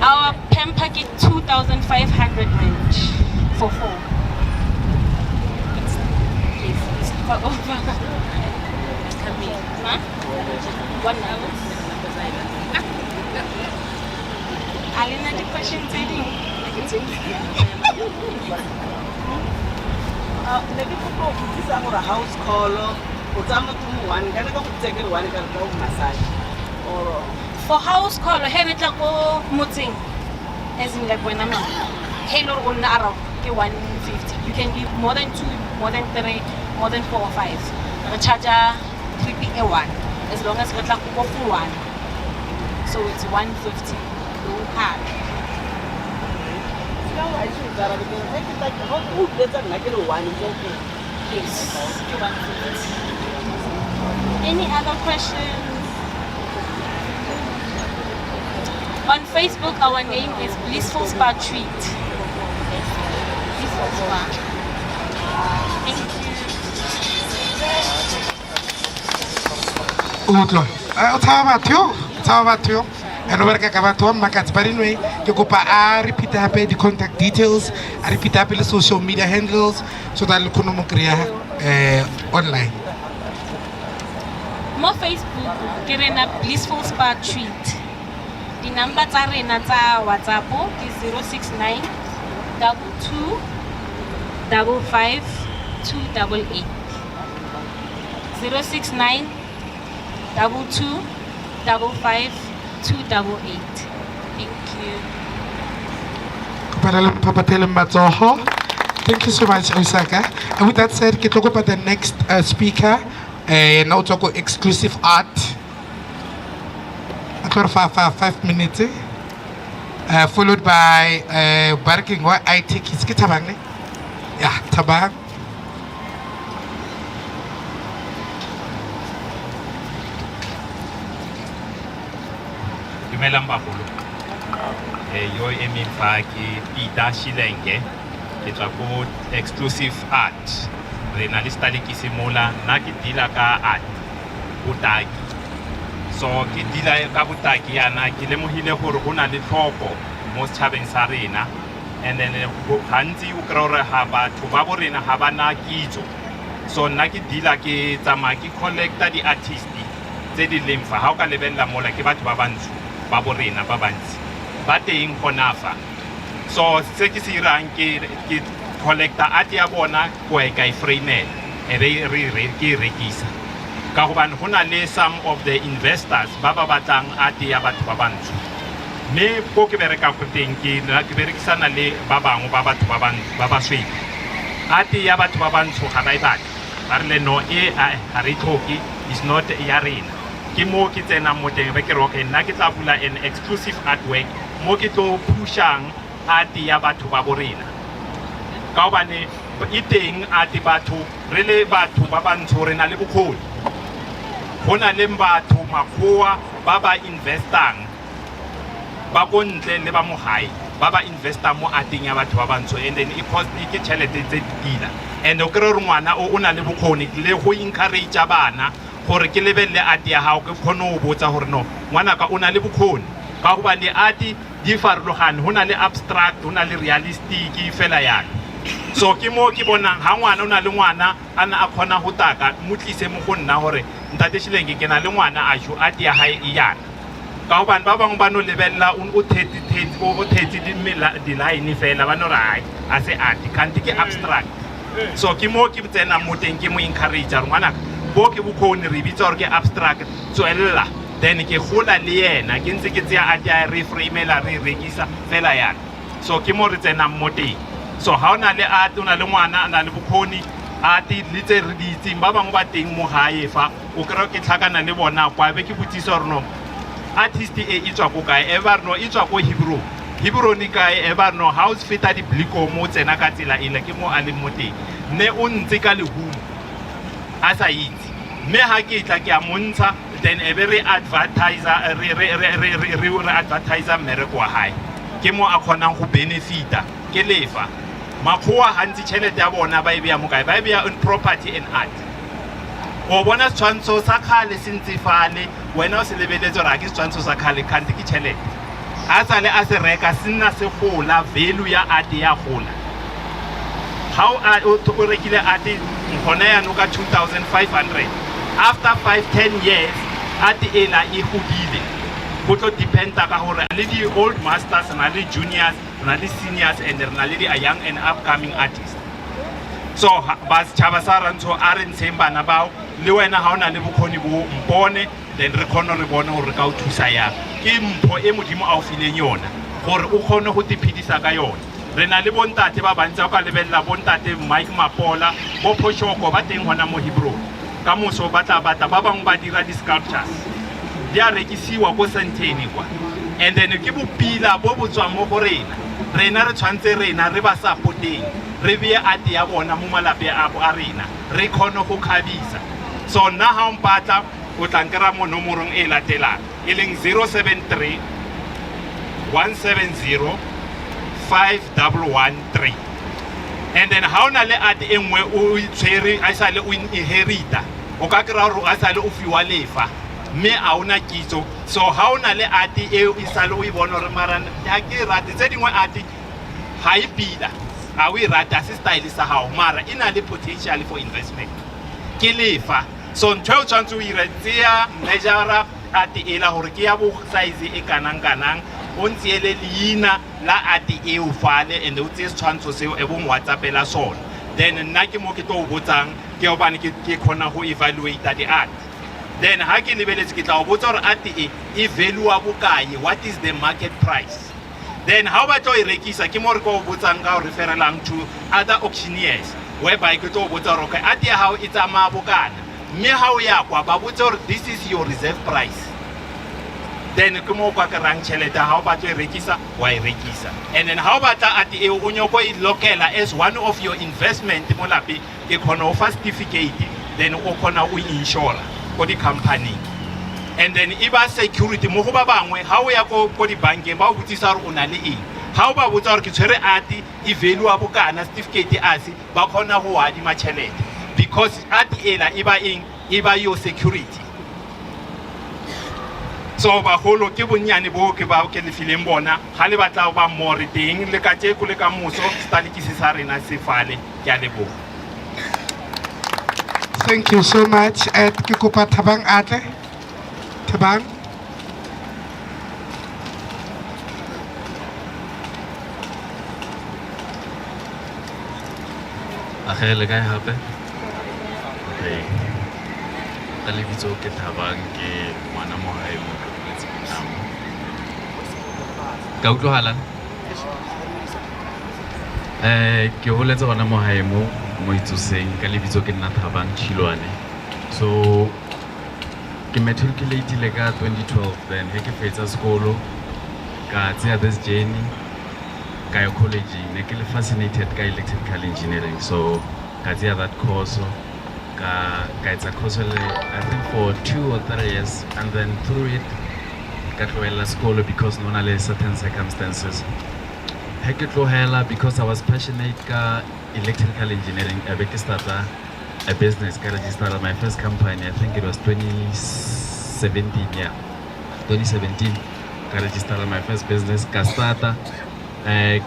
Our PEM package 2,500 range for 4. It's for over. Huh? 1 hour. Alina, the questions I maybe this is our house call. For house call, hey, go muting. As in like when I'm not. Hey, Lord, on Arab, 150. You can give more than 2, more than 3, more than 4 or 5. Recharge 3PA1. As long as we go for 1. So it's 150. Low card. Yes. Any other questions? On Facebook, our name is Blissful Spa Treat. Blissful Spa. Thank you. And over you go repeat the contact details, repeat the social media handles so that you can online. More Facebook, Kerena Blissful Spa Treat. The number is WhatsApp is 069 22 55 288. 069 22 55 288. Thank you. Thank you so much, Osaka. And with that said, we talk about the next speaker. Now talk about exclusive art. For 5 minutes. Followed by barking what I take his kitabang. Yeah, tabang. Dumelang bagolo. Yo emeng fa ke Peter Slyjay ke tswa ko exclusive art. Re na le style ke simola nna ke dila ka art botaki. So ke dila ka botaki yana ke lemohile gore go na le tlhoko mo setšhabeng sa rena, and then gantsi o kry gore ga batho ba bo rena ga ba na kitso. So nna ke dila ke tsamaya ke collecta di-artist tse di leng fa ga o ka lebelela mola ke batho ba bantsho ba bo rena ba bantsi ba teng gona fa. So se ke se irang ke collector art ya bona ko e ka e framela e re ke rekisa ka gobane go na le some of the investors ba ba batlang art ya batho ba bantsho, mme ko ke bereka go teng ke berekisana le ba bangwe ba batho ba basweu. Art ya batho ba bantsho ga ba e batle ba re le no e ga re tlhoke, is not ya rena. Ke mo ke tsena mo teng be ke re okay nna ke tla bula an exclusive artwork mo ke tlo pushang art ya batho ba borena ka gobane e teng art batho re le batho ba bantsho re na le bokgoni, go na le batho makgowa ba ba investang ba go ntle le ba mo gae ba ba investa mo arting ya batho ba bantsho, and then e cost ke tšhelete tse dila, and o kry gore ngwana o na le bokgoni le go encourage bana gore ke lebelle art ya gago ke kgone go botsa gore no ngwanaka o na le bokgoni ka gobane art di farologane, go na le abstract, go na le realistic fela yana. So ke mo ke bonang ha ngwana o na le ngwana a kgona go taka mo tlise mo go nna gore ntate Slyjay ke na le ngwana a jo art ya hae e yana ka gobane ba bangwe ba no lebella o 30 di line fela ba no re hai a se art kanti ke abstract. So ke mo ke tsena mo teng ke mo encourage gore ngwanaka bo ke bokgoni re bitsa gore ke abstract tswelela, then ke gola le yena ke ntse ke tseya art ya re framela re rekisa fela yana. So ke mo re tsena mo teng. So ha o na le art o na le ngwana a na le bokgoni art le tse re di itseng ba bangwe ba teng mo gae fa o kry ke tlhakana le bona kwa be ke botsisa gore no artist e tswa ko kae e ba re no e tswa ko Hebron ni kae e ba re no house feta di bliko mo tsena ka tsela ile ke mo a le mo teng ne o ntse ka lehumo a sa itse, mme ha ke tla ke a montsha then e be re advertiser mmereko wa hae ke mo a kgonang go benefita ke lefa makgowa hantsi tšhelete ya bona ba e beya mo kae ba e beya on property and art. O bona setshwantsho sa kgale se ntse fale wena o se lebeletse gore a ke setshwantsho sa kgale kante ke tšhelete a sale a se reka se nna se gola, value ya art ya gola. Ga o rekile art gona yana ka 2,500 after 5-10 years art ela e godile go tlo dependa ka gore le di old masters na le juniors na le seniors and na le di young and upcoming artists. So ba setšhaba sa rantsho a re ntsheng bana bao le wena ga o na le bokgoni bo mpone then re kgone re bone gore ka o thusa yang ke mpho e modimo a o fileng yona gore o kgone go tiphedisa ka yona. Re na le bontate ba bantsi o ka lebelela bontate Mike Mapola bo Phoshoko ba teng gona mo Hebron ka moso ba bangwe ba dira di-sculptures di a rekisiwa ko Santeni kwa, and then ke bopila bo bo tswang mo go rena re tshwantse rena re ba supporteng re beye art ya bona mo malape a rena re kgone go kgabisa. So nna ha o mpatla o tla nkera mo nomorong e latelang e leng 073 170 5113, and then ha o na le art e nngwe o tshwere a sa le o inherita o ka kry-a gore a sa le o fiwa lefa mme a ona kitso. So ha o na le art e o sa le o e bona gore mara ha ke rate tse dingwe art ha e pila a o e rata se style sa hao mara e na le potential for investment ke lefa. So ntho o tshwanetse o ire tseya measure art ela gore ke ya bo size e kanang o ntseele leina la art e o fale and o tse setshwantsho seo e bong WhatsAppela sona, then nna ke mo ke tlo o botsang ke obane ke khona go evaluate the art. Then ha ke lebeletse ke tla o botsa gore art e value bokae, what is the market price, Then how about I rekisa ke more ko botsang ka referral to other auctioneers whereby ke tlo botsa gore at ya how it's a mabokana mme how ya kwa ba botsa gore this is your reserve price. Then ke mo kwa ka rang chelete how about I rekisa wa rekisa. And then how about at e o nyoko I lokela as one of your investment mo lapi ke khona offer certificate then o khona o insure ko di company. And then iba security mo go ba bangwe ha o ya ko di bankeng ba o botsisa gore o na le eng ha o ba botsa gore ke tshwere ati e value a bokana certificate asi ba khona go adima chelete because ati ela iba eng iba your security. So ba holo ke bonyane bo ke ba ke le fileng bona ha le batla ba more teng le ka tse ko le ka moso stali ke se sa rena se fale ke a lebo. Thank you so much. Ke kopa Thabang atle. Thabang. Akhe le kae hape? Okay. Ka lebitso ke Thabang ke ngwana mo hae mo Percepxion. Ka utlwahala? Ke holetse gona mo hae mo Itsoseng ka lebitso ke nna Thabang Chilwane. So ke matriculatile ka 2012 then he ke fetsa sekolo ka tsaya this journey ka ya college ne ke le fascinated ka electrical engineering so ka tsaya that course ka etsa course le I think for 2 or 3 years and then through it ka tlohela sekolo because no na le certain circumstances he ke tlohela because I was passionate ka electrical engineering I be ke starta a business I registered my first company I think it was 2017 yeah 2017 I registered my first business ka starta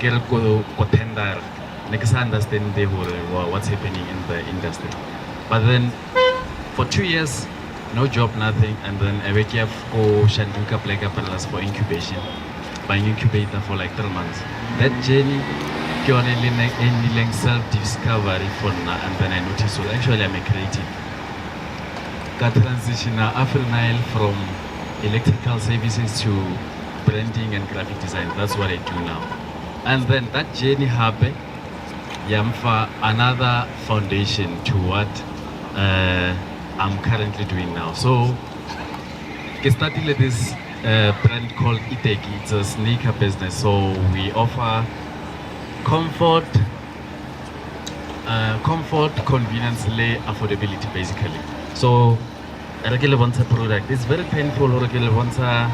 ke re ko tender ne ke sa understand what's happening in the industry but then for 2 years no job nothing and then I wake up go Shanduka Play Palace for incubation buying incubator for like 3 months that journey only self-discovery for now and then I noticed so actually I'm a creative. Got transition Afrinile from electrical services to branding and graphic design. That's what I do now. And then that journey happened. Yamfa another foundation to what I'm currently doing now. So I started with this brand called Iteki. It's a sneaker business. So we offer comfort, convenience, affordability basically. So regular wants a product. It's very painful regular wants a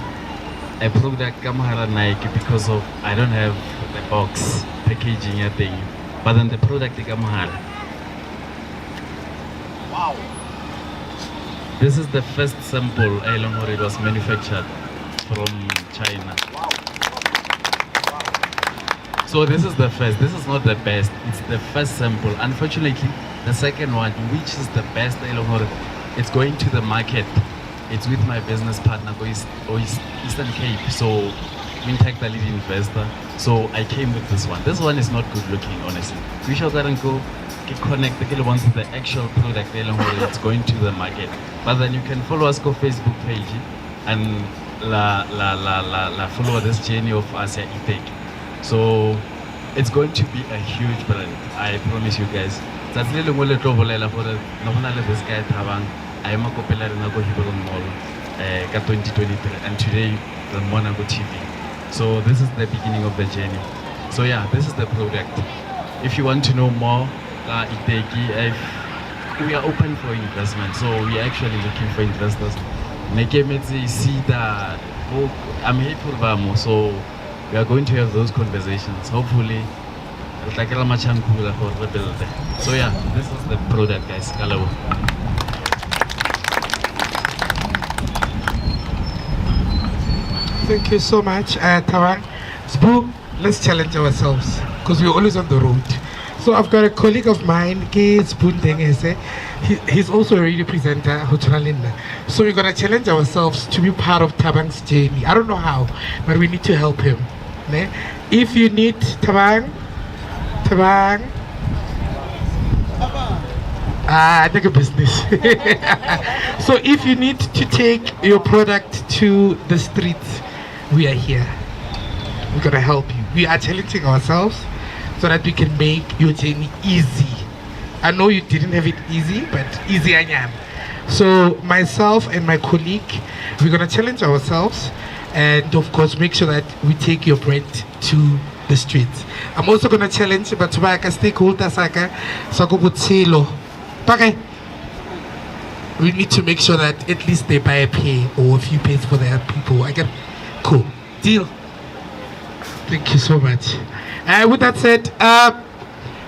product kamahara Nike because of I don't have the box packaging thing. But then the product is kamahara. Wow. This is the first sample it was manufactured from China. Wow. So this is the first, this is not the best, it's the first sample. Unfortunately, the second one, which is the best, it's going to the market. It's with my business partner, Eastern Cape. So we take the lead investor. So I came with this one. This one is not good looking, honestly. We shall go Connekt the actual product, it's going to the market. But then you can follow us on Facebook page and follow this journey of Asia Iteki. So it's going to be a huge brand, I promise you guys. That's really what I for this guy Thabang. I am a popular in Hebron Mall 2023 and today the Monaco TV. So this is the beginning of the journey. So yeah, this is the product. If you want to know more, Iteki, we are open for investment. So we are actually looking for investors. I'm here for Vamo, so we are going to have those conversations. Hopefully, so yeah, this is the product, guys. Hello. Thank you so much, Thabang. Spoo, let's challenge ourselves because we're always on the road. So I've got a colleague of mine, he's also a radio presenter, so we're gonna challenge ourselves to be part of Thabang's journey. I don't know how, but we need to help him. If you need Thabang, I think a business. So if you need to take your product to the streets, we are here. gonna help you. We are challenging ourselves so that we can make your journey easy. I know you didn't have it easy, but easy I am. So myself and my colleague, we're gonna challenge ourselves, and of course make sure that we take your brand to the streets. I'm also gonna challenge Batubaka stakeholders Sako Butsilo. Okay. We need to make sure that at least they buy a pay or a few pays for their people. I get cool. Deal. Thank you so much. With that said,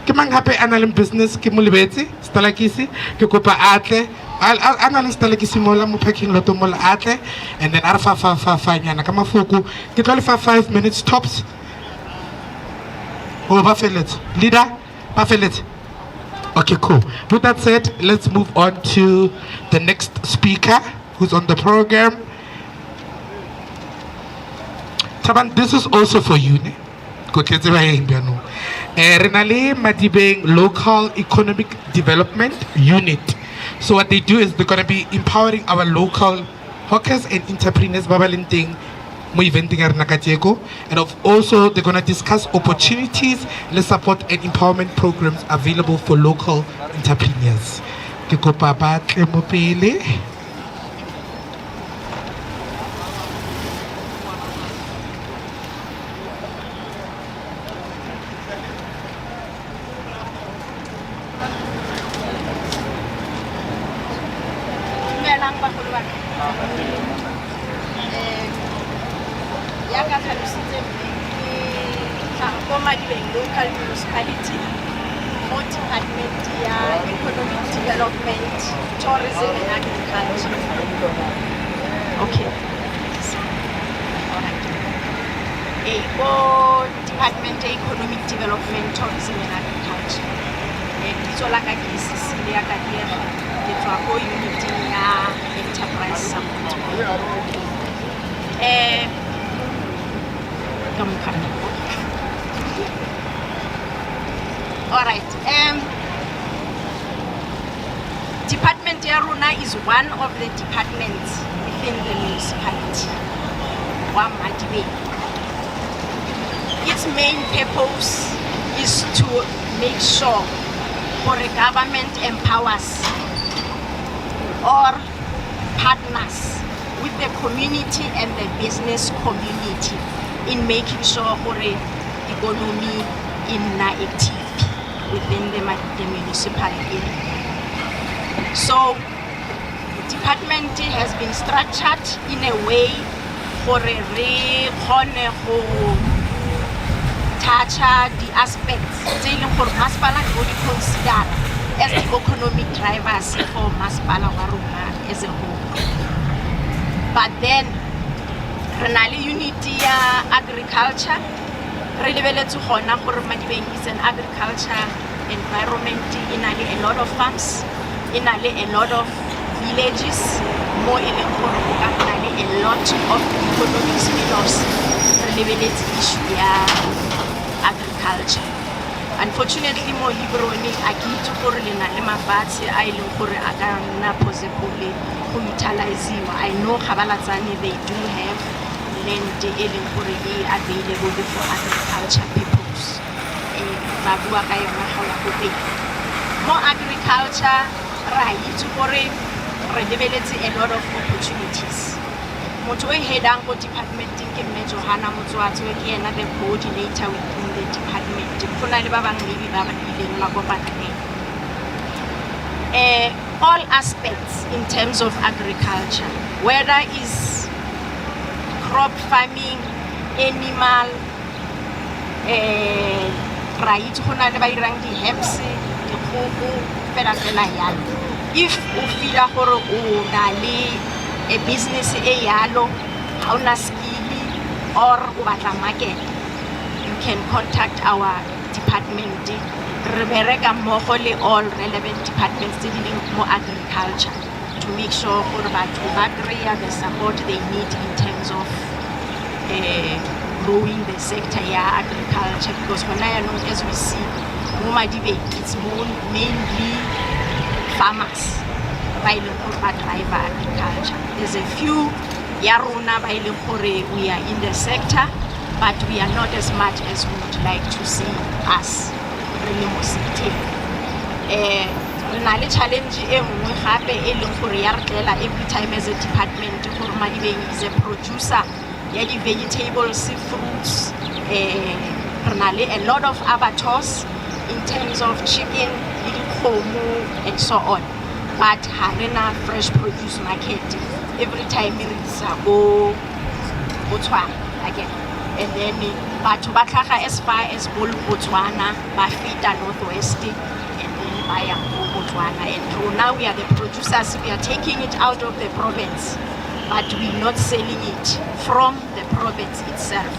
ke mang hape analem business ke molebetse stalakisi ke kopa atle analem stalakisi mola mo parking lot mola atle, and then ara fa nyana ka mafoko ke tlo le 5 minutes tops. Oh, Buffett leader, Buffett. Okay, cool. With that said, let's move on to the next speaker who's on the program. Taban, this is also for you. Renale Madibeng Local Economic Development Unit. So what they do is they're going to be empowering our local hawkers and entrepreneurs babalinting mo eventing ya rena ka tjeko, and also they're going to discuss opportunities, let's support and empowerment programs available for local entrepreneurs. Ke kopa ba tle mo pele. Local municipality, Multimedia, economic development, tourism and agriculture. Okay. Alright. Department of Economic Development, Tourism and Agriculture. So like I unity enterprise support. Alright, Department Yaruna is one of the departments within the municipality. Its main purpose is to make sure for the government empowers or partners with the community and the business community in making sure for the economy in active within the municipal area. So the department has been structured in a way for a touch the aspects for Masipala to consider as the economic drivers for Masipala Waruma as a whole. But then Renali Unity Agriculture is an agriculture environment in a lot of farms, in a lot of villages, more in a lot of economic spin-offs related issue agriculture. Unfortunately, more Hibroni Akito Korlina Lema Bati, I look for Agana Posepoli, who utilize you. I know Habalazani they do have land available for agriculture purpose. More agriculture, a lot of opportunities. Motoe Hedango department in Major Hana Motuato, another coordinator within the department. All aspects in terms of agriculture, whether is crop farming, animal, right, herbs, if you feel a business or market, you can contact our department. All relevant departments dealing more agriculture to make sure the support they need in terms of growing the sector agriculture, because when I know, as we see, it's mainly farmers by driver agriculture. There's a few Yaruna by we are in the sector, but we are not as much as we would like to see us really mo seteng. Re na le challenge e nngwe gape e leng gore ya re tlela every time as a department gore Madibeng is a producer ya di vegetables, fruits, re na le a lot of abattoirs in terms of chicken, and so on. But harena fresh produce market every time we go Botswana again. And then batho ba tlhaga as far as Botswana, ba fita northwest, and then ba ya Botswana. And now we are the producers, we are taking it out of the province, but we're not selling it from the province itself.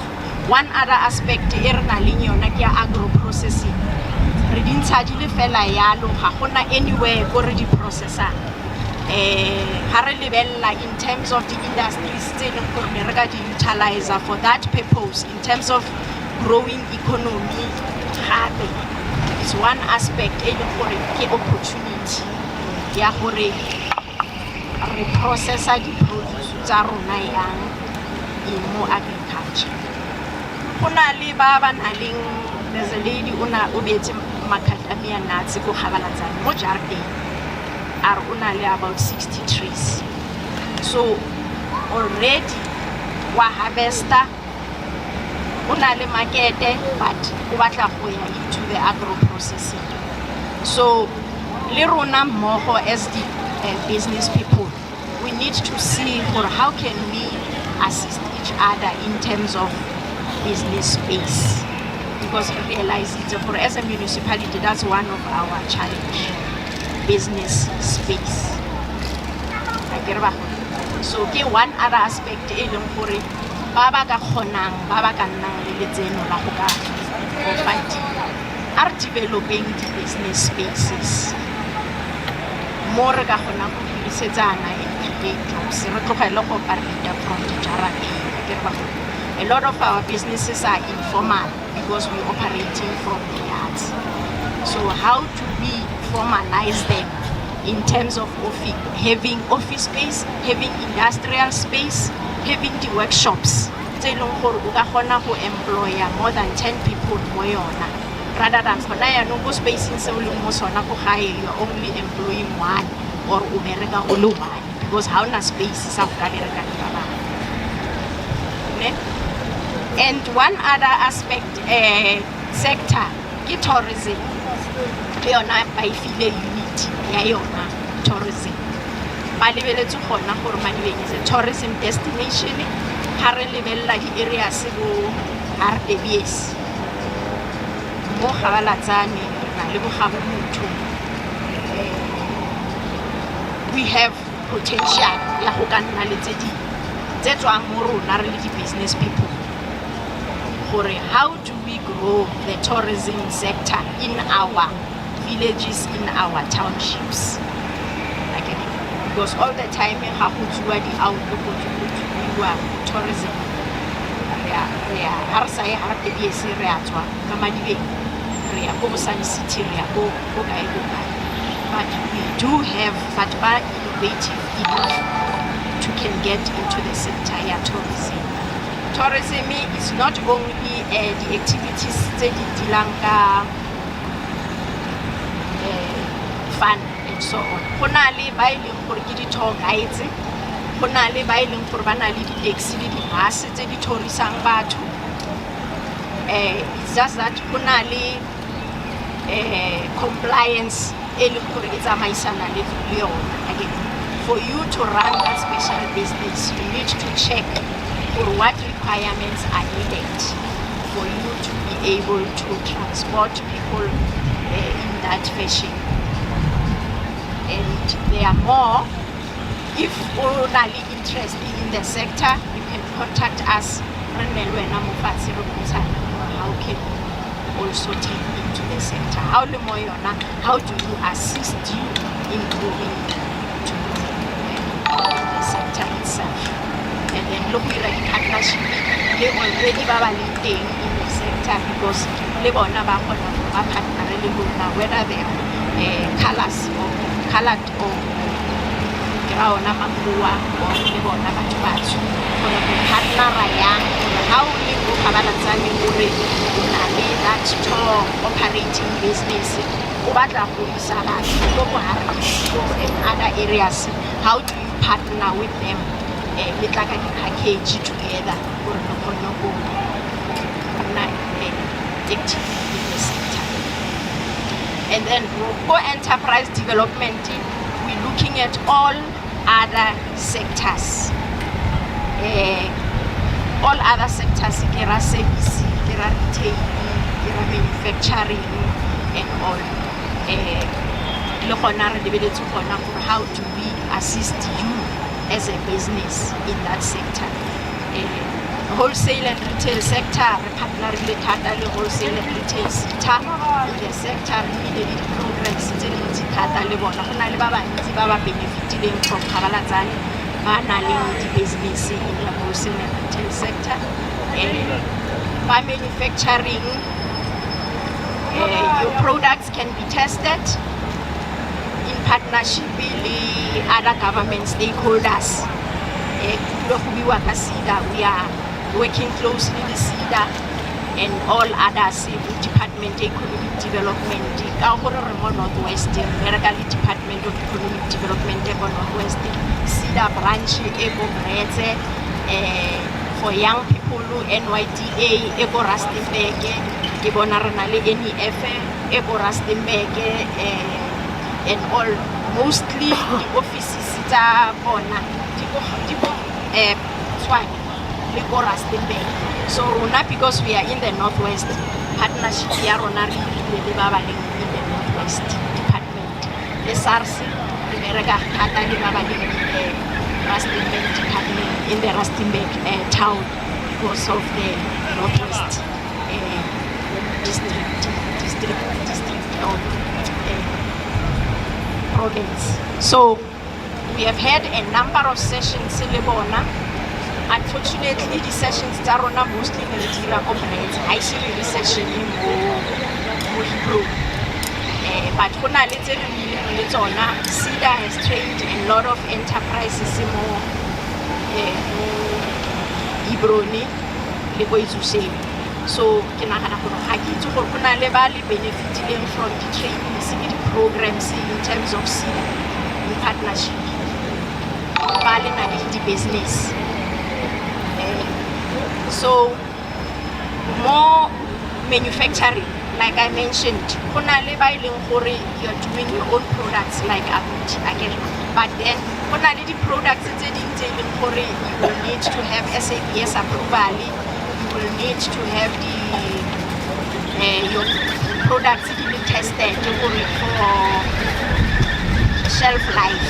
One other aspect e re na leng yona ke agro processing. Re dintsha di le fela yalo ga gona anywhere go re di processor. Ha re lebella in terms of the industries tse leng gore me re ka di utilize for that purpose in terms of growing economy gape. It's one aspect e leng gore ke opportunity ya gore re processor di produce tsa rona yang in more agriculture. Kuna le ba ba na leng, there's a lady una obetse macadamia nuts go Kgabalatsane mo Jarden are una le about 60 trees. So already wa harvester una le market, but o batla go ya into the agro processing. So le rona mmogo as the business people, we need to see for how can we assist each other in terms of business space, because we realize it's for as a municipality that's one of our challenge, business space. So ke one other aspect e leng gore ba ba ka kgonang ba ba ka nnang le letseno la go ka are developing the business spaces more ka kgonang go dirisetsana e jobs re tlogela go operate from the jarate. A lot of our businesses are informal because we're operating from the yards. So how do we formalize them in terms of having office space, having industrial space, having the workshops? Tse leng gore o ka kgona go employ more than 10 people mo yona, rather than gona yaanong go spacing se o leng mo sona go gae you're only employing one or o bereka o le one, because ha ona space sa go ka bereka le ba bangwe. And one other aspect sector ke tourism. Le yona ba ifile unit ya yona tourism. Ba lebeletse gona gore Madibeng is a tourism destination. Ha re lebella di areas go RDBS mo Kgabalatsane na le bo Gabomotho. We have potential ya go ka nna le tse di tse tswang mo rona re le di business people. How do we grow the tourism sector in our villages, in our townships? Because all the time we have tourism. But we do have Fatba innovative enough to can get into the sector of tourism. Tourism is not only the activities that the fun and so on. Honali by the tour guides, Honali by Lingurbanali, the exhibit, the mass, the tourism batu. It's just that Honali compliance, for you to run that special business, you need to check for what requirements are needed for you to be able to transport people in that fashion. And there are more. If you're really interested in the sector, you can contact us. How can you also take into the sector? How do you assist you in growing to the sector itself? And then looking at the partnership, they already are in the sector because they are partner whether they are colored or ke ra ona makua o le bona batho batsho gore re partnera yang gore ha o le go kgabalatsane gore o na le that store operating business o batla go isa batho go in other areas. How do you partner with them? Le tla ka di-package together gore re kgone go nna active in the sector. And then for enterprise development, we're looking at all other sectors. All other sectors, kera service, kera retail, kera manufacturing, and all. How do we assist you as a business in that sector? Wholesale and retail sector, we partner with the wholesale and retail sector. In the sector, we need programs to benefiting from Kabalatzani, the business in the wholesale and retail sector. By manufacturing, your products can be tested in partnership with other government stakeholders. We are working closely with SIDA and all others in Department of Economic Development, Northwest, Mergali Department of Economic Development, Northwest, SIDA branch, for young people, NYDA, Ego Rustenburg, Gibonarnale, NEF, Ego Rustenburg, and all, mostly the offices that Ego Rustenburg. So Rona, because we are in the Northwest, partnership here Rona in the Northwest Department. The SARS, America, Rustenburg Department in the Rustenburg town because of the Northwest district of province. So we have had a number of sessions in Lebona. Unfortunately, the sessions are mostly in the operates. I see the session in Hebrew. But SIDA has trained a lot of enterprises in Ibroni, so benefiting from the training, the programs in terms of SIDA in partnership. The business. So more manufacturing, like I mentioned, you're doing your own products like again, but then the products you will need to have SAPS approval, you will need to have your products tested for shelf life.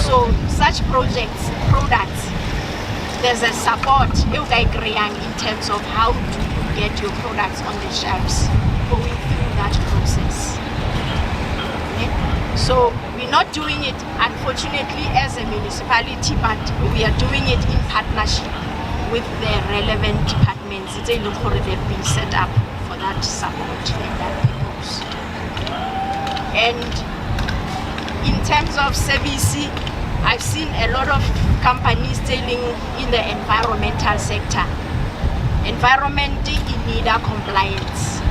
So such products, there's a support in terms of how to get your products on the shelves, going through that process. Okay? So we're not doing it, unfortunately, as a municipality, but we are doing it in partnership with the relevant departments. They've been set up for that support and that purpose. And in terms of service, I've seen a lot of companies dealing in the environmental sector. Environment in need of compliance.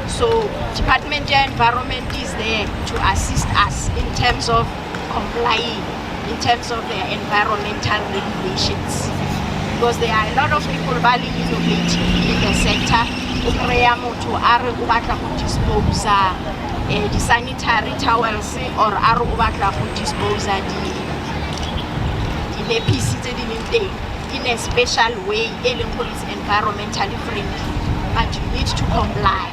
So Department of Environment is there to assist us in terms of complying, in terms of the environmental regulations. Because there are a lot of people value innovating in the sector. Dispose the sanitary towels or dispose the pieces in a special way, is environmentally friendly. But you need to comply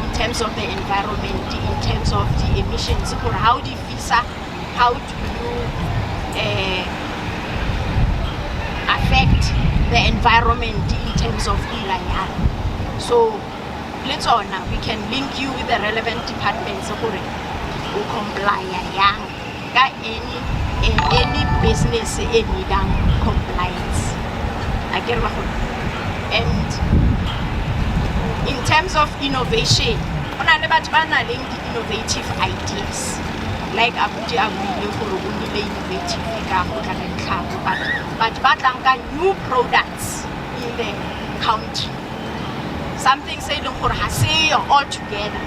in terms of the environment, in terms of the emissions, or how do you affect the environment in terms of Ilanyan. So let's on now, we can link you with the relevant departments who comply any business in compliance. And in terms of innovation, the innovative ideas. like abuti a buile gore o nnile innovative ka go tla ka ditlhako, but ba tlang ka new products in the country, something se e leng gore ga seyo all together.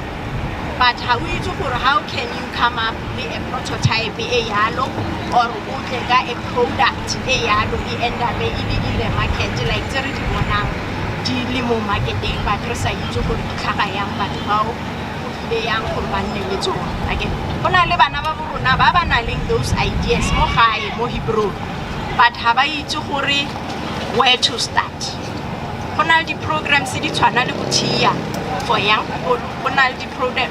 But how can you come up with a prototype e yalo or a product e yalo e end up in the market like tse re di bonang di le mo marketing, but re sa itse gore di tlhaga yang batho bao go ile yang gore ba nne le tsona. Again, go na le bana ba borona ba ba nang le those ideas mo gae mo Hebrew, but ha ba itse gore where to start. Go na le di-programs di tshwana le Bothia for young people. Go na le di-program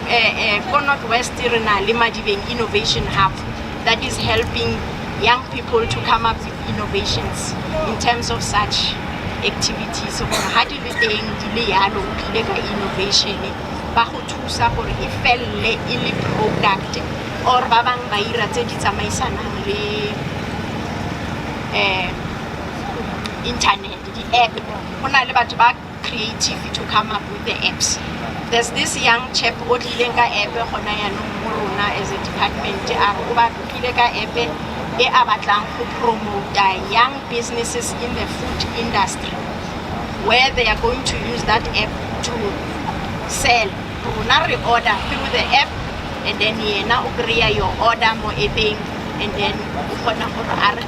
go Northwest re na le Madibeng Innovation Hub that is helping young people to come up with innovations in terms of such activities. So ha di le teng di le yalo le ka innovation ba go thusa gore e felle e le product or ba bang ba ira tse di tsamaisanang le internet, the app. Go na le batho ba creative to come up with the apps. There's this young chap o tlile ka app gona yanong mo rona as a department a o ba tlile ka app e a batlang go promote young businesses in the food industry, where they are going to use that app to sell. Rona re order through the app, and then yena o kry-a your order mo appeng, and then o kgona gore a re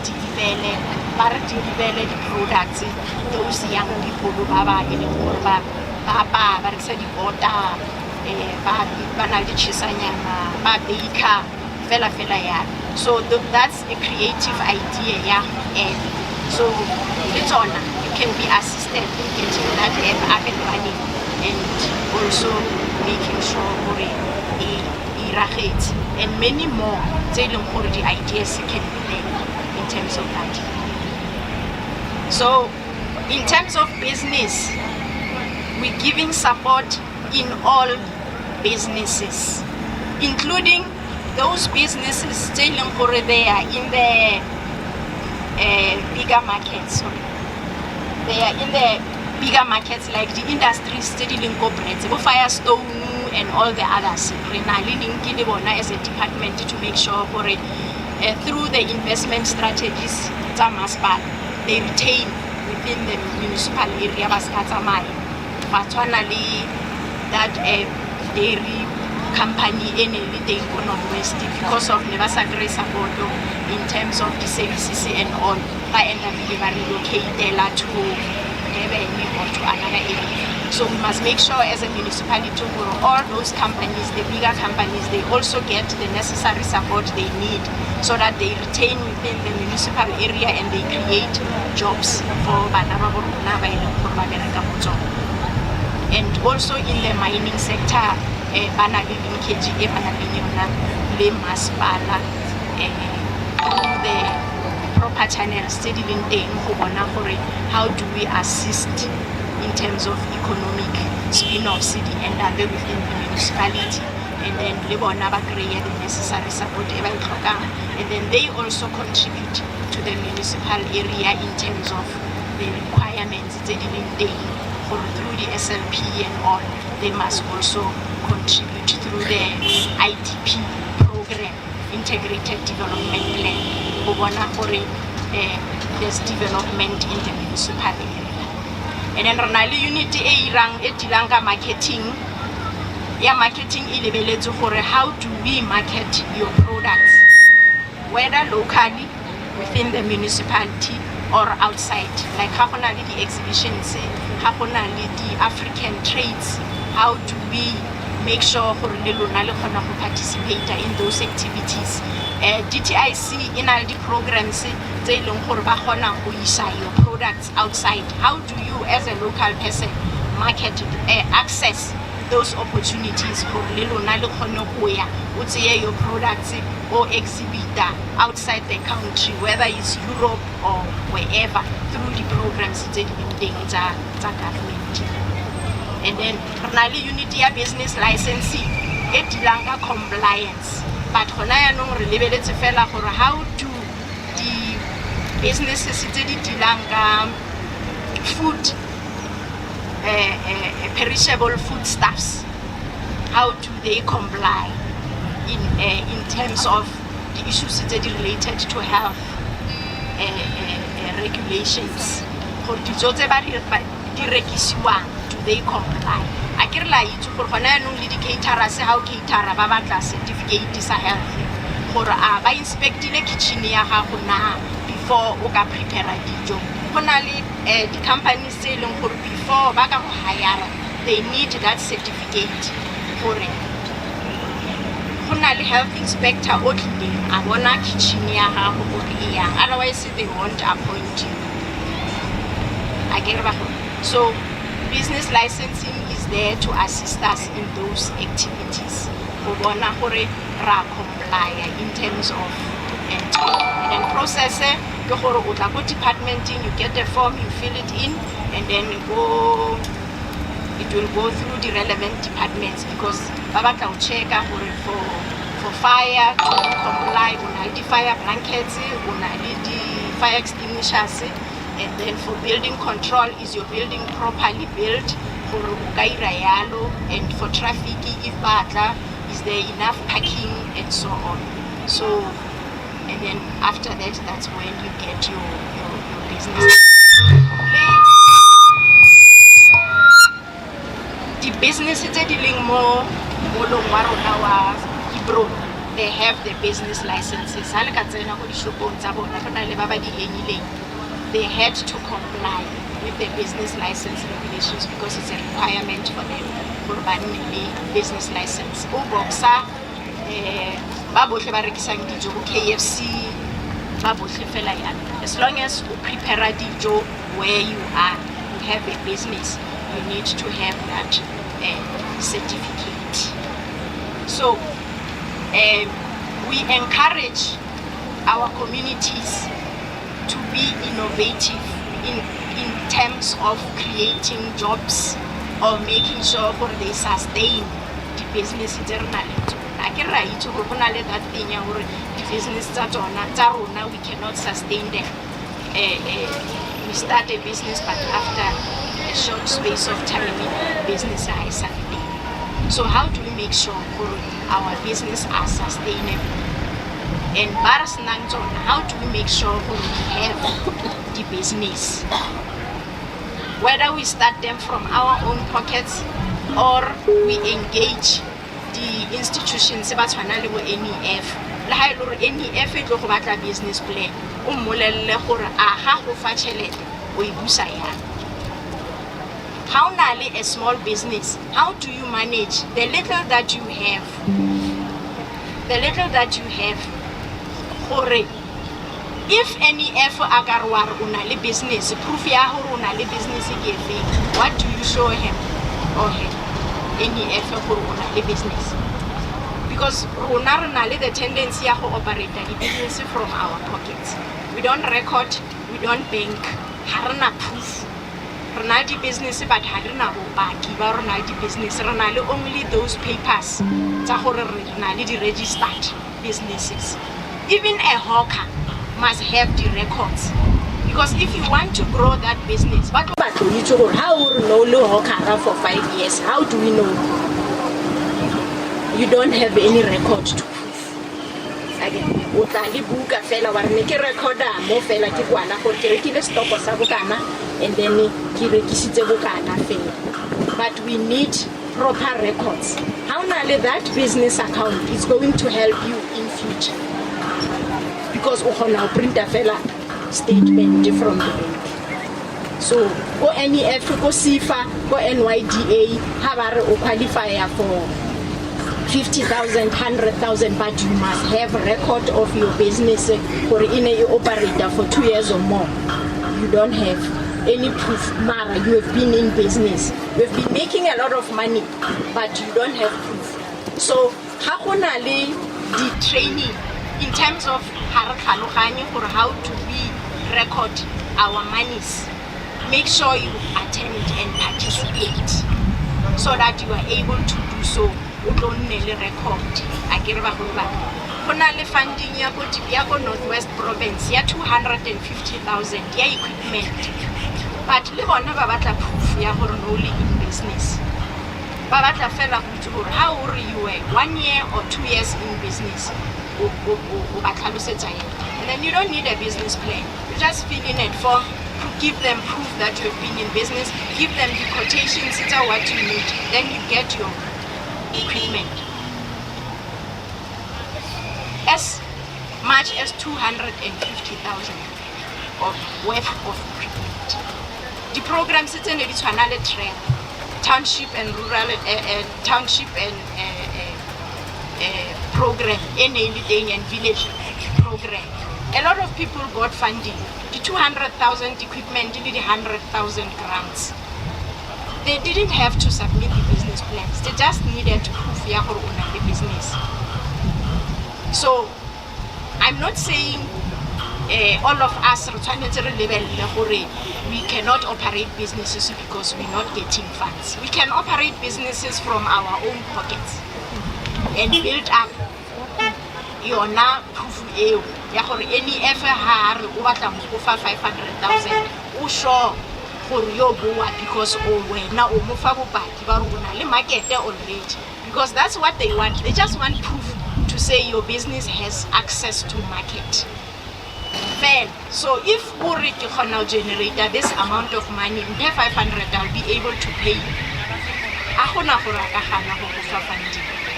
deliver the products those young people ba ba e leng gore ba rekisa di-bota ba na le tšhisanyana ba baker fela ya. So that's a creative idea, yeah. And so it's on, you can be assisted in getting that app up and running, and also making sure gore e ragetse, and many more tse e leng gore the ideas can be there in terms of that. So in terms of business, we're giving support in all businesses, including those businesses they are in the bigger markets. They are in the bigger markets like the industries dealing corporates, Firestone and all the others. As a department to make sure through the investment strategies, they retain within the municipal area that dairy company in the Northwest because of Nevasagre support in terms of the services and all. By end up relocated to or to another area. So we must make sure as a municipality all those companies, the bigger companies, they also get the necessary support they need so that they retain within the municipal area and they create jobs for and also in the mining sector, the proper channels how do we assist in terms of economic spin-off and other within the municipality, and then create the necessary support, and then they also contribute to the municipal area in terms of the requirements through the SLP and all. They must also contribute through the IDP program, Integrated Development Plan. There's development in the municipal area. And then Ronali Unity marketing. Yeah, marketing how do we market your products, whether locally within the municipality or outside, like the exhibitions, the African trades. How do we make sure participate in those activities? DTIC in all the programs, they your products outside. How do you, as a local person, market access those opportunities for your products or exhibit outside the country, whether it's Europe or wherever, through the programs that government. And then Ronali Unity business licensing, compliance. But how do the businesses food, perishable foodstuffs, how do they comply in in terms of the issues that are related to health regulations. For dijo tse ba di rekisiwang, do they comply? I ke re la itse gore gona yanong le di-caterers ha o catera ba batla certificate sa health gore a ba inspectile kitchen ya gago na before o ka prepare dijo. Go na le di-companies tse e leng gore before ba ka go hire they need that certificate gore go na le health inspector o tlileng a bona kitchen ya gago gore e yang, otherwise they won't appoint you. I get it. So business licensing is there to assist us in those activities. We want to comply in terms of entry. And then process it, you go to department, you get the form, you fill it in, and then it will go through the relevant departments because Baba can check for fire to comply, on the fire blankets, on the fire extinguishers. And then for building control, is your building properly built? For and for traffic, if batla, is there enough parking and so on. So, and then after that, that's when you get your business. The business is dealing more they have the business licenses. They had to comply with the business license regulations because it's a requirement for them for running a business license. Boxa, KFC, as long as you prepare a dijo where you are, you have a business, you need to have that certificate. So we encourage our communities to be innovative in terms of creating jobs or making sure they sustain the business. I can write to that thing or the business we cannot sustain them. We start a business, but after a short space of time, business is sustain. So how do we make sure our business are sustainable? And how do we make sure we have the business? Whether we start them from our own pockets or we engage the institutions, NEF. NEF is a business plan. How nale a small business? How do you manage the little that you have? The little that you have. If any effort agarwar unali business, proof ya unali business what do you show him or her? Any effort for unali business? Because unali the tendency to operate the business from our pockets. We don't record, we don't bank, harna proof. Ronaldi business but harna baki ba Ronaldi business. Ronaldi only those papers. Ronaldi registered businesses. Even a hawker must have the records. Because if you want to grow that business, but how will know hawker for 5 years? How do we know? You don't have any record to prove. Again, buka fela war make recorder mo fela ke kwana go ke stop sa bokana and then ke rekisitse bokana fela. But we need proper records. How now that business account is going to help you in future. Because we now print a fella statement from the bank. So go NEF, go SIFA, go NYDA, have a qualifier for 50,000, 100,000, but you must have a record of your business for in a operator for 2 years or more. You don't have any proof. Mara, you have been in business. You have been making a lot of money, but you don't have proof. So how the training in terms of how to we record our monies, make sure you attend and participate so that you are able to do so. You don't really record. I get funding ya Northwest Province ya 250,000 ya equipment. But le bona ba batla proof ya gore no le in business. ba batla fela go itse gore how ore you were 1 year or 2 years in business o ba tlhalosetsa yena. And then you don't need a business plan, you just fill in a form, give them proof that you've been in business, give them the quotations, it's what you need, then you get your equipment. As much as 250,000 of worth of equipment. The programs it's in the trend, township and rural township and program, and village program. A lot of people got funding. The 200,000 equipment, the 100,000 grants. They didn't have to submit the business plans. They just needed proof ya gore o na le business. So I'm not saying all of us we cannot operate businesses because we're not getting funds. We can operate businesses from our own pockets and build up yona proof eo ya gore any FHR o batla mo fa 500,000 o sure gore yo boa because wena o mo fa bopaki ba rona le market already, because that's what they want. They just want proof to say your business has access to market. Fair. So if we can now generate this amount of money, in 500 I'll be able to pay.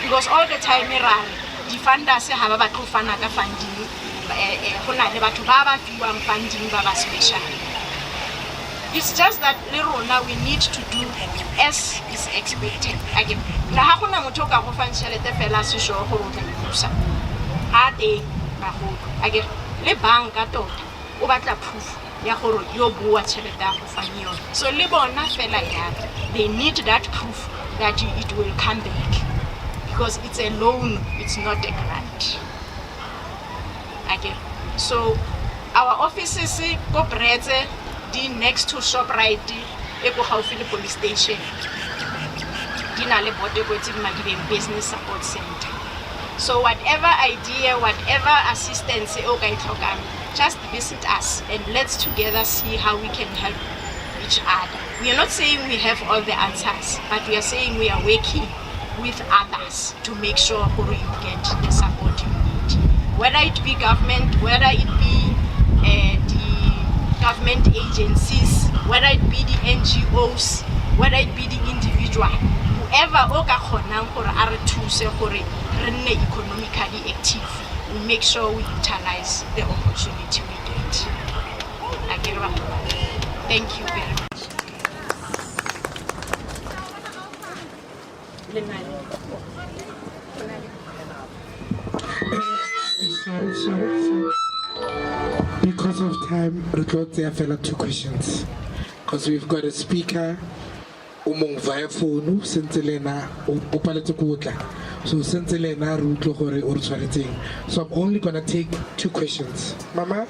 Because all the time the funders have about funding, funding special. It's just that now we need to do as is expected. Again, again, le banka tota o batla proof ya gore yo bua tšhelete ya go fanya yone. So le bona fela yaka, they need that proof that it will come back, because it's a loan, it's not a grant. Again, so our offices go Breze, the next to ShopRite, e go gaufi le police station, di na le bote go tse Madibeng Business Support Center. So whatever idea, whatever assistance just visit us and let's together see how we can help each other. We are not saying we have all the answers, but we are saying we are working with others to make sure you get the support you need. Whether it be government, whether it be the government agencies, whether it be the NGOs, whether it be the individual, whoever economically active, we make sure we utilize the opportunity we get. Thank you very much. Sorry. Because of time, we got there fella 2 questions. Because we've got a speaker umong via phone sentelena o paletse go tla. So sentelena re utlo gore o re tshwanetseng. So I'm only going to take 2 questions. Mama?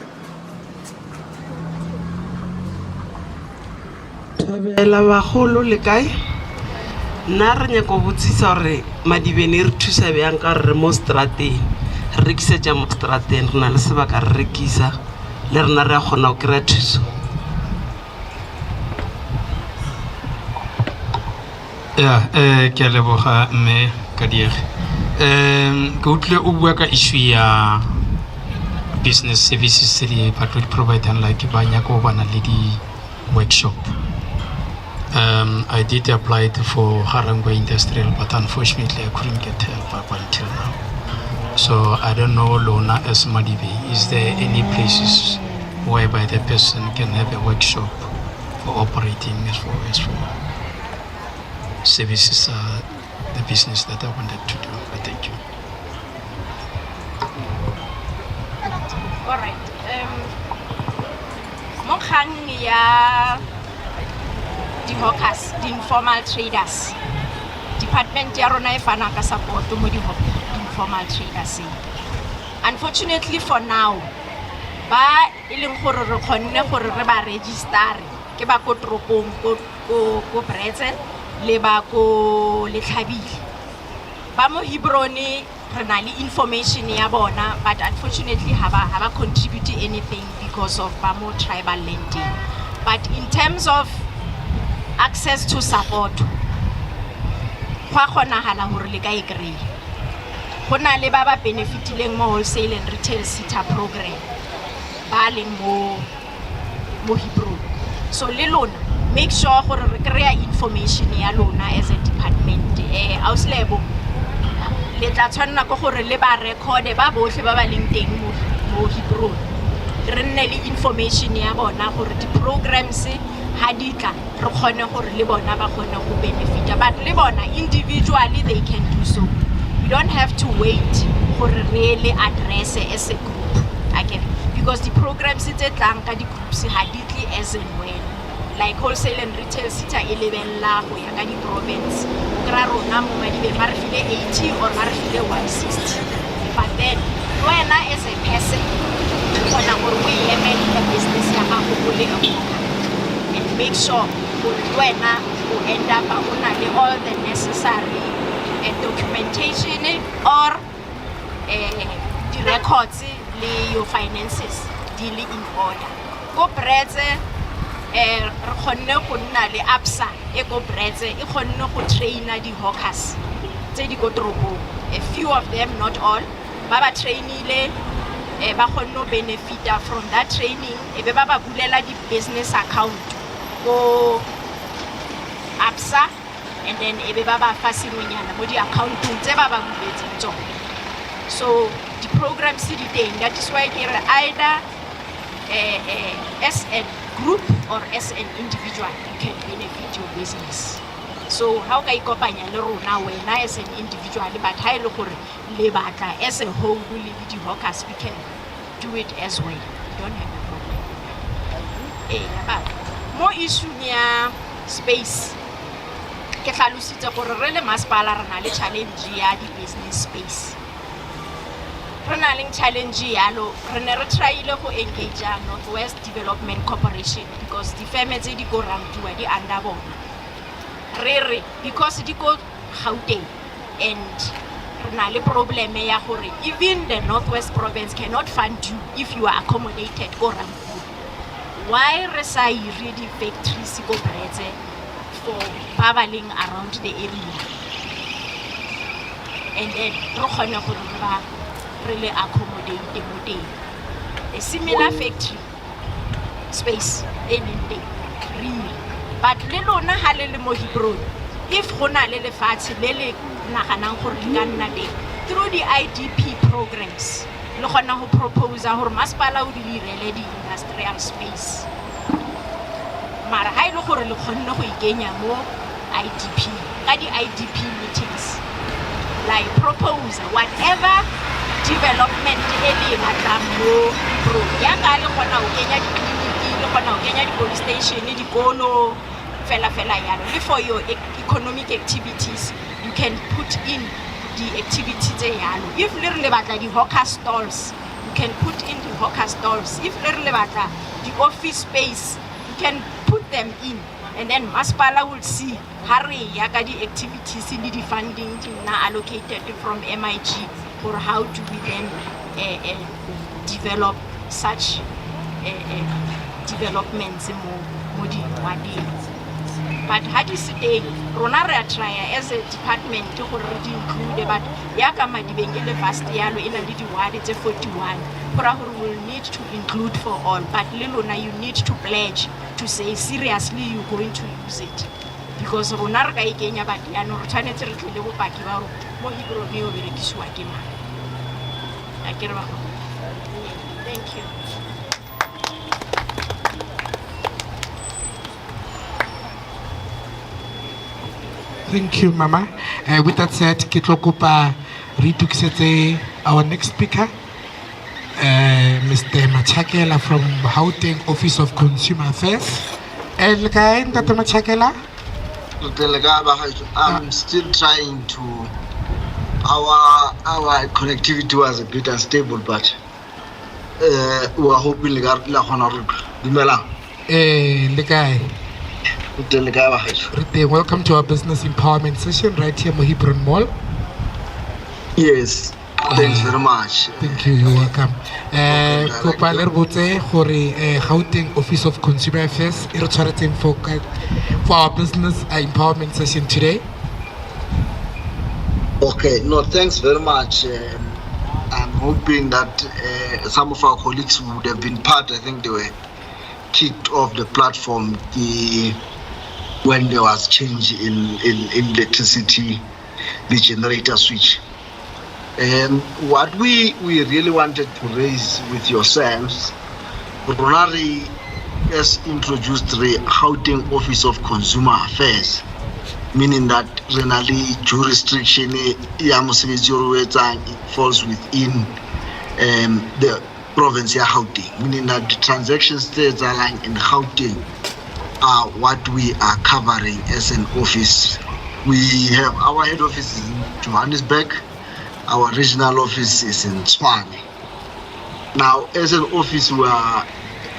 Tabela bagolo le kae? Nna re nyaka go botsisa gore Madibeng re thusa bjang ka re mo strateng. Re rekisetša mo strateng, re na le sebaka re rekisa le rena re a kgona go kry-a thuso. Yeah, ke a leboga mme ka diege. Ke utlwile o bua ka issue ya business services tse di batho di providang, like ba nyaka go bana le di workshop. I did apply for Harangwe Industrial, but unfortunately I couldn't get help up until now. So I don't know, Lona as Madibeng, is there any places whereby the person can have a workshop for operating as for services, the business that I wanted to do? Thank you. All right. Mokgang ya di hawkers, the informal traders. Department ya rona e fana ka support mo di informal traders. Unfortunately for now, ba ileng gore re khonne gore re ba register ke ba ko tropong ko Breze le ba ko Letlhabile. Ba mo Hebroni re na le information ya bona, but unfortunately haba contribute anything because of ba mo tribal lending. But in terms of access to support, go a kgonahala hore le ka e kry-e. Go na le ba ba benefitileng mo wholesale and retail SETA program ba leng mo Hebrew. So le lona make sure gore re kry-a information ya lona as a department. Auslebo le tla tshwanela go gore le ba record ba bohle ba ba leng teng mo Hebrew. Re nne le information ya bona gore di programs ha di tla re kgone gore le bona ba kgone go benefita, but le bona individually they can do so. We don't have to wait for really address as a group again, because the programs tse tlang ka di groups ha di tle as and when, like wholesale and retail SETA e lebella go ya ka di province kra rona mo Madibe ba re file 80 or ba re file 160, but then wena as a person kgona gore o emele the business ya gago go le and make sure gore wena o end up o na le all the necessary documentation or the records le your finances deal in order. Go bretse re kgonne go nna le absa e go bretse e kgonne go traina di hawkers tse di go toropong, a few of them, not all, ba ba trainile ba kgonne benefita from that training e be ba ba bulela di business account go absa, and then ebe ba ba fa sengwenyana mo di accountong tse ba ba buletseng tsona. So the programs di teng, that is why ke re either as a group or as an individual you can benefit your business. So how ka ikopanya le rona wena as an individual, but ha ile gore le batla as a whole le di hawkers, we can do it as well. We don't have a problem. Mo issue ya space ke tlhalositse gore re le masepala re na le challenge ya di business space. Re na le challenge yalo, re ne re tryile go engage Northwest Development Corporation because di firm tse di go rankiwa di under bona. Re because di go Gauteng and re na le problem ya gore even the Northwest province cannot fund you if you are accommodated go rankiwa. Why re sa ire di factories go bretse for traveling around the area, and then re kgone gore ba really accommodate mo teng. A similar factory space anything really, but le lona ha le mo Hebrew, if go na le lefatshe le le naganang gore le ka nna teng through the IDP programs, le kgona go propose gore masepala o di direle di industrial space. Mara ha ile gore le kgonne go ikenya mo IDP ka di IDP meetings, like propose whatever development e le batlang mo pro ya ka le kgona go kenya di clinic, le kgona go kenya di police station, di kolo fela yalo. Le for your economic activities you can put in the activities tse yalo. If le re batla di hawker stalls, you can put in the hawker stalls. If le re batla the office space, you can put them in, and then masepala will see hurry yaga the activities in the funding na allocated from MIG, or how do we then develop such developments mo di wadi. But how do you say rona re try as a department to already include, but yaga Madibeng ile vast yalo ina di wadi tse 41 for we will need to include for all, but lelona you need to pledge to say seriously you're going to use it, because rona re ka ikenya but ya no re tshwanetse re tlile go paki ba mo Hebrew ne o berekisiwa ke mang. Akere ba. Thank you. Thank you, Mama. With that said, ke tlo kopa re tukisetse our next speaker, Mr. Machakela from Gauteng Office of Consumer Affairs. Le kae Ntate Machakela? I'm still trying to. Our connectivity was a bit unstable, but we are hoping la gona re dumela. Le kae? Welcome to our business empowerment session right here at Hebron Mall. Yes, thanks very much. Thank you, you're welcome. Kopa le re botse gore Gauteng Office of Consumer Affairs e re tshwaretseng for our business empowerment session today. Okay, no, thanks very much. I'm hoping that some of our colleagues would have been part. I think they were kicked off the platform when there was change in electricity, the generator switch. What we really wanted to raise with yourselves, Ronari has introduced the Gauteng Office of Consumer Affairs, meaning that renally jurisdiction falls within the province of Gauteng, meaning that the transaction states are lying in Gauteng are what we are covering as an office. We have our head office is in Johannesburg, our regional office is in Tshwane. Now, as an office, we are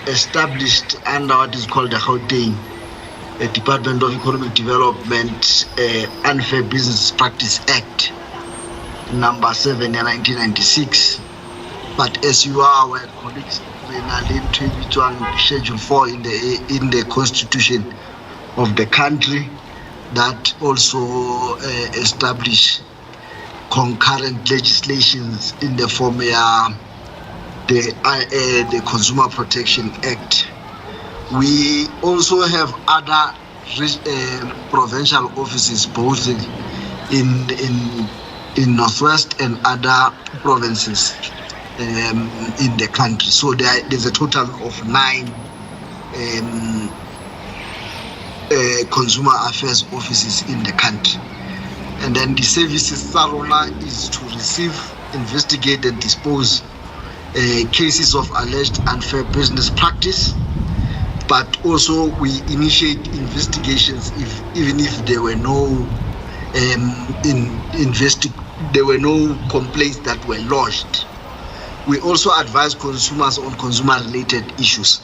established under what is called the Gauteng Department of Economic Development Unfair Business Practice Act, number 7 in 1996. But as you are aware, colleagues, Schedule 4 in the Constitution of the country that also establish concurrent legislations in the form of the Consumer Protection Act. We also have other provincial offices both in Northwest and other provinces in the country. So there's a total of 9 consumer affairs offices in the country. And then the services Sarona is to receive, investigate and dispose cases of alleged unfair business practice, but also we initiate investigations even if there were no there were no complaints that were lodged. We also advise consumers on consumer-related issues.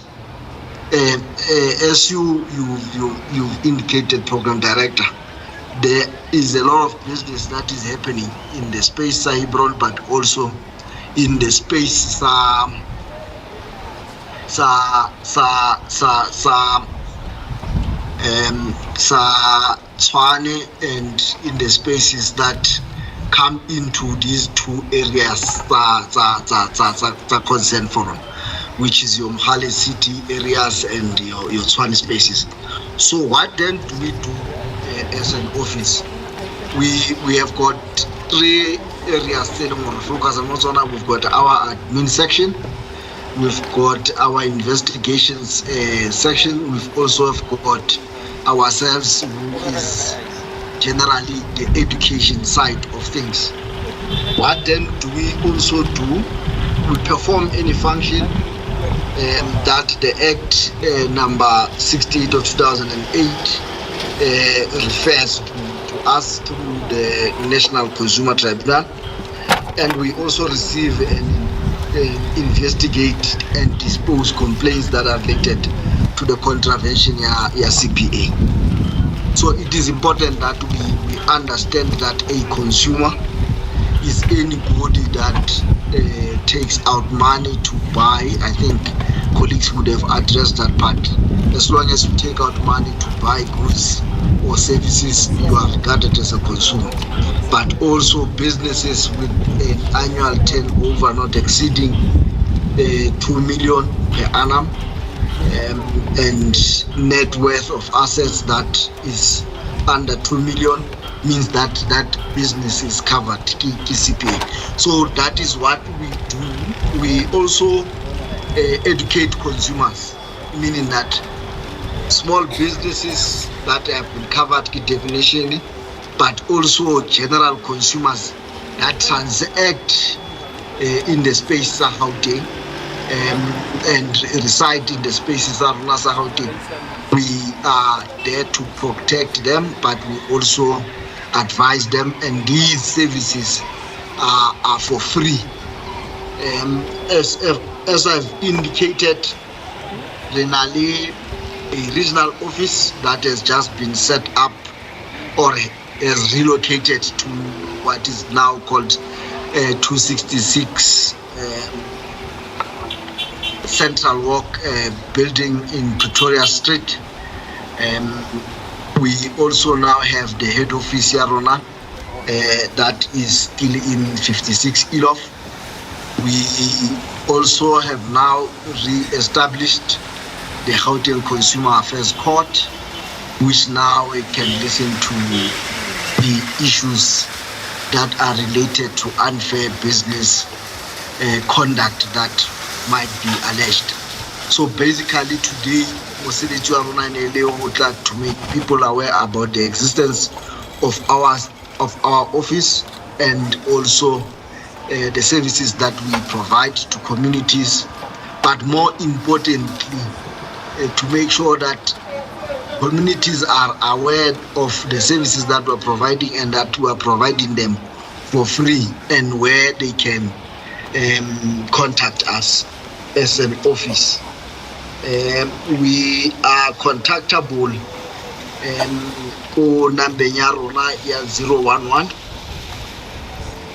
As you've indicated, Program Director, there is a lot of business that is happening in the space Sahibron, but also in the space Tshwane, and in the spaces that come into these 2 areas that concern forum, which is your Mohale city areas and your Tshwane spaces. So what then do we do as an office? We have got 3 areas focus on. We've got our admin section, we've got our investigations section, we've also got ourselves who is generally the education side of things. What then do we also do? We perform any function that the Act number 68 of 2008 refers to us through the National Consumer Tribunal, and we also receive and investigate and dispose complaints that are related to the contravention CPA. So it is important that we understand that a consumer is anybody that takes out money to buy. I think colleagues would have addressed that part. As long as you take out money to buy goods or services, you are regarded as a consumer. But also businesses with an annual turnover not exceeding 2 million per annum, and net worth of assets that is under 2 million means that that business is covered CPA. So that is what we do. We also educate consumers, meaning that small businesses that have been covered definitionally, but also general consumers that transact in the space of Gauteng and reside in the spaces of Gauteng. We are there to protect them, but we also advise them, and these services are for free. As I've indicated, Renali, a regional office that has just been set up or has relocated to what is now called 266 Central Walk building in Pretoria Street. We also now have the head office here, Rona, that is still in 56 Elof. We also have now re-established the Gauteng Consumer Affairs Court, which now can listen to the issues that are related to unfair business conduct that might be alleged. So basically today, mosebetsi wa rona ne le ho tla to make people aware about the existence of our office and also the services that we provide to communities, but more importantly, to make sure that communities are aware of the services that we're providing and that we are providing them for free, and where they can contact us as an office. We are contactable on number ya rona ya 011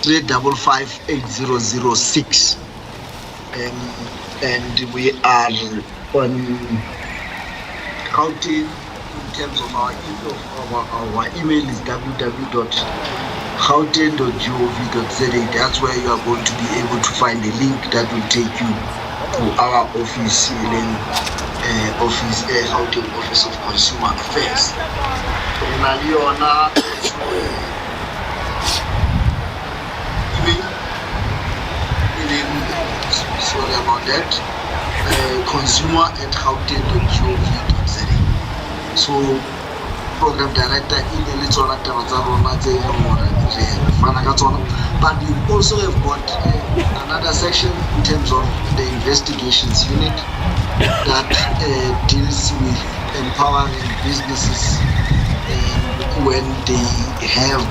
355 8006, and we are on Gauteng. In terms of our email is www.gauteng.gov.za. That's where you are going to be able to find a link that will take you to our office, Gauteng Office of Consumer Affairs. Sorry about that. consumer@gauteng.gov.za. So program director in the but we also have got another section in terms of the investigations unit that deals with empowering businesses when they have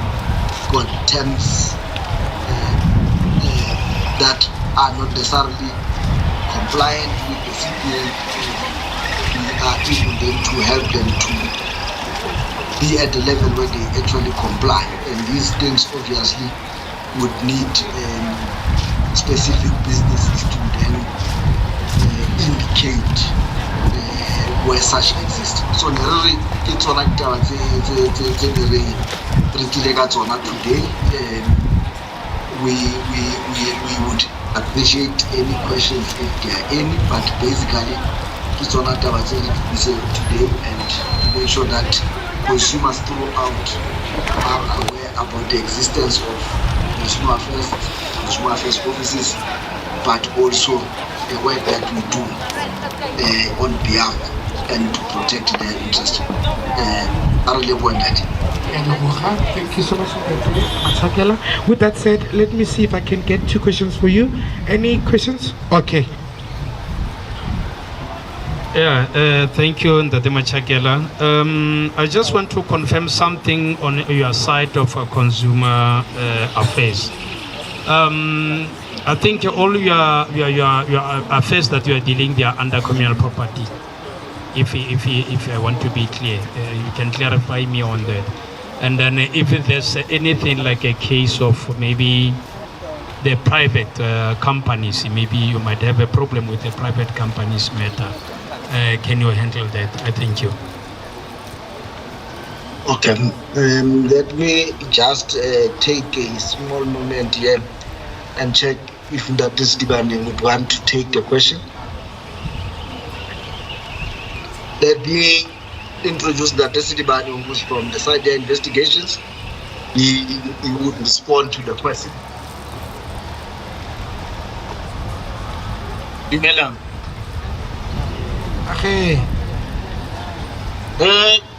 got terms that are not necessarily compliant with the CPA. We are able then to help them to be at the level where they actually comply, and these things obviously would need specific businesses to then indicate where such exist. So it's all like today. We would appreciate any questions if there are any, but basically it's on today, and to make sure that consumers throughout are aware about the existence of consumer affairs offices, but also the work that we do on behalf and to protect their interest. Thank you so much for that. With that said, let me see if I can get 2 questions for you. Any questions? Okay. Yeah, thank you, Ndate Machakela. I just want to confirm something on your side of consumer affairs. I think all your affairs that you are dealing, they are under communal property. If I want to be clear, you can clarify me on that. And then if there's anything like a case of maybe the private companies, maybe you might have a problem with the private companies matter. Can you handle that? I thank you. Okay, let me just take a small moment here and check if that is demanding would want to take the question. Let me introduce that Desidibani, who is from the Slyjay investigations. He would respond to the question. Okay.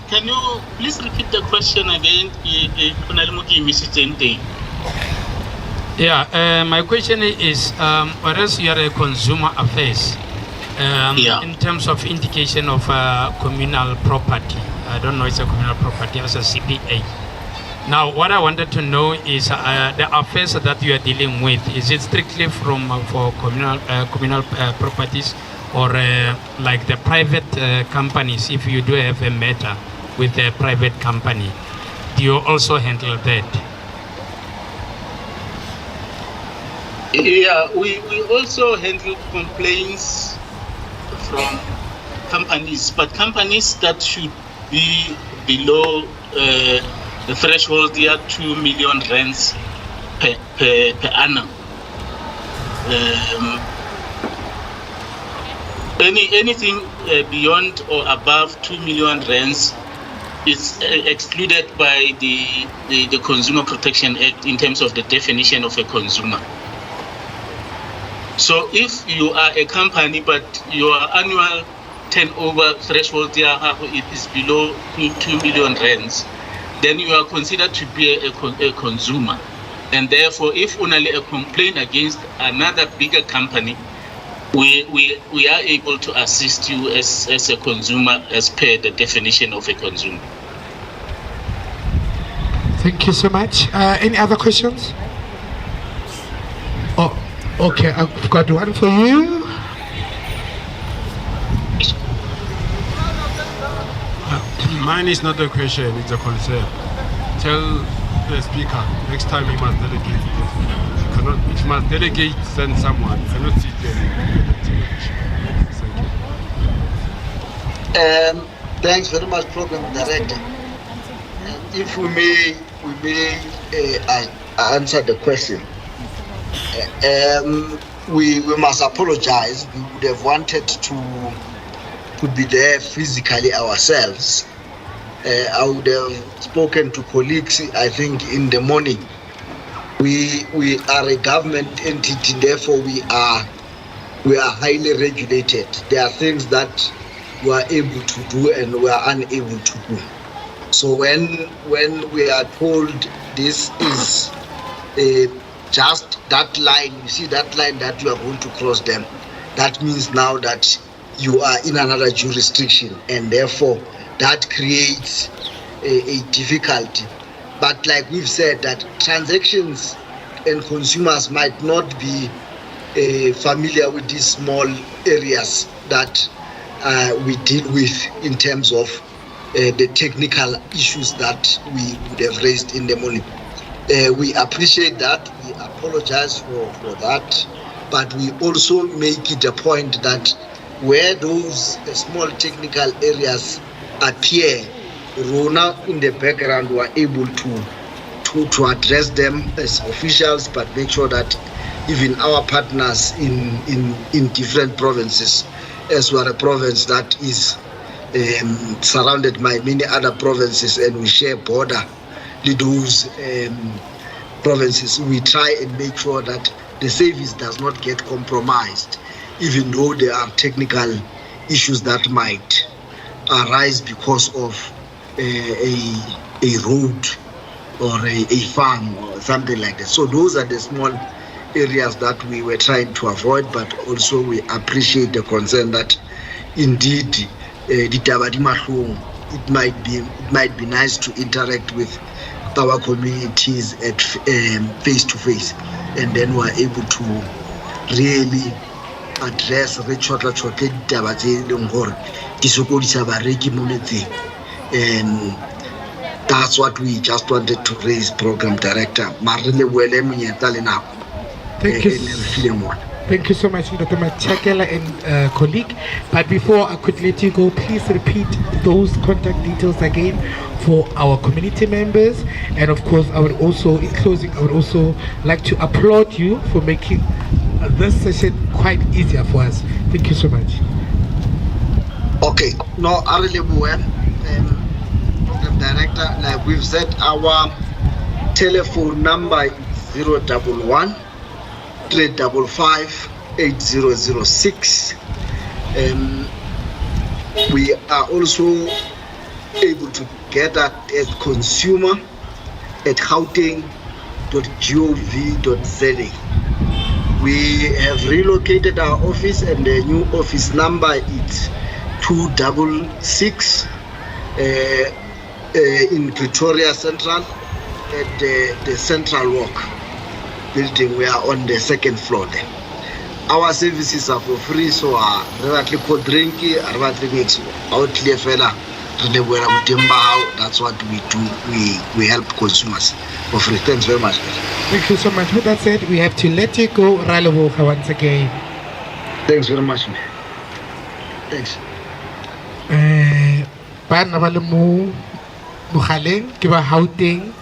Can you please repeat the question again? Yeah, my question is, whereas you are a consumer affairs, in terms of indication of communal property, I don't know, it's a communal property as a CPA. Now, what I wanted to know is the affairs that you are dealing with, is it strictly for communal properties, or like the private companies? If you do have a matter with a private company, do you also handle that? Yeah, we also handle complaints from companies, but companies that should be below the threshold here 2 million rands per annum. Anything beyond or above 2 million rands is excluded by the Consumer Protection Act in terms of the definition of a consumer. So if you are a company but your annual turnover threshold here is below 2 million rands, then you are considered to be a consumer. And therefore, if only a complaint against another bigger company, we are able to assist you as a consumer as per the definition of a consumer. Thank you so much. Any other questions? Oh, okay, I've got one for you. Mine is not a question, it's a concern. Tell the speaker next time he must delegate. He must delegate, send someone. He cannot sit there. Thank you. Thanks very much, Program Director. If we may answer the question. We must apologize. We would have wanted to be there physically ourselves. I would have spoken to colleagues, I think, in the morning. We are a government entity, therefore we are highly regulated. There are things that we are able to do and we are unable to do. So when we are told this is just that line, you see that line that you are going to cross them, that means now that you are in another jurisdiction, and therefore that creates a difficulty. But like we've said, that transactions and consumers might not be familiar with these small areas that we deal with in terms of the technical issues that we would have raised in the morning. We appreciate that, we apologize for that, but we also make it a point that where those small technical areas appear, Rona in the background were able to address them as officials, but make sure that even our partners in different provinces, as we are a province that is surrounded by many other provinces and we share border with those provinces, we try and make sure that the service does not get compromised, even though there are technical issues that might arise because of a road or a farm or something like that. So those are the small areas that we were trying to avoid, but also we appreciate the concern that indeed it might be nice to interact with our communities at face to face, and then we're able to really address and that's what we just wanted to raise, Program Director. Thank you so much, Dr. Machakela and colleague. But before I could let you go, please repeat those contact details again for our community members. And of course, I would also, in closing, I would also like to applaud you for making this session quite easier for us. Thank you so much. Okay, no, I really will. Program Director, like we've said, our telephone number is 011 355 8006. We are also able to get that as consumer at gauteng.gov.za. We have relocated our office, and the new office number is 266 in Pretoria Central at the Central Walk building. We are on the second floor there. Our services are for free, so that's what we do. We help consumers for free. Thanks very much. Thank you so much. With that said, we have to let you go, Raloboka, once again. Thanks very much, man. Thanks. mogaleng ke ba Gauteng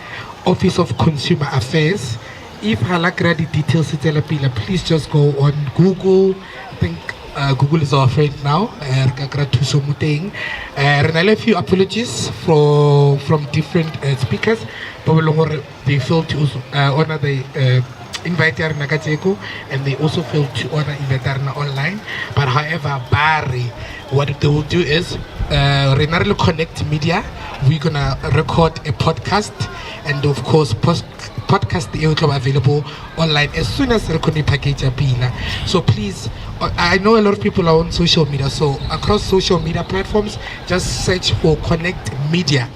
Office of Consumer Affairs. If halakra the details tsela pila, please just go on Google. I think Google is our friend now. A few apologies from different speakers. They failed to honor the invite Nakateko, and they also failed to honor Invitarna online. But however, Barry, what they will do is Renarlo Connekt Media, we're gonna record a podcast, and of course podcast is available online as soon as the package appeal. So please, I know a lot of people are on social media, so across social media platforms, just search for Connekt Media.